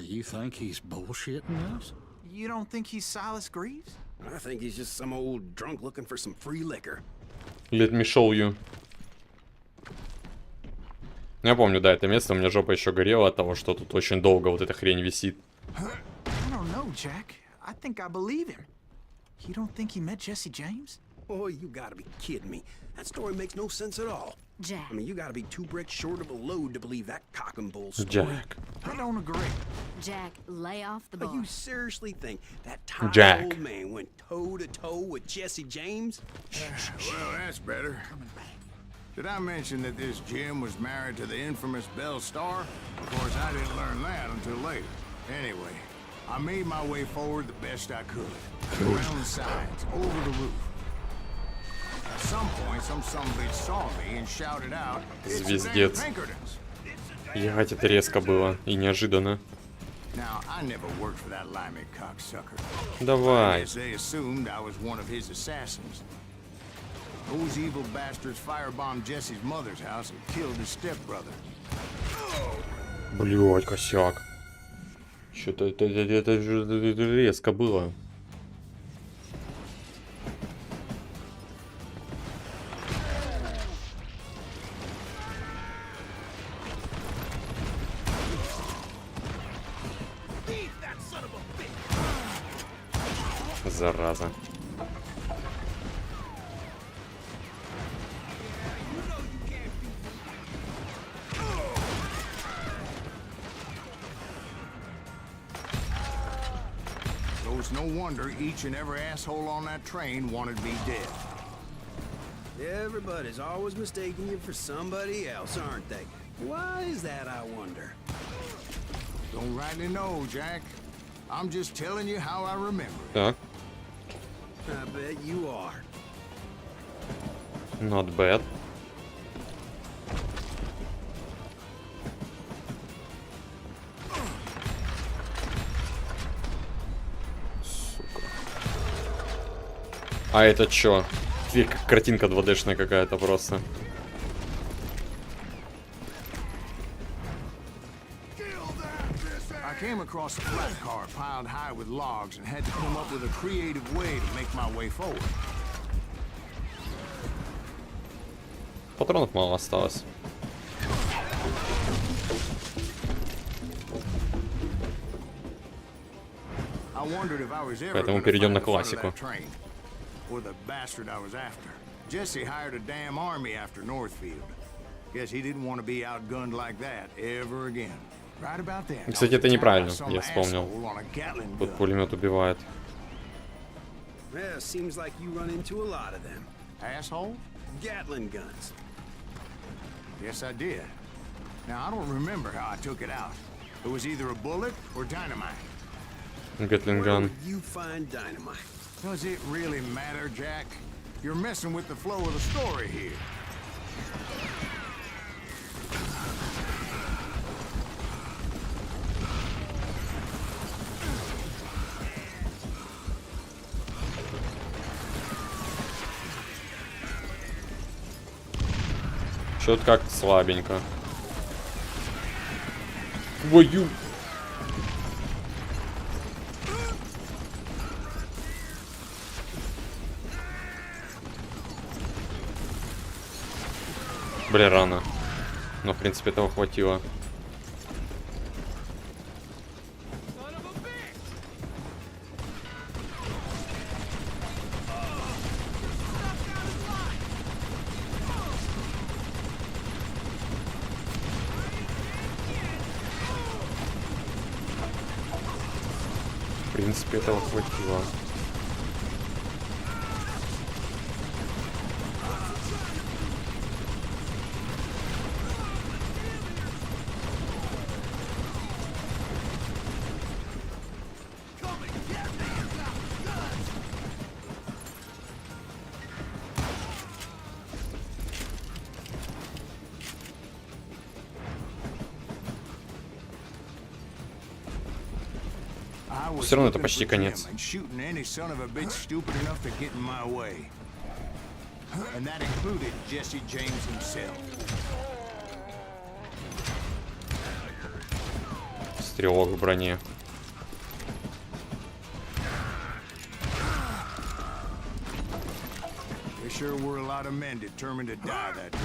You think he's bullshitting us? You don't think he's Silas Greaves? I think he's just some old drunk looking for some free liquor. Let me show you. Я помню, да, это место, у меня жопа еще горела от того, что тут очень долго вот эта хрень висит. I don't know, Jack. I think I believe him. You don't think he met Jesse James? Oh, you gotta be kidding me. That story makes no sense at all. Jack. I mean, you gotta be 2 bricks short of a load to believe that cock and bull story. Jack. I don't agree. Jack, lay off the But bar. you seriously think that tired Jack. old man went toe-to-toe with Jesse James? Well, that's better. Did I mention that this Jim was married to the infamous Belle Star? Of course, I didn't learn that until later. Anyway, I made my way forward the best I could. Around the sides, over the roof. At some point, some bitch saw me and shouted out, "It's the damn Звездец. Pinkertons!" Ехать это резко было и неожиданно. Now, I never worked for that limey cocksucker. Давай. Yes, they assumed I was one of his assassins. Those evil bastards firebombed Jesse's mother's house and killed his stepbrother. Блять, косяк. Что-то это резко было. Зараза. So it's no wonder each and every asshole on that train wanted me dead. Everybody's always mistaking you for somebody else, aren't they? Why is that, I wonder? Don't rightly know, Jack. I'm just telling you how I remember it. Так, I bet you are. not bad. Сука. А это чё? Картинка 2D-шная какая-то просто. I came across a flat car piled high with logs and had to come up with a creative way to make my way forward. Патронов мало осталось. I wondered if I was ever Поэтому gonna перейдем find на the front of классику. that train, or the bastard I was after. Jesse hired a damn army after Northfield. Guess he didn't want to be outgunned like that ever again. Right about then. Кстати, это неправильно, я вспомнил. Тут Asshole пулемет убивает. Well, seems like you run into a lot of them. Gatling guns. Yes, I did. Now, I don't remember how I took it out. It was either a bullet or dynamite. Gatling Where gun. would you find dynamite? Does it really matter, Jack? You're messing with the flow of the story here. Что-то как-то слабенько. Твою. Бля, рано. Но, в принципе, этого хватило. В принципе, этого хватило. Все равно это почти конец. Стрелок в броне.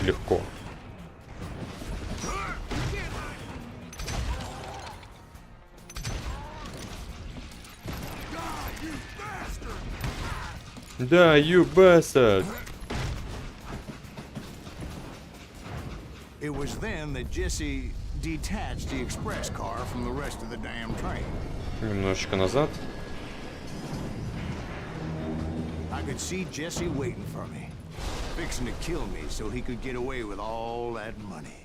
Легко. Да, you bastard. It was then that Jesse detached the express car from the rest of the damn train. Немножечко назад. I could see Jesse waiting for me, fixing to kill me so he could get away with all that money.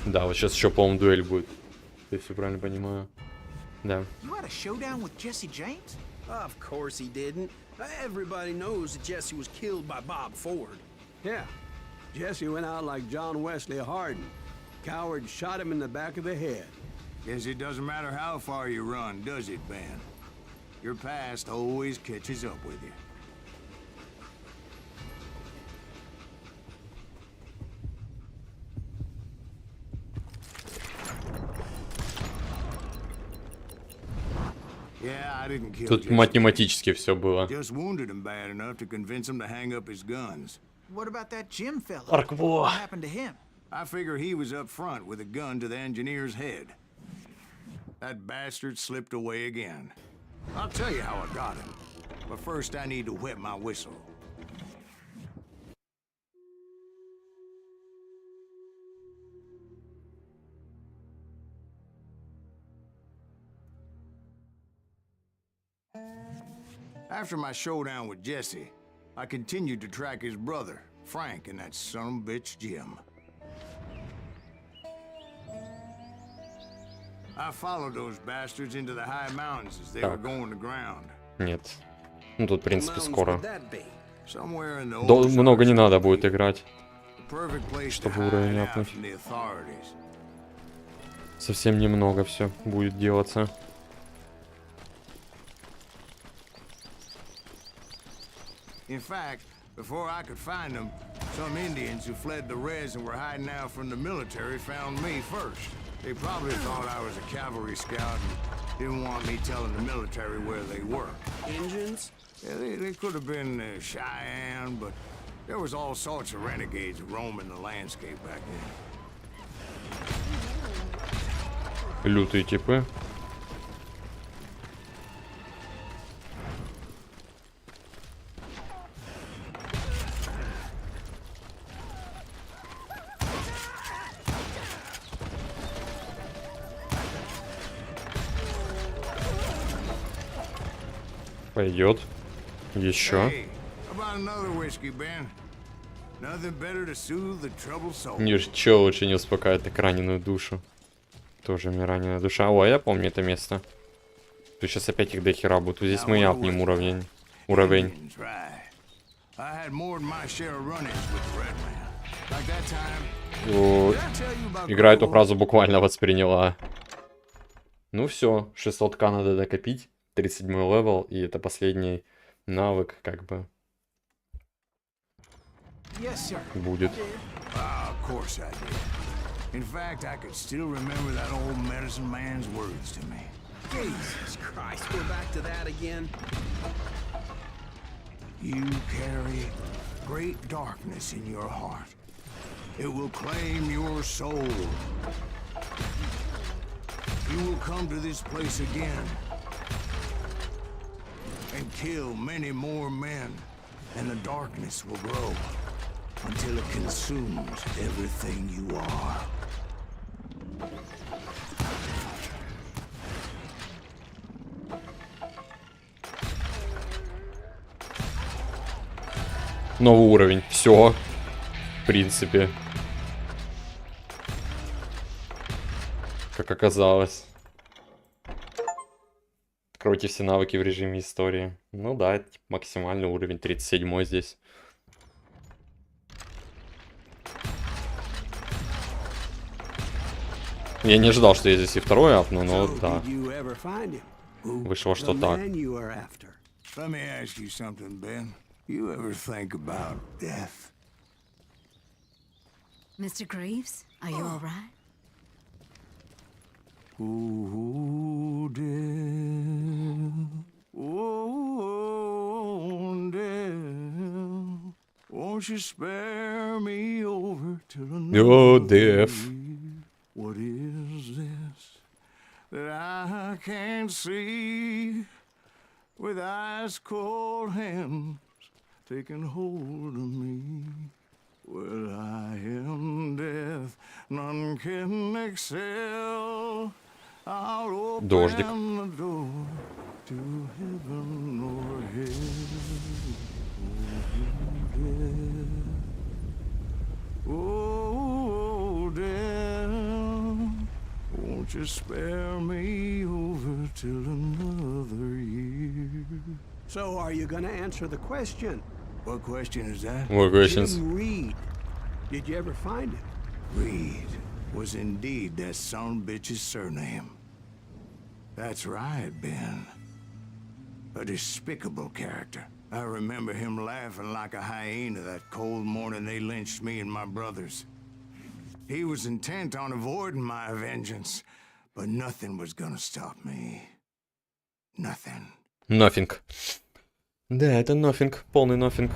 Да, вот сейчас еще, по-моему, дуэль будет. Если правильно понимаю. Да. You had a showdown with Jesse James? Of course he didn't. Everybody knows that Jesse was killed by Bob Ford. Yeah. Jesse went out like John Wesley Hardin. Coward shot him in the back of the head. Guess it doesn't matter how far you run, does it, Ben? Your past always catches up with you. Yeah, I didn't kill Тут Jesse. математически все было. Just wounded him bad enough to convince him to hang up his guns. What about that Jim fella? Аркво. What happened to him? I figure he was up front with a gun to the engineer's head. That bastard slipped away again. I'll tell you how I got him. But first I need to wet my whistle. After my showdown with Jesse, I continued to track his brother, Frank, and that son of a bitch, Jim. I followed those bastards into the high mountains as they were going to ground. Нет. Ну тут, в принципе, скоро. Somewhere in the Много не надо будет играть, perfect place to чтобы уровень hide out апнуть. from the authorities. Совсем немного все будет делаться. In fact, before I could find them, some Indians who fled the res and were hiding out from the military found me first. They probably thought I was a cavalry scout and didn't want me telling the military where they were. Engines? Yeah, they could have been Cheyenne, but there was all sorts of renegades roaming the landscape back then. Лютые типы. Пойдет. Еще. Hey, about another whiskey, Ben? Nothing better to soothe the troubled soul. Ничего лучше не успокаивает так раненую душу. Тоже мне раненая душа. О, я помню это место. Тут сейчас опять их до хера будет. Здесь мы апнем уровень. Уровень. О, игра эту фразу буквально восприняла. Ну все, 600к надо докопить. 37 левел, и это последний навык, как бы, будет. In fact, I could still remember that old medicine man's words to me. Jesus Christ, we're back to that again. You carry great darkness in your heart. It will claim your soul. You will come to this place again and kill many more men, and the darkness will grow until it consumes everything you are. Новый уровень. Все. В принципе. Как оказалось. Откройте все навыки в режиме истории. Ну да, это типа максимальный уровень. 37 здесь. Я не ожидал, что я здесь и второй апну, но да. Вышло, что так. Let me ask you something, Ben. You ever think about death? Mr. Greaves, are you all right? Oh, death. Oh, death. Won't you spare me over to another? Oh, death. What is this that I can't see with ice cold hands taking hold of me? Well, I am death, none can excel. I'll open Дождик. the door to heaven or hell. Oh, death, won't you spare me over till another year? So, are you gonna answer the question? What question is that? More questions. Jim Reed. Did you ever find him? Reed was indeed that son bitch's surname. That's right, Ben. A despicable character. I remember him laughing like a hyena that cold morning they lynched me and my brothers. He was intent on avoiding my vengeance, but nothing was gonna stop me. Nothing. Nothing. Да, это nothing. Полный nothing.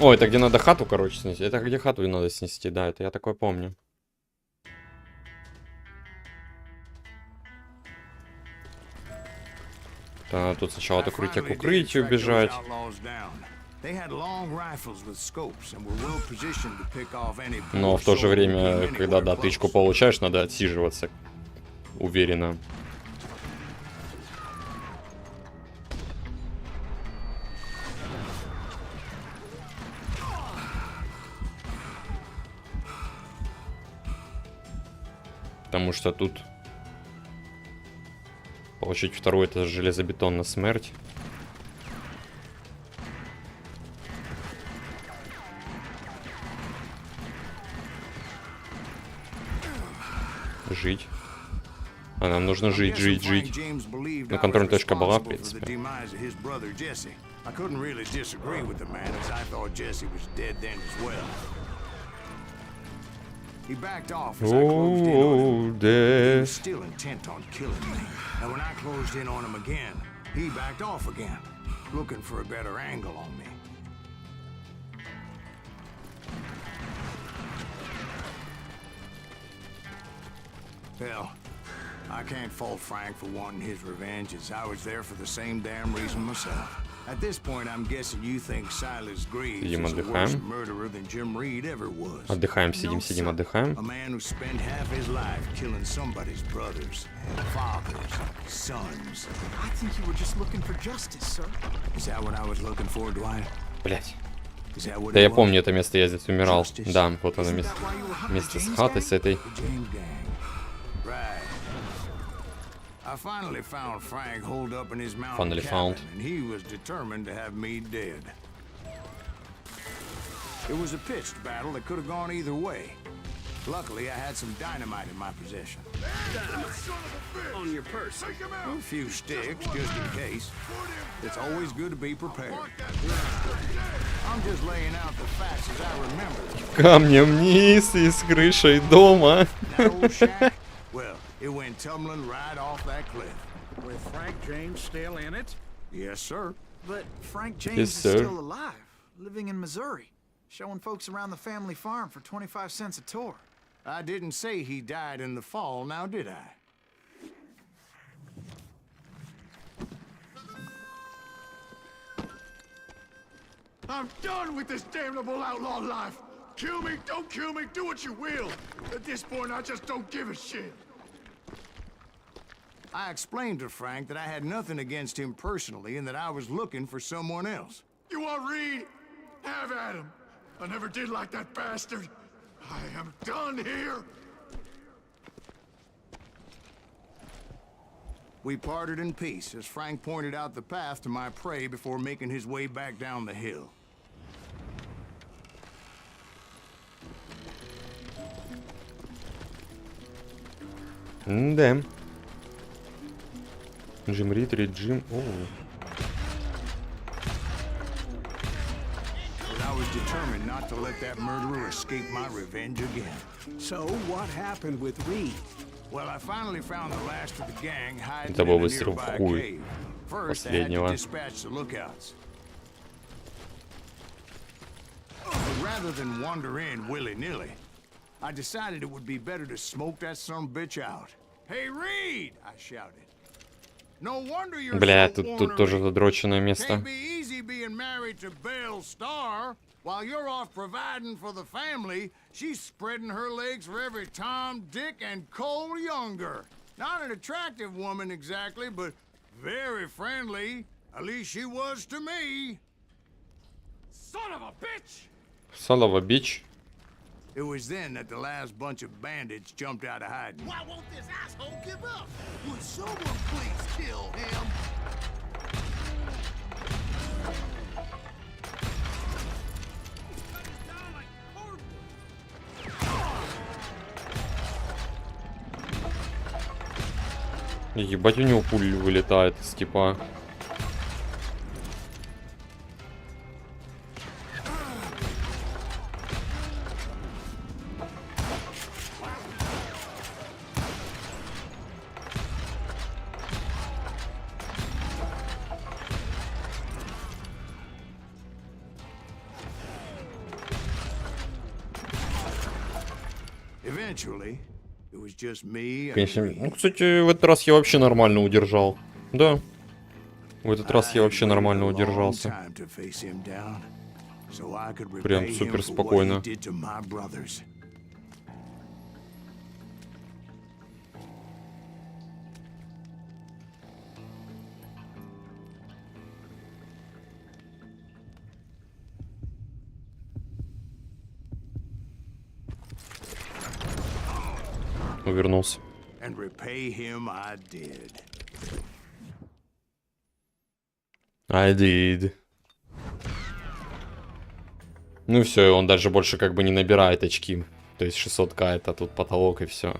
О, это где надо хату, короче, снести. Это где хату надо снести, да, это я такое помню. Да, тут сначала от укрытия к укрытию бежать. Но в то же время, когда, да, тычку получаешь, надо отсиживаться уверенно. Потому что тут получить второй — это железобетонная смерть. Жить. А нам нужно жить. Ну, контрольная точка была, в принципе. I couldn't really disagree with the man, as I thought Jesse was dead then as well. He backed off as I closed in on him. He was still intent on killing me. And when I closed in on him again, he backed off again, looking for a better angle on me. Hell, I can't fault Frank for wanting his revenge, as I was there for the same damn reason myself. At this point, I'm guessing you think Silas Greaves is a worse murderer than Jim Reed ever was. Отдыхаем, сидим, отдыхаем. A man who spent half his life killing somebody's brothers, fathers, sons. I think you were just looking for justice, sir. Is that what I was looking for, Dwight? Блять. Да я помню это место, я здесь умирал. Да, вот оно место. Место с хатой, с этой. I finally found Frank holed up in his mountain cabin, and he was determined to have me dead. It was a pitched battle that could have gone either way. Luckily, I had some dynamite in my possession. On your purse. A few sticks, just in case. It's always good to be prepared. I'm just laying out the facts as I remember. Камнем вниз и с крышей дома. Well, it went tumbling right off that cliff. With Frank James still in it? Yes, sir. But Frank James is still alive, living in Missouri, showing folks around the family farm for 25 cents a tour. I didn't say he died in the fall, now did I? I'm done with this damnable outlaw life. Kill me, don't kill me, do what you will. At this point, I just don't give a shit. I explained to Frank that I had nothing against him personally and that I was looking for someone else. You want Reed? Have at him. I never did like that bastard. I am done here. We parted in peace as Frank pointed out the path to my prey before making his way back down the hill. Да. Джим Рид, Джим. О. I was determined not to let that murderer escape my revenge again. So what happened with Reed? Well, I finally found the last of the gang hiding Это in был a выстрел в nearby хуй cave. First, I had to последнего. dispatch the lookouts. But rather than wander in willy-nilly, I decided it would be better to smoke that son-bitch out. Hey, Reed! I shouted. No wonder you're Бля, so тут тоже задроченное Can't место. be easy being married to Belle Starr. While you're off providing for the family, she's spreading her legs for every Tom, Dick, and Cole Younger. Not an attractive woman exactly, but very friendly. At least she was to me. Son of a bitch! Son of a bitch. It was then that the last bunch of bandits jumped out of hiding. Why won't this asshole give up? Would someone please kill him? Ебать, у него пуль вылетает из типа. Eventually, it was just me and Конечно. Reed. Ну, кстати, в этот раз я вообще нормально удержал. Да. В этот раз я вообще нормально удержался. Прям супер спокойно. Увернулся. And repay him I did. I did. Ну все, он даже больше как бы не набирает очки. То есть 600к это тут потолок и все.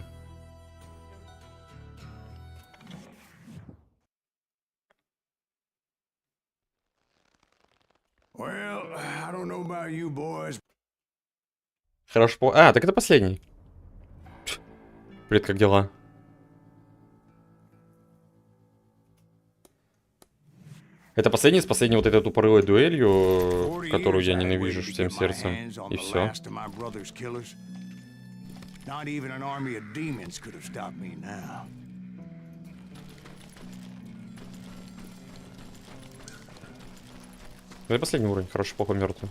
Well, I don't know about you boys. Хорошо. А, так это последний. Привет, как дела? Это последний с последней вот этой тупорылой дуэлью, которую я ненавижу всем сердцем. И все. Это последний уровень. Хороший, плохо, мертвый.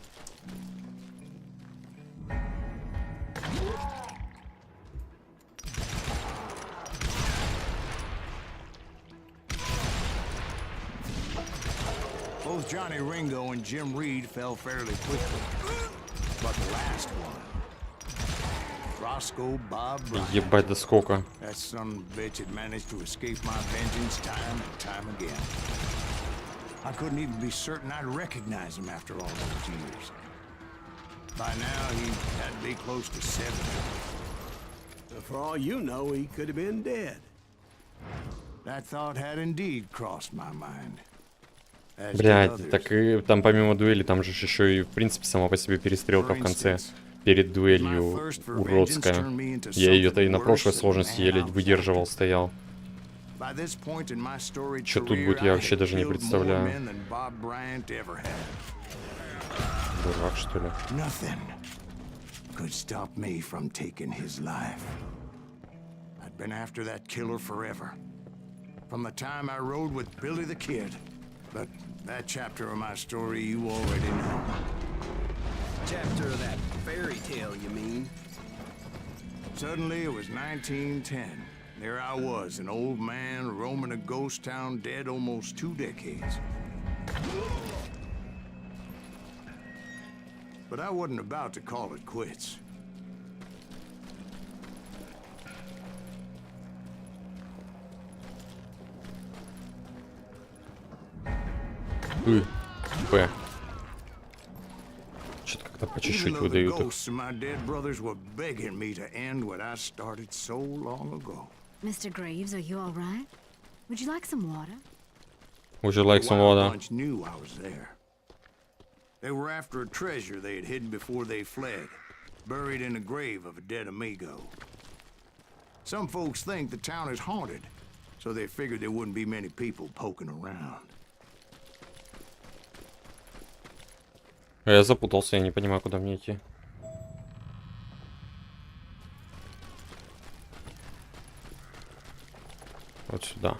Both Johnny Ringo and Jim Reed fell fairly quickly. But the last one, Roscoe Bob Bryant, Ебать, да сколько. that son of a bitch had managed to escape my vengeance time and time again. I couldn't even be certain I'd recognize him after all those years. By now, he had to be close to 70. For all you know, he could have been dead. That thought had indeed crossed my mind. Блядь, так и там помимо дуэли, там же еще и в принципе сама по себе перестрелка в конце. Перед дуэлью уродская. Я ее-то и на прошлой сложности еле выдерживал, стоял. Что тут будет, я вообще даже не представляю. Дурак, что ли? Could stop me from taking his life. I'd been after that killer forever. From the time I rode with Billy the Kid. But that chapter of my story you already know. Chapter of that fairy tale, you mean? Suddenly it was 1910. There I was, an old man roaming a ghost town dead almost 2 decades. But I wasn't about to call it quits. П. Что-то как-то по чуть-чуть выдают их. Mr. Greaves, are you all right? Would you like some water? Would you like some water? They were after a treasure they had hidden before they fled, buried in a grave of a dead amigo. Some folks think the town is haunted, so they figured there wouldn't be many people poking around. Я запутался, я не понимаю, куда мне идти. Вот сюда.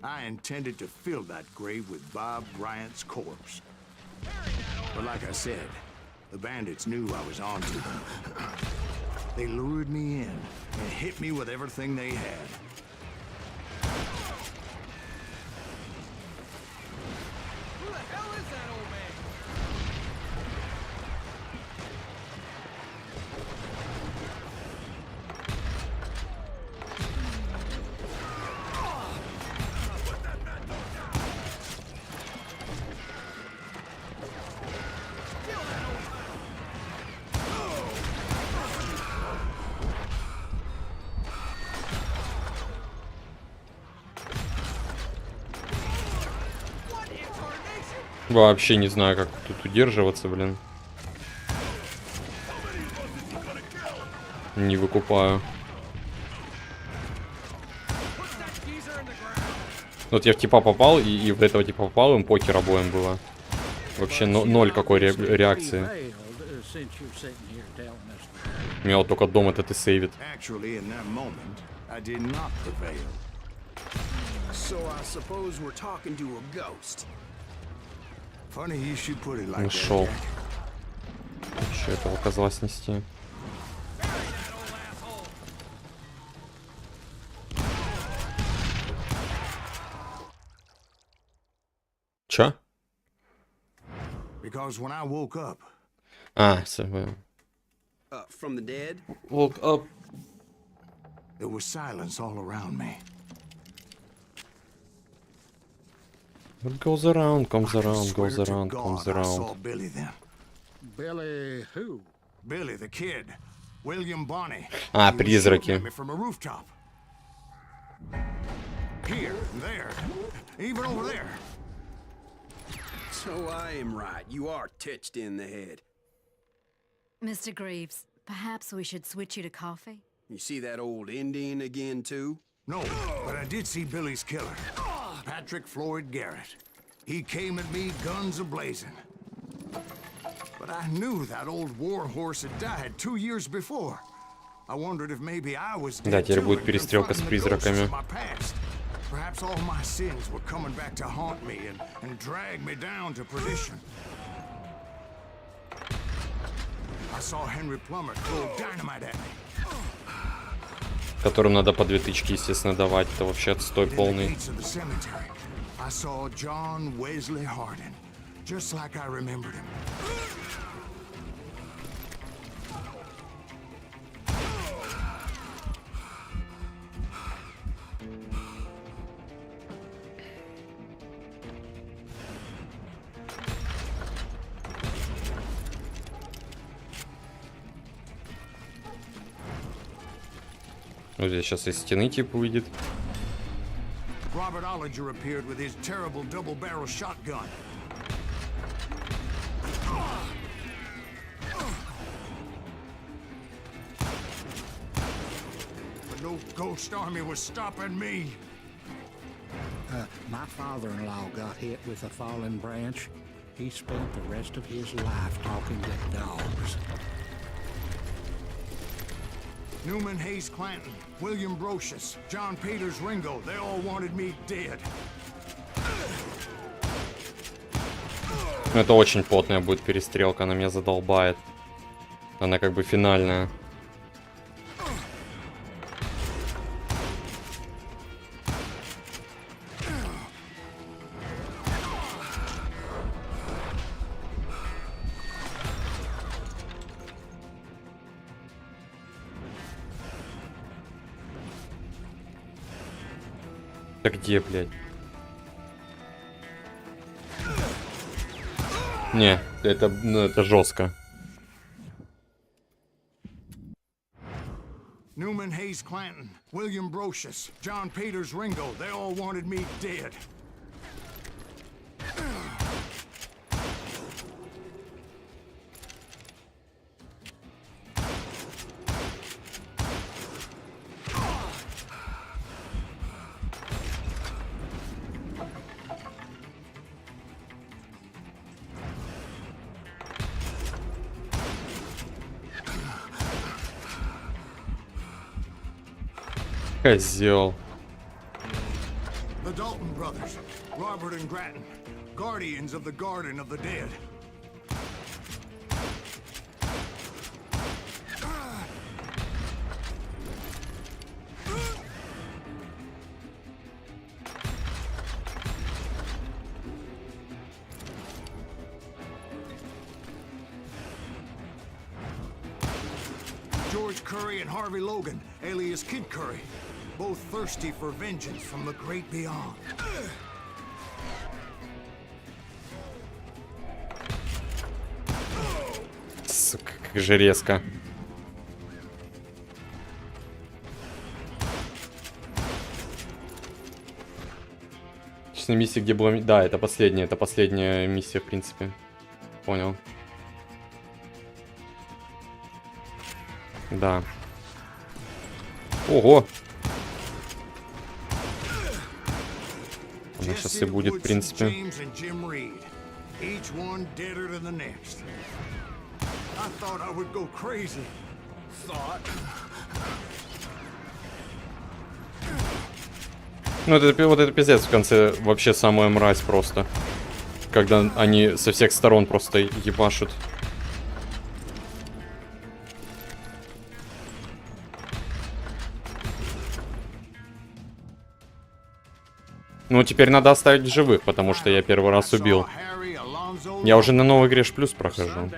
I intended to fill that grave with Bob Bryant's corpse. But like I said, the bandits knew I was onto them. They lured me in and hit me with everything they had. Who the hell is that old man? Вообще не знаю, как тут удерживаться, блин. Не выкупаю. Вот я в типа попал, и в этого типа попал, им покер обоим было. Вообще ноль какой реакции. Меня вот только дом этот и сейвит. Нашел. Еще этого козла снести. Чё? А, From the dead? Woke up. There was silence all around me. What goes around, comes around, Swear goes to around, God, comes I saw around. Billy then. Billy who? Billy the kid. William Bonney. А, He was призраки. shooting at me from a rooftop. Here, there, even over there. So I am right. You are touched in the head. Mr. Greaves, perhaps we should switch you to coffee? You see that old Indian again, too? No, but I did see Billy's killer. Patrick Floyd Garrett. He came at me guns a-blazing. But I knew that old war horse had died 2 years before. I wondered if maybe I was dead. Да, теперь too, будет and перестрелка с confronting the ghosts призраками. of my past. Perhaps all my sins were coming back to haunt me and drag me down to perdition. I saw Henry Plummer throw dynamite at me. Которым надо по 2 тычки, естественно, давать. Это вообще отстой In the полный. gates of the cemetery, I saw John Wesley Hardin, just like I remembered him. Вот здесь сейчас из стены тип выйдет. Robert Ollinger appeared with his terrible double-barrel shotgun. But no ghost army was stopping me. My father-in-law got hit with a fallen branch. He spent the rest of his life talking to dogs. Newman Hayes Clanton, William Brocious, John Peters Ringo, they all wanted me dead. Ну, это очень плотная будет перестрелка, она меня задолбает. Она как бы финальная. Да где, блядь? Не, это, ну, это жестко. Newman Hayes Clanton, William Brocious, John Peters Ringo, they all wanted me dead. Козел. The Dalton brothers, Robert and Grattan, guardians of the Garden of the Dead. George Curry and Harvey Logan, alias Kid Curry, both thirsty for vengeance from the great beyond. Сука, как же резко. Честно, миссия, где была... Да, это последняя миссия, в принципе. Понял. Да. Ого! Она сейчас и будет, в принципе. Ну, вот это пиздец в конце, вообще самая мразь просто. Когда они со всех сторон просто ебашут. Ну, теперь надо оставить в живых, потому что я первый раз убил. Я уже на новый Греш Плюс прохожу.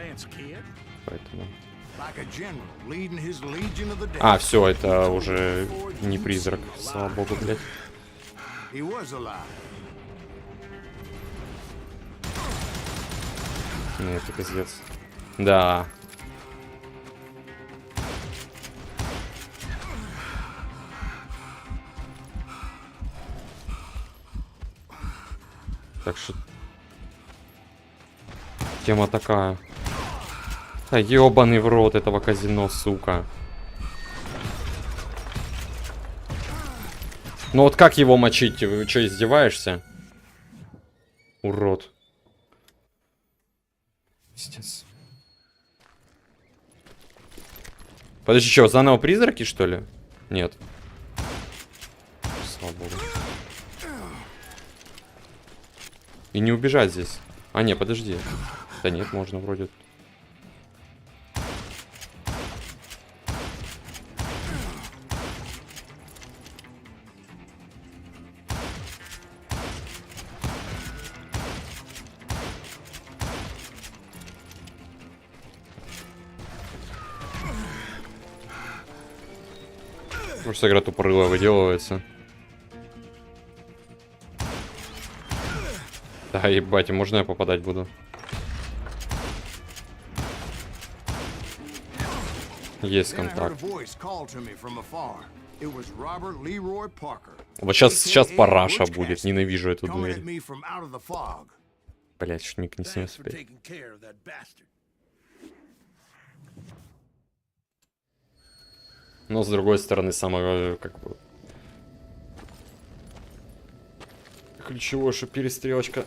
Поэтому... like a general leading his legion of the dead. А, все, это уже не призрак, слава богу, блядь. He was alive. Нет, это пиздец. Да. Так что... Тема такая. Да ёбаный в рот этого казино, сука. Ну вот как его мочить? Вы что, издеваешься? Урод. Пиздец. Подожди, что, заново призраки, что ли? Нет. Слава богу. И не убежать здесь. А, не, подожди. Да нет, можно вроде. Просто игра тупорылая выделывается. Да, ебать, можно я попадать буду? Есть контакт. Вот сейчас параша будет. Ненавижу эту дверь. Блять, чуть миг не снес теперь. Но с другой стороны, самое как бы ключевое, что перестрелочка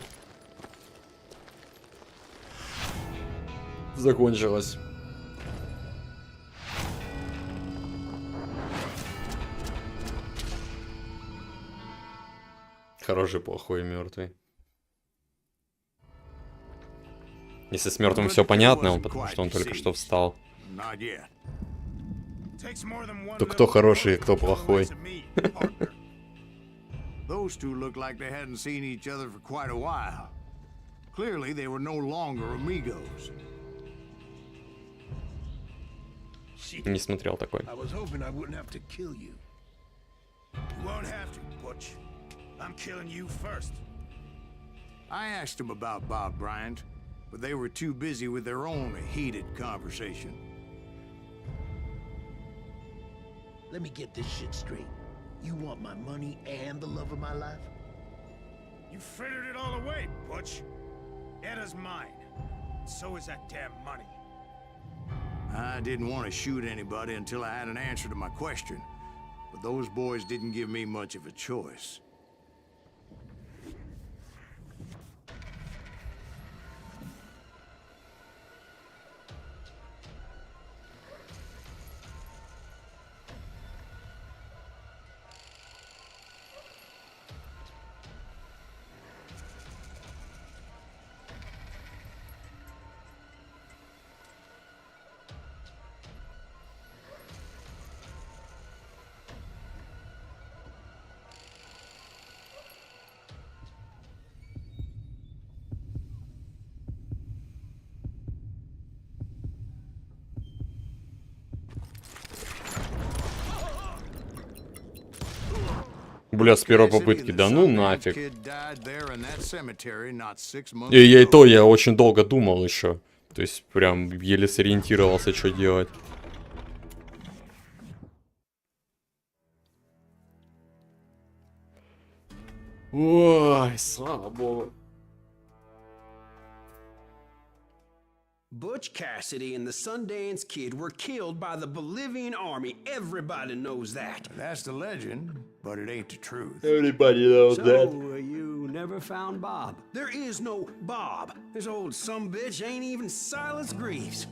закончилась. Хороший, плохой и мертвый. Если с мертвым все понятно, он, потому что он только что встал. То кто хороший, кто плохой. Those two looked like they hadn't seen each other for quite a while. Clearly, they were no longer amigos. Не смотрел такой. I was hoping I wouldn't have to kill you. You won't have to, Butch. I'm killing you first. I asked them about Bob Bryant, but they were too busy with their own heated conversation. Let me get this shit straight. You want my money and the love of my life? You frittered it all away, Butch. Eda's mine. So is that damn money. I didn't want to shoot anybody until I had an answer to my question, but those boys didn't give me much of a choice. Бля, с первой попытки, да ну нафиг. И я и то, я очень долго думал еще. То есть прям еле сориентировался, что делать. Ой, слава богу. Butch Cassidy and the Sundance Kid were killed by the Bolivian army. Everybody knows that. That's the legend, but it ain't the truth. Everybody knows that. So, you never found Bob? There is no Bob. This old sumbitch ain't even Silas Greaves.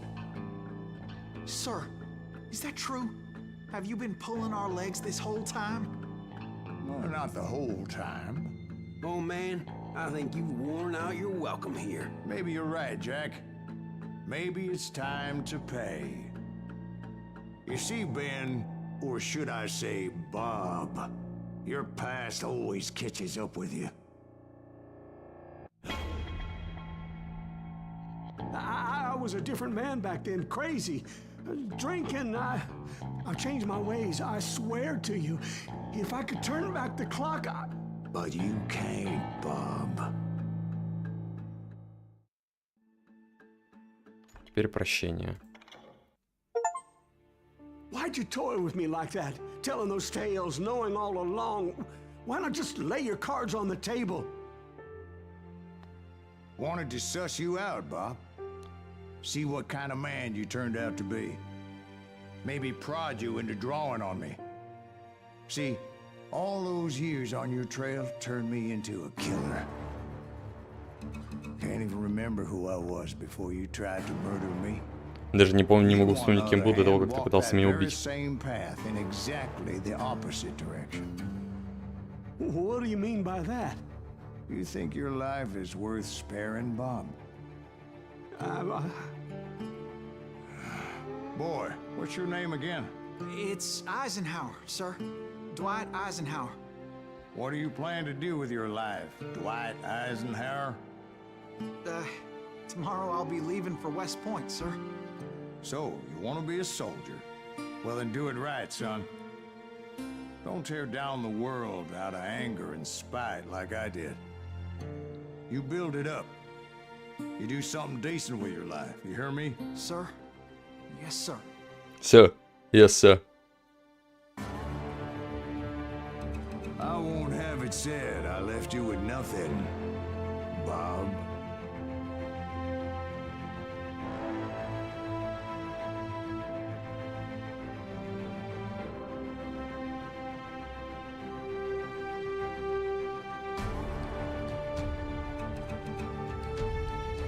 Sir, is that true? Have you been pulling our legs this whole time? Well, not the whole time. Oh man, I think you've worn out your welcome here. Maybe you're right, Jack. Maybe it's time to pay. You see, Ben, or should I say Bob, your past always catches up with you. I was a different man back then, crazy. Drinking, I've changed my ways. I swear to you. If I could turn back the clock, But you can't, Bob. Теперь прощение. Why'd you toy with me like that? Telling those tales, knowing all along. Why not just lay your cards on the table? Wanted to suss you out, Bob. See what kind of man you turned out to be. Maybe prod you into drawing on me. See, all those years on your trail turned me into a killer. Can't even remember who I was before you tried to murder me. Даже не помню, не могу вспомнить, кем был до того, как ты пытался меня убить. Same path in exactly the opposite direction. What do you mean by that? You think your life is worth sparing, Bob? Boy, what's your name again? It's Eisenhower, sir. Dwight Eisenhower. What do you plan to do with your life, Dwight Eisenhower? Tomorrow I'll be leaving for West Point, sir. So, you want to be a soldier? Well, then do it right, son. Don't tear down the world out of anger and spite like I did. You build it up. You do something decent with your life. You hear me? Sir? Yes, sir. Sir. Yes, sir. I won't have it said I left you with nothing, Bob.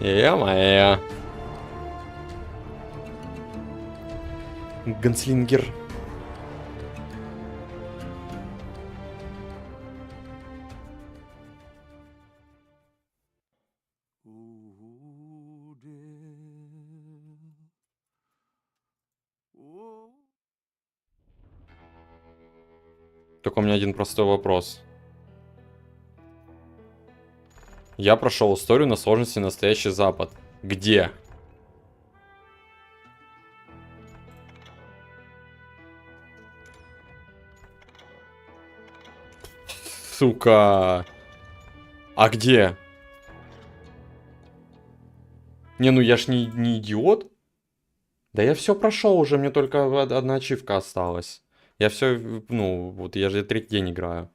Е-моё. Ганслингер. Только у меня один простой вопрос. Я прошел историю на сложности Настоящий Запад. Где? Сука. А где? Не, ну я ж не идиот. Да я все прошел уже, мне только одна ачивка осталась. Я все, ну, вот я же третий день играю.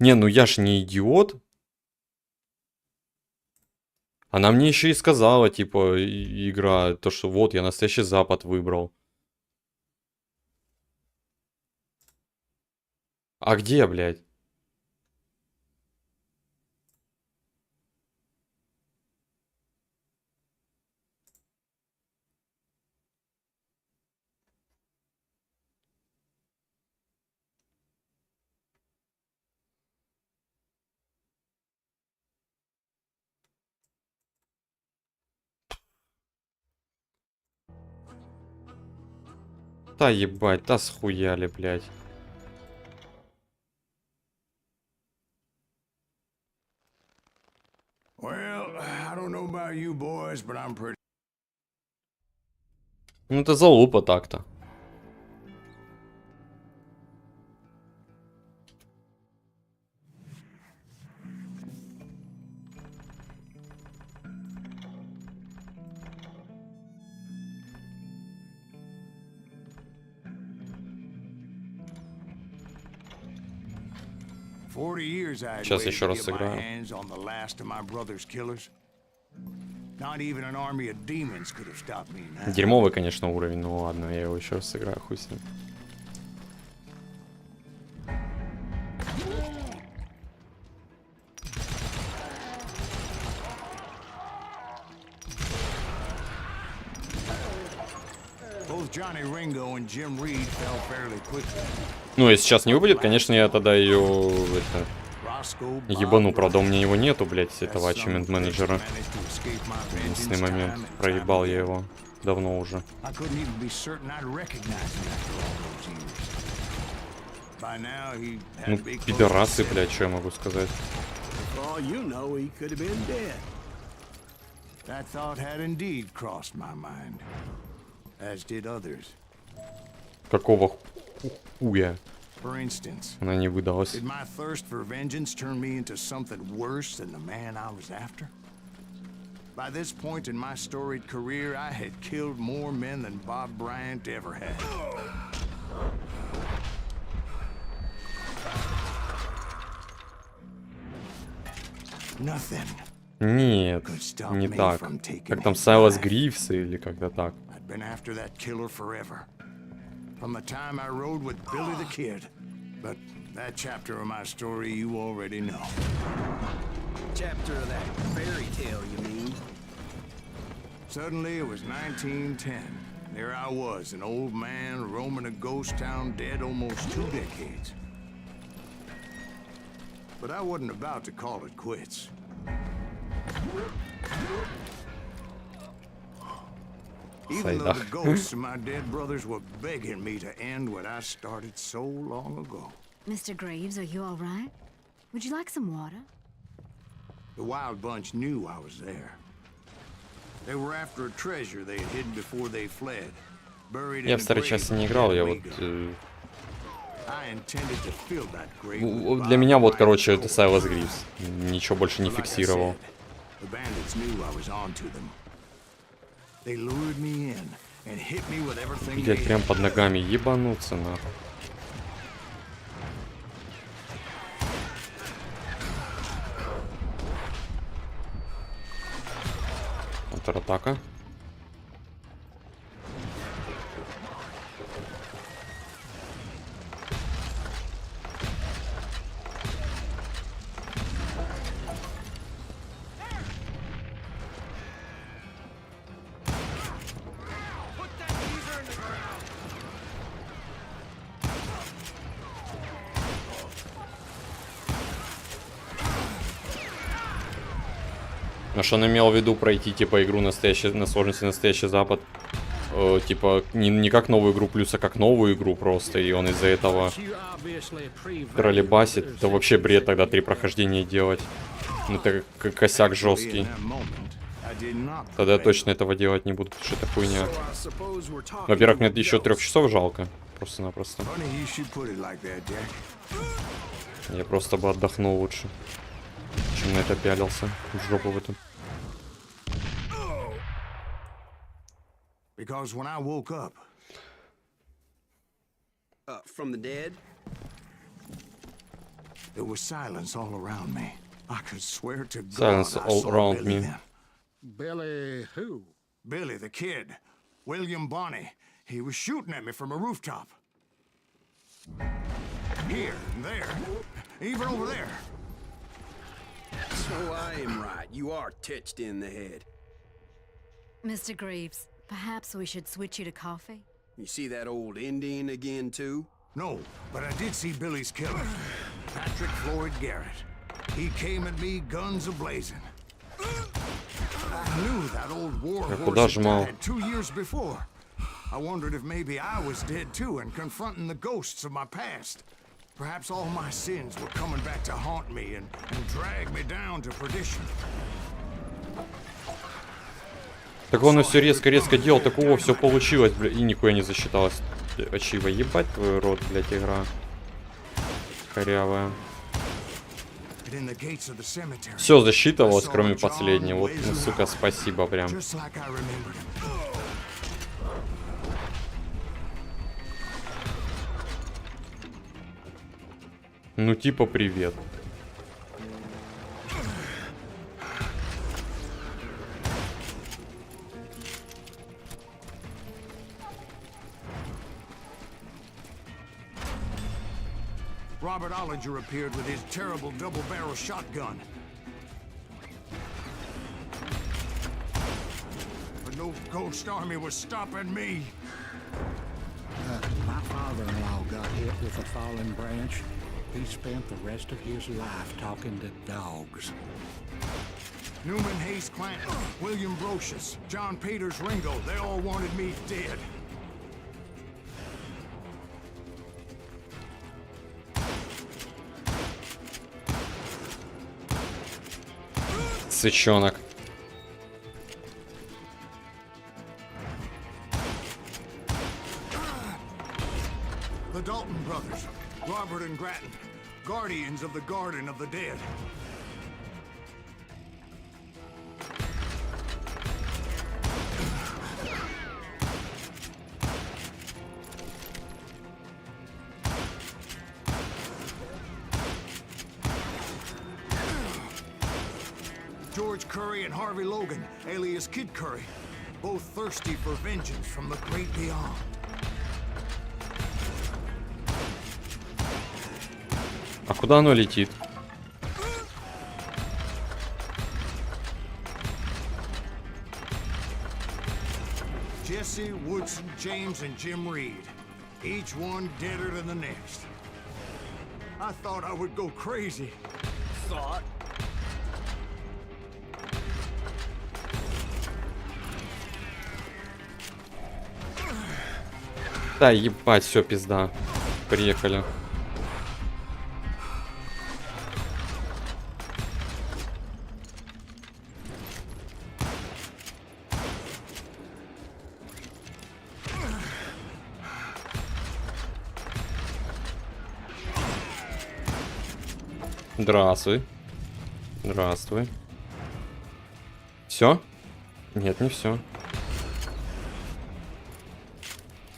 Не, ну я ж не идиот. Она мне еще и сказала, типа, игра, то что вот, я Настоящий Запад выбрал. А где, блядь? Та ебать, та схуяли, блядь. Well, I don't know about you boys, but I'm pretty... Ну это залупа так-то. Сейчас еще раз сыграю. Дерьмовый, конечно, уровень, ну ладно, я его еще раз сыграю, хуй с ним. Ну, если сейчас не выпадет, конечно, я тогда ее ебану. Правда, у меня его нету, блядь, этого achievement менеджера. Единственный момент. Проебал я его давно уже. Ну, пидорасы, блядь, что я могу сказать? That thought had indeed crossed my mind, as did others. Какого хуя? For instance, Она не выдалась. did my thirst for vengeance turn me into something worse than the man I was after? By this point in my storied career, I had killed more men than Bob Bryant ever had. Nothing. Нет, не так. Как там Silas Грифс или как-то так. I'd been after that killer forever. From the time I rode with Billy the Kid. But that chapter of my story you already know. Chapter of that fairy tale, you mean? Suddenly it was 1910. There I was, an old man roaming a ghost town dead almost 2 decades. But I wasn't about to call it quits. Even though the ghosts of my dead brothers were begging me to end what I started so long ago. Mr. Greaves, are you all right? Would you like some water? The Wild Bunch knew I was there. They were after a treasure they had hidden before they fled. Buried Я in в a старой grave части не of играл, я dead вот... Uyghur. I intended to fill that grave with Для меня вот, Bob короче, это Bryant's Silas Грифс. Ничего больше не But like I фиксировал. said, the bandits knew I was on to them. They lured me in and hit me with everything Блять, they прям had. под ногами ебануться нахуй. Контратака. Put that geezer in the ground. А что он имел в виду пройти, типа, игру настоящий, на сложности Настоящий Запад? Типа, не как новую игру плюс, а как новую игру просто, и он из-за этого троллебасит. Это вообще бред тогда 3 прохождения делать. Это косяк жесткий. Тогда я точно этого делать не буду, потому что это хуйня. Во-первых, мне еще 3 часов жалко. Просто-напросто. Я просто бы отдохнул лучше, чем на это пялился. В жопу в эту. Because when I woke up, from the dead? there was silence all around me. I could swear to God Silence I all saw around Billy me. then. Billy who? Billy the Kid. William Bonney. He was shooting at me from a rooftop. Here and there. Even over there. So I am right. You are touched in the head. Mr. Greaves, perhaps we should switch you to coffee? You see that old Indian again, too? No, but I did see Billy's killer. Patrick Floyd Garrett. He came at me guns a-blazing. I knew that old war horse had died 2 years before. I wondered if maybe I was dead too and confronting the ghosts of my past. Perhaps all my sins were coming back to haunt me and drag me down to perdition. Так он все резко делал, такого все получилось, бля, и нихуя не засчиталось. Ачива, ебать твой рот, блядь, игра. Корявая. Все засчитывалось, кроме последнего. Вот, ну, сука, спасибо прям. Ну типа привет. Robert Ollinger appeared with his terrible double-barrel shotgun. But no ghost army was stopping me. My father-in-law got hit with a fallen branch. He spent the rest of his life talking to dogs. Newman Hayes Clanton, William Brocious, John Peters Ringo, they all wanted me dead. Сычонок. Grattan, guardians of the Garden of the Dead. George Curry and Harvey Logan, alias Kid Curry, both thirsty for vengeance from the great beyond. А куда оно летит? Jesse, Woodson, James, and Jim Reed, each one deader than the next. I thought I would go crazy. Thought. Да, ебать, все, пизда. Приехали. Здравствуй. Здравствуй. Все? Нет, не все.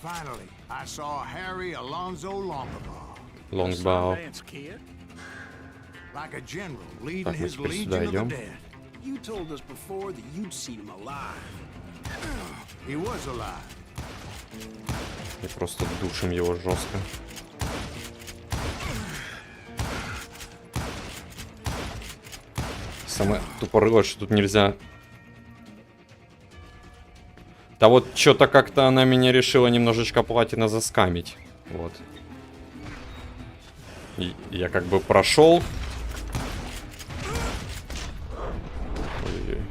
Finally, I saw Harry Alonzo Longbaugh. Longbaugh. Like a general leading Так, мы his теперь сюда legion of the идем. dead. You told us before that you'd seen him alive. He was alive. И просто душим его жестко. Самое тупорылое, что тут нельзя. Да вот что-то как-то она меня решила немножечко платина заскамить. Вот. И я как бы прошел. Ой-ой-ой.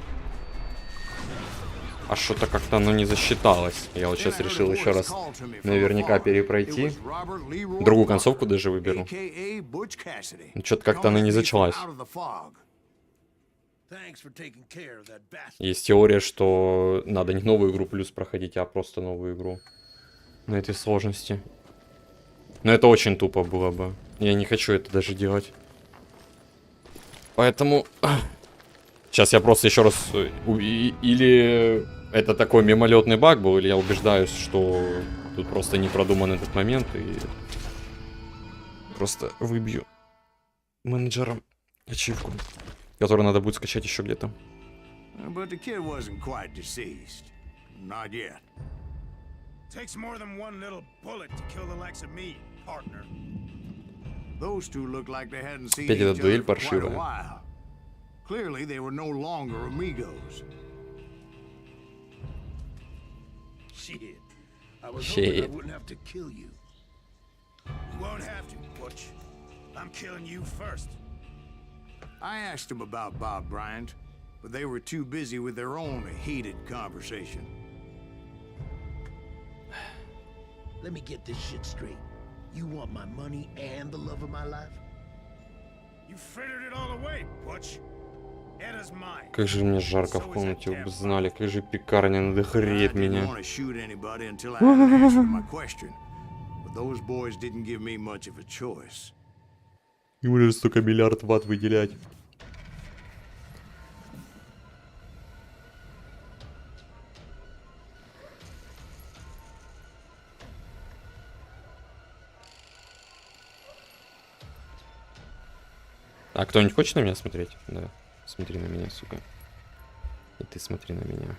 А что-то как-то оно не засчиталось. Я вот сейчас решил еще раз наверняка перепройти. Другую концовку даже выберу. Что-то как-то она не зачалась. Есть теория, что надо не новую игру плюс проходить, а просто новую игру. На этой сложности. Но это очень тупо было бы. Я не хочу это даже делать. Поэтому... Сейчас я просто еще раз... Или это такой мимолетный баг был, или я убеждаюсь, что тут просто не продуман этот момент, и... Просто выбью менеджером ачивку, которую надо будет скачать еще где-то. But the kid wasn't quite deceased. Not yet. Takes more than one little bullet to kill the likes of me, partner. Those two looked like they hadn't seen Опять each эта дуэль other for quite a паршивая. while. Clearly, they were no longer amigos. Shit. I was Shit. hoping I wouldn't have to kill you. You won't have to, Butch. I'm killing you first. I asked them about Bob Bryant, but they were too busy with their own heated conversation. Let me get this shit straight. You want my money and the love of my life? You frittered it all away, Butch. Eda's mine. Как же мне жарко в комнате, вы бы знали, как же пекарня надохреет I didn't меня. want to shoot anybody until I had an answer to my question, but those boys didn't give me much of a choice. Ему же столько миллиард ватт выделять. А кто-нибудь хочет на меня смотреть? Да. Смотри на меня, сука. И ты смотри на меня.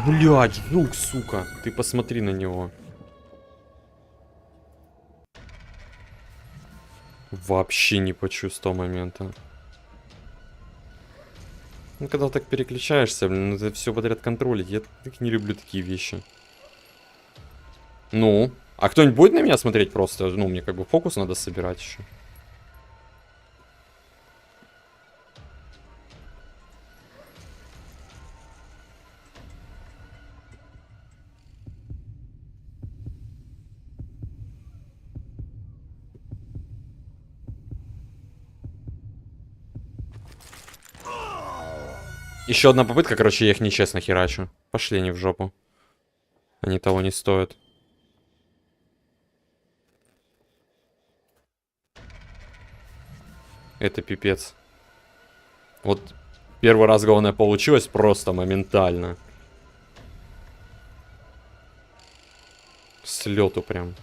Блядь, жук, сука. Ты посмотри на него. Вообще не почувствовал момента. Ну, когда так переключаешься, блин, это все подряд контролить. Я так не люблю такие вещи. Ну, а кто-нибудь будет на меня смотреть просто? Ну, мне как бы фокус надо собирать еще. Еще одна попытка, короче, я их нечестно херачу. Пошли они в жопу. Они того не стоят. Это пипец. Вот первый раз, главное, получилось просто моментально. С лету прям.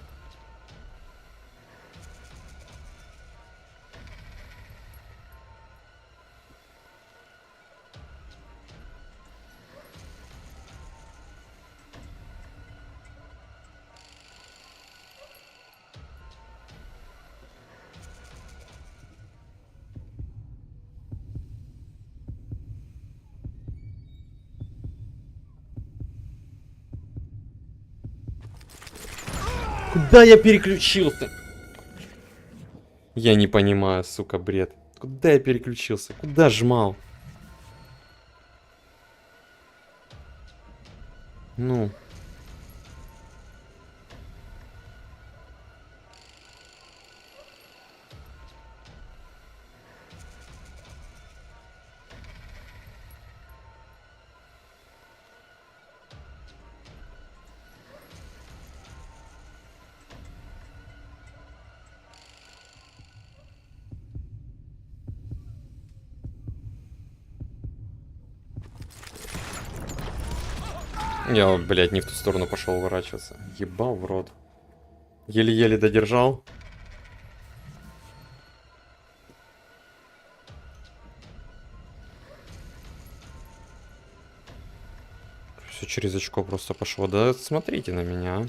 Куда я переключился? Я не понимаю, сука, бред. Куда я переключился? Куда жмал? Ну. Я, блядь, не в ту сторону пошел уворачиваться. Ебал в рот. Еле-еле додержал. Все через очко просто пошло. Да смотрите на меня.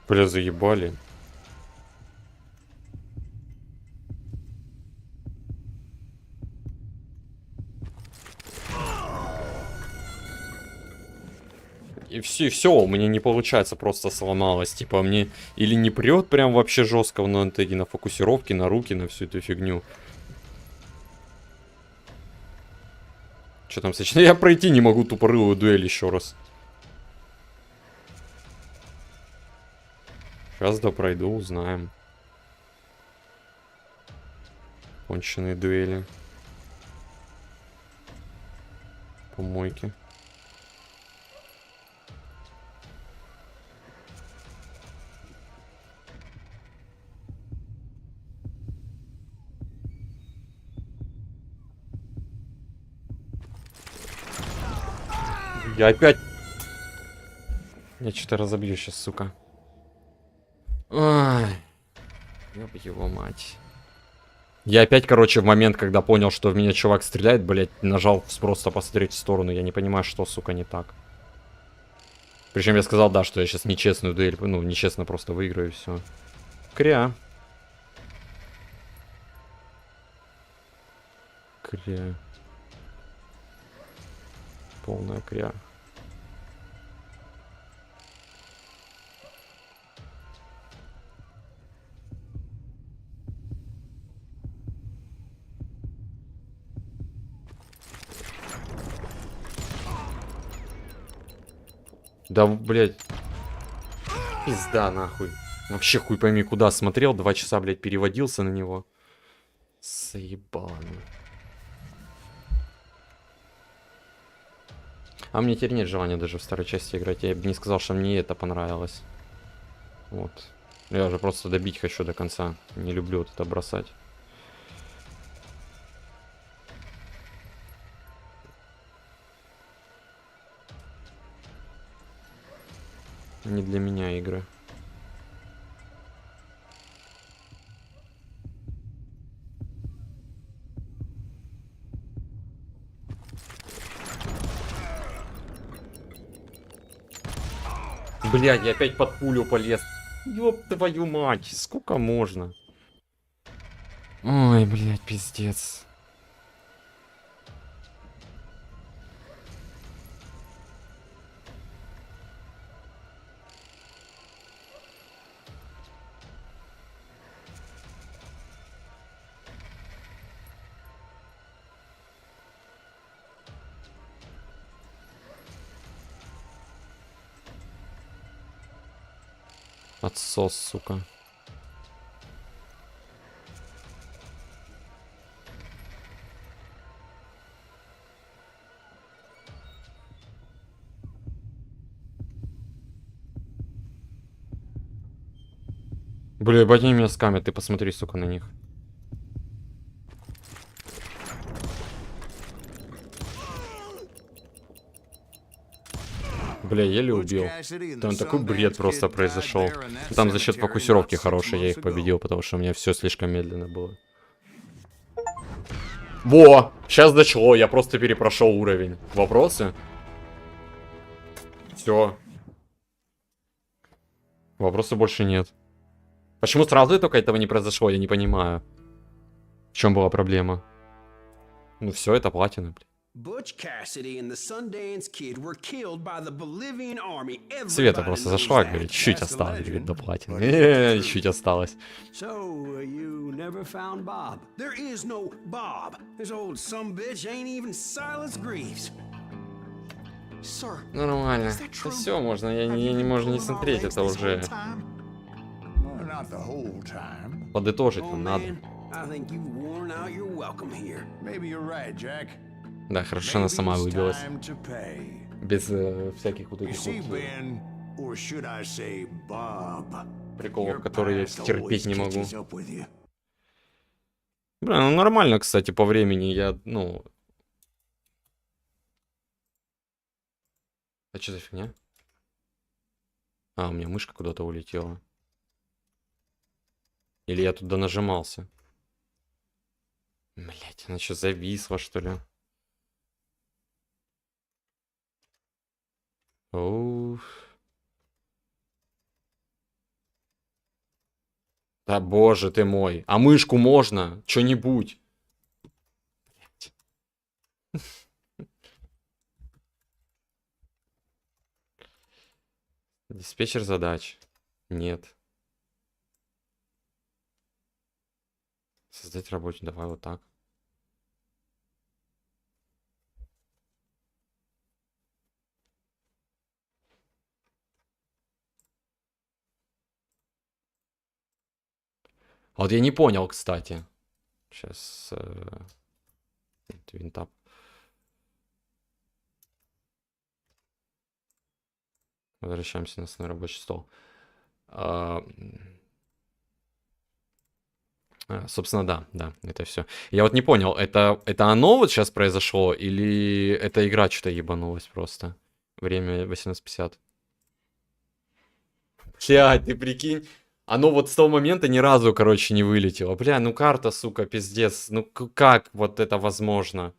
Бля, заебали. И все, у меня не получается, просто сломалось. Типа мне или не прет прям вообще жестко на антенне, на фокусировке, на руки, на всю эту фигню. Что там сочетано? Я пройти не могу тупорылую дуэль еще раз. Сейчас да пройду, узнаем. Конченые дуэли. Помойки. Я опять... Я что-то разобью сейчас, сука. Ай. Ёб его мать. Я опять, короче, в момент, когда понял, что в меня чувак стреляет, блять, нажал просто посмотреть в сторону. Я не понимаю, что, сука, не так. Причем я сказал, да, что я сейчас нечестную дуэль, ну, нечестно просто выиграю и все. Кря. Кря. Полная кря. Да, блядь. Пизда, нахуй. Вообще хуй пойми куда смотрел. 2 часа, блядь, переводился на него. Заебало. А мне теперь нет желания даже в старой части играть. Я бы не сказал, что мне это понравилось. Вот. Я уже просто добить хочу до конца. Не люблю вот это бросать. Не для меня игры. Блядь, я опять под пулю полез. Ёб твою мать, сколько можно? Ой, блядь, пиздец. Отсос, сука. Бля, ебать, они меня скамят, ты посмотри, сука, на них. Бля, еле убил. Там такой бред просто произошел. Там за счет фокусировки хорошей я их победил, потому что у меня все слишком медленно было. Во! Сейчас дошло, я просто перепрошел уровень. Вопросы? Все. Вопросов больше нет. Почему сразу только этого не произошло, я не понимаю. В чем была проблема? Ну все, это платина, блин. Света просто зашла, говорит, чуть осталось, говорит, до платины. Чуть осталось. Нормально. Да все, можно, я не можно не смотреть, это уже... Подытожить вам надо. Да, хорошо, она сама выбилась. Без всяких вот этих вот приколов, которые я терпеть не могу. Бля, ну нормально, кстати, по времени. Я, ну... А что за фигня? А, у меня мышка куда-то улетела. Или я туда нажимался? Блять, она что, зависла, что ли? Оу. Да боже ты мой. А мышку можно? Что-нибудь. Диспетчер задач. Нет. Создать рабочий. Давай вот так. А вот я не понял, кстати. Сейчас. Винтап. Возвращаемся на свой рабочий стол. Собственно, да, это все. Я вот не понял, это оно вот сейчас произошло, или эта игра что-то ебанулась просто? Время 18:50. Бля, ты прикинь, оно вот с того момента ни разу, короче, не вылетело. Бля, ну карта, сука, пиздец. Ну как вот это возможно?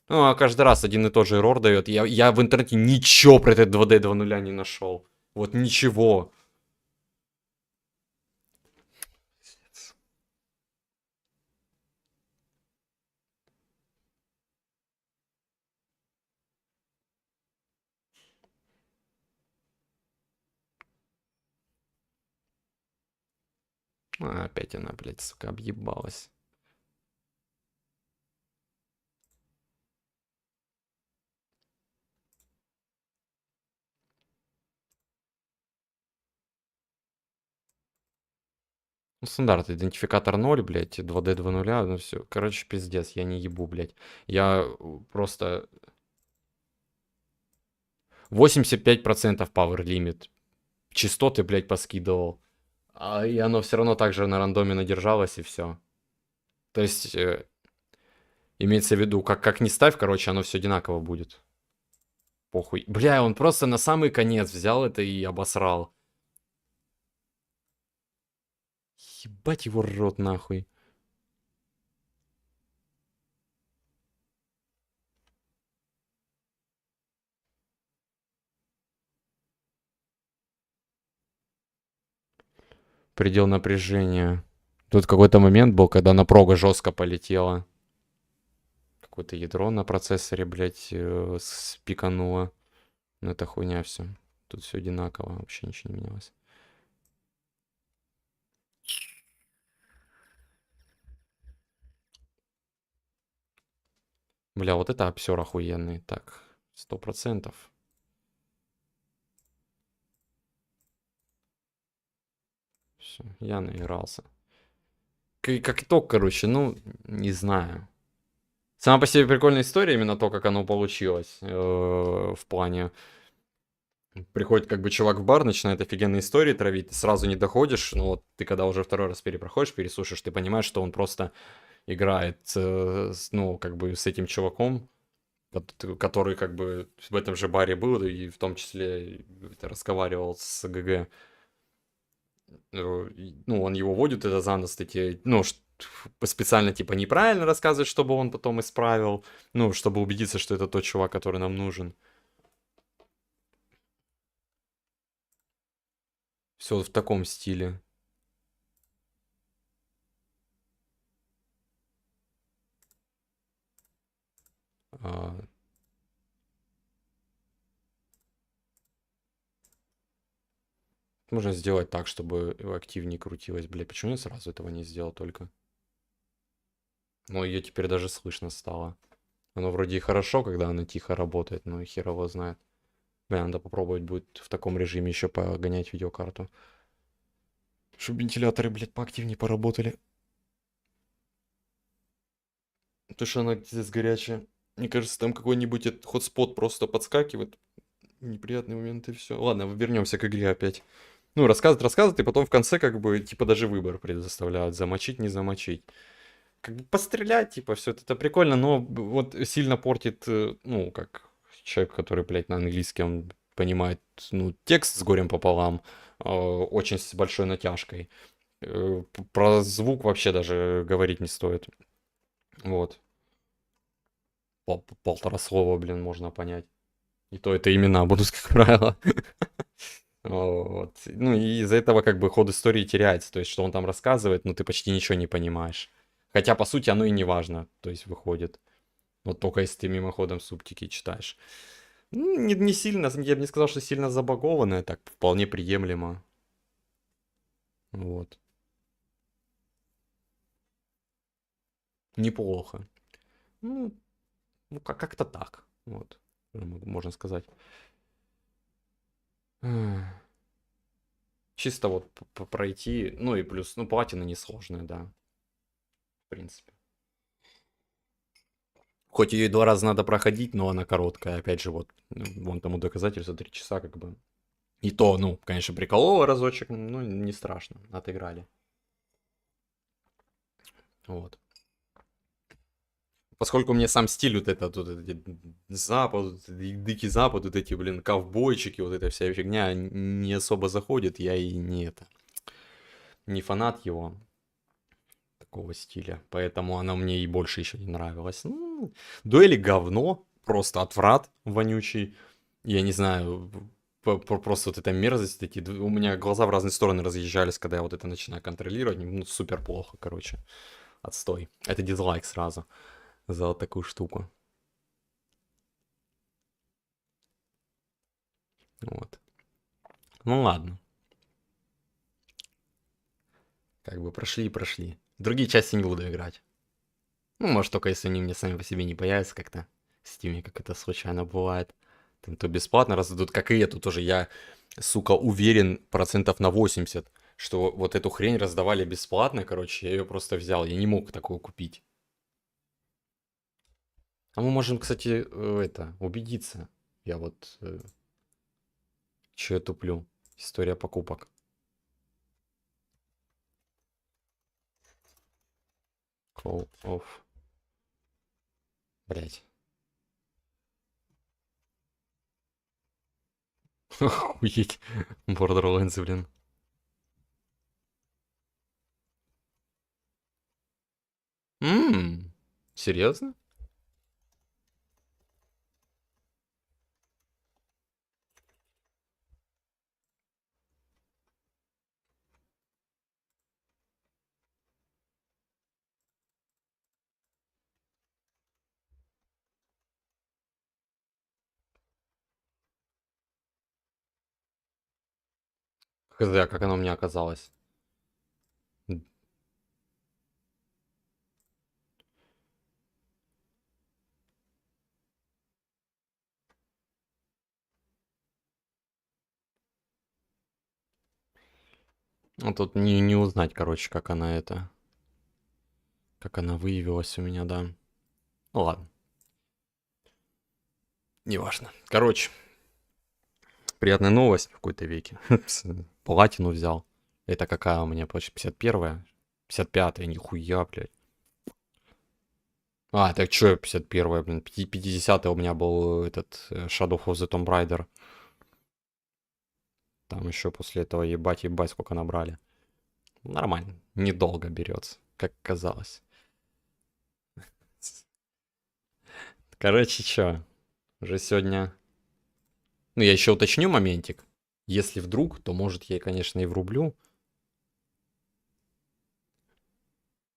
Ну, а каждый раз один и тот же эррор дает. Я в интернете ничего про этот 2D 2.0 не нашел. Вот ничего. Опять она, блядь, сука, объебалась. Ну, стандарт, идентификатор 0, блядь, 2D 2.0, ну все. Короче, пиздец, я не ебу, блядь. Я просто... 85% power limit. Частоты, блядь, поскидывал. И оно все равно также на рандоме надержалось, и все. То есть, имеется в виду, как не ставь, короче, оно все одинаково будет. Похуй. Бля, он просто на самый конец взял это и обосрал. Ебать его рот нахуй. Предел напряжения. Тут какой-то момент был, когда напрога жестко полетела. Какое-то ядро на процессоре, блядь, спикануло. Ну это хуйня все. Тут все одинаково, вообще ничего не менялось. Бля, вот это обсер охуенный. Так, 100%. Все, я наигрался. Как итог, короче, ну, не знаю. Сама по себе прикольная история, именно то, как оно получилось. В плане... Приходит как бы чувак в бар, начинает офигенные истории травить, ты сразу не доходишь, но вот ты когда уже второй раз перепроходишь, переслушаешь, ты понимаешь, что он просто играет, ну, как бы с этим чуваком, который как бы в этом же баре был, и в том числе разговаривал с ГГ. Ну, он его водит это за нос, такие, ну, специально, типа, неправильно рассказывает, чтобы он потом исправил, ну, чтобы убедиться, что это тот чувак, который нам нужен. Все в таком стиле. А, Можно сделать так, чтобы активнее крутилось. Бля, почему я сразу этого не сделал только? Ну, ее теперь даже слышно стало. Оно вроде и хорошо, когда оно тихо работает, но хер его знает. Бля, надо попробовать будет в таком режиме еще погонять видеокарту. Чтобы вентиляторы, блядь, поактивнее поработали. Потому что она здесь горячая. Мне кажется, там какой-нибудь хотспот просто подскакивает. Неприятный момент и все. Ладно, вернемся к игре опять. Ну, рассказывают, и потом в конце как бы, типа, даже выбор предоставляют. Замочить, не замочить. Как бы пострелять, типа, все это прикольно, но вот сильно портит, ну, как человек, который, блядь, на английском понимает, ну, текст с горем пополам, очень с большой натяжкой. Про звук вообще даже говорить не стоит. Вот. Полтора слова, блин, можно понять. И то это имена будут, как правило. Вот. Ну и из-за этого как бы ход истории теряется. То есть, что он там рассказывает, ну ты почти ничего не понимаешь. Хотя, по сути, оно и не важно. То есть, выходит. Вот только если ты мимоходом субтики читаешь. Ну, не сильно, я бы не сказал, что сильно забагованное, так вполне приемлемо. Вот. Неплохо. Ну как-то так. Вот. Можно сказать. Чисто вот пройти. Ну и плюс, ну, платина несложная, да. В принципе. Хоть ее и 2 раза надо проходить, но она короткая. Опять же, вот, вон тому доказательство 3 часа, как бы. И то, ну, конечно, прикололо разочек, но не страшно. Отыграли. Вот. Поскольку мне сам стиль вот этот, вот эти запад, вот дикий запад, вот эти, блин, ковбойчики, вот эта вся фигня не особо заходит, я и не это, не фанат его, такого стиля, поэтому она мне и больше еще не нравилась. Ну, дуэли говно, просто отврат вонючий, я не знаю, просто вот эта мерзость, у меня глаза в разные стороны разъезжались, когда я вот это начинаю контролировать, ну, супер плохо, короче, отстой, это дизлайк сразу за вот такую штуку. Вот. Ну ладно. Как бы прошли и прошли. Другие части не буду играть. Ну, может, только если они мне сами по себе не появятся как-то в Стиме, как это случайно бывает. Там то бесплатно раздадут, как и эту тоже. Я, сука, уверен процентов на 80, что вот эту хрень раздавали бесплатно, короче, я ее просто взял. Я не мог такую купить. А мы можем, кстати, это, убедиться. Я вот... Че я туплю? История покупок. Call of... Блять. Охуеть. Borderlands, блин. Серьезно? Хз, как оно мне оказалось. Ну, тут не узнать, короче, как она это... Как она выявилась у меня, да. Ну, ладно. Неважно. Короче. Приятная новость в какой-то веке. Платину взял. Это какая у меня, почти 51-я? 55-я, нихуя, блядь. А, так что 51-я, блин. 50-я у меня был этот Shadow of the Tomb Raider. Там еще после этого ебать, сколько набрали. Нормально. Недолго берется, как казалось. Короче, что? Уже сегодня... Ну, я еще уточню моментик. Если вдруг, то, может, я, конечно, и врублю.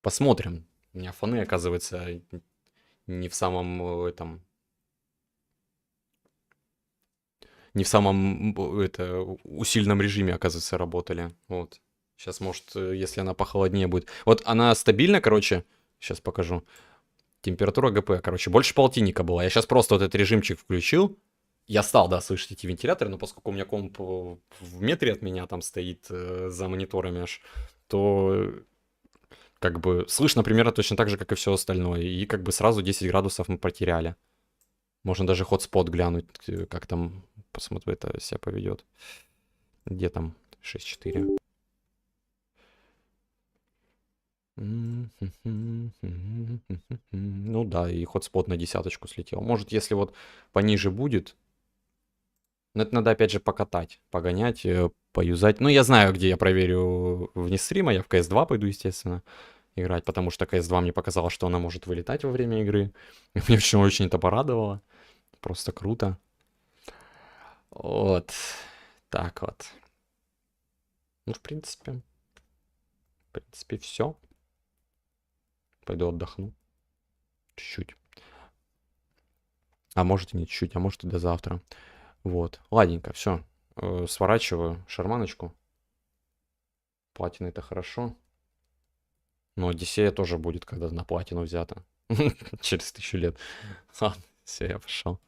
Посмотрим. У меня фоны, оказывается, не в самом этом... Не в самом это, усиленном режиме, оказывается, работали. Вот. Сейчас, может, если она похолоднее будет. Вот она стабильна, короче. Сейчас покажу. Температура ГП, короче, больше полтинника была. Я сейчас просто вот этот режимчик включил. Я стал, да, слышать эти вентиляторы, но поскольку у меня комп в метре от меня там стоит за мониторами аж, то как бы слышно примерно точно так же, как и все остальное. И как бы сразу 10 градусов мы потеряли. Можно даже хотспот глянуть, как там, посмотрю, это себя поведет. Где там 6.4? Ну да, и хотспот на 10-очку слетел. Может, если вот пониже будет... Но это надо опять же покатать, погонять, поюзать. Ну, я знаю, где я проверю вне стрима. Я в CS2 пойду, естественно, играть, потому что CS2 мне показало, что она может вылетать во время игры. И мне очень это порадовало. Просто круто. Вот. Так вот. Ну, в принципе, все. Пойду отдохну. Чуть-чуть. А может и не чуть-чуть, а может и до завтра. Вот. Ладненько, все. Сворачиваю шарманочку. Платина это хорошо. Но Одиссея тоже будет, когда на платину взята. Через 1000 лет. Ладно, все, я пошел.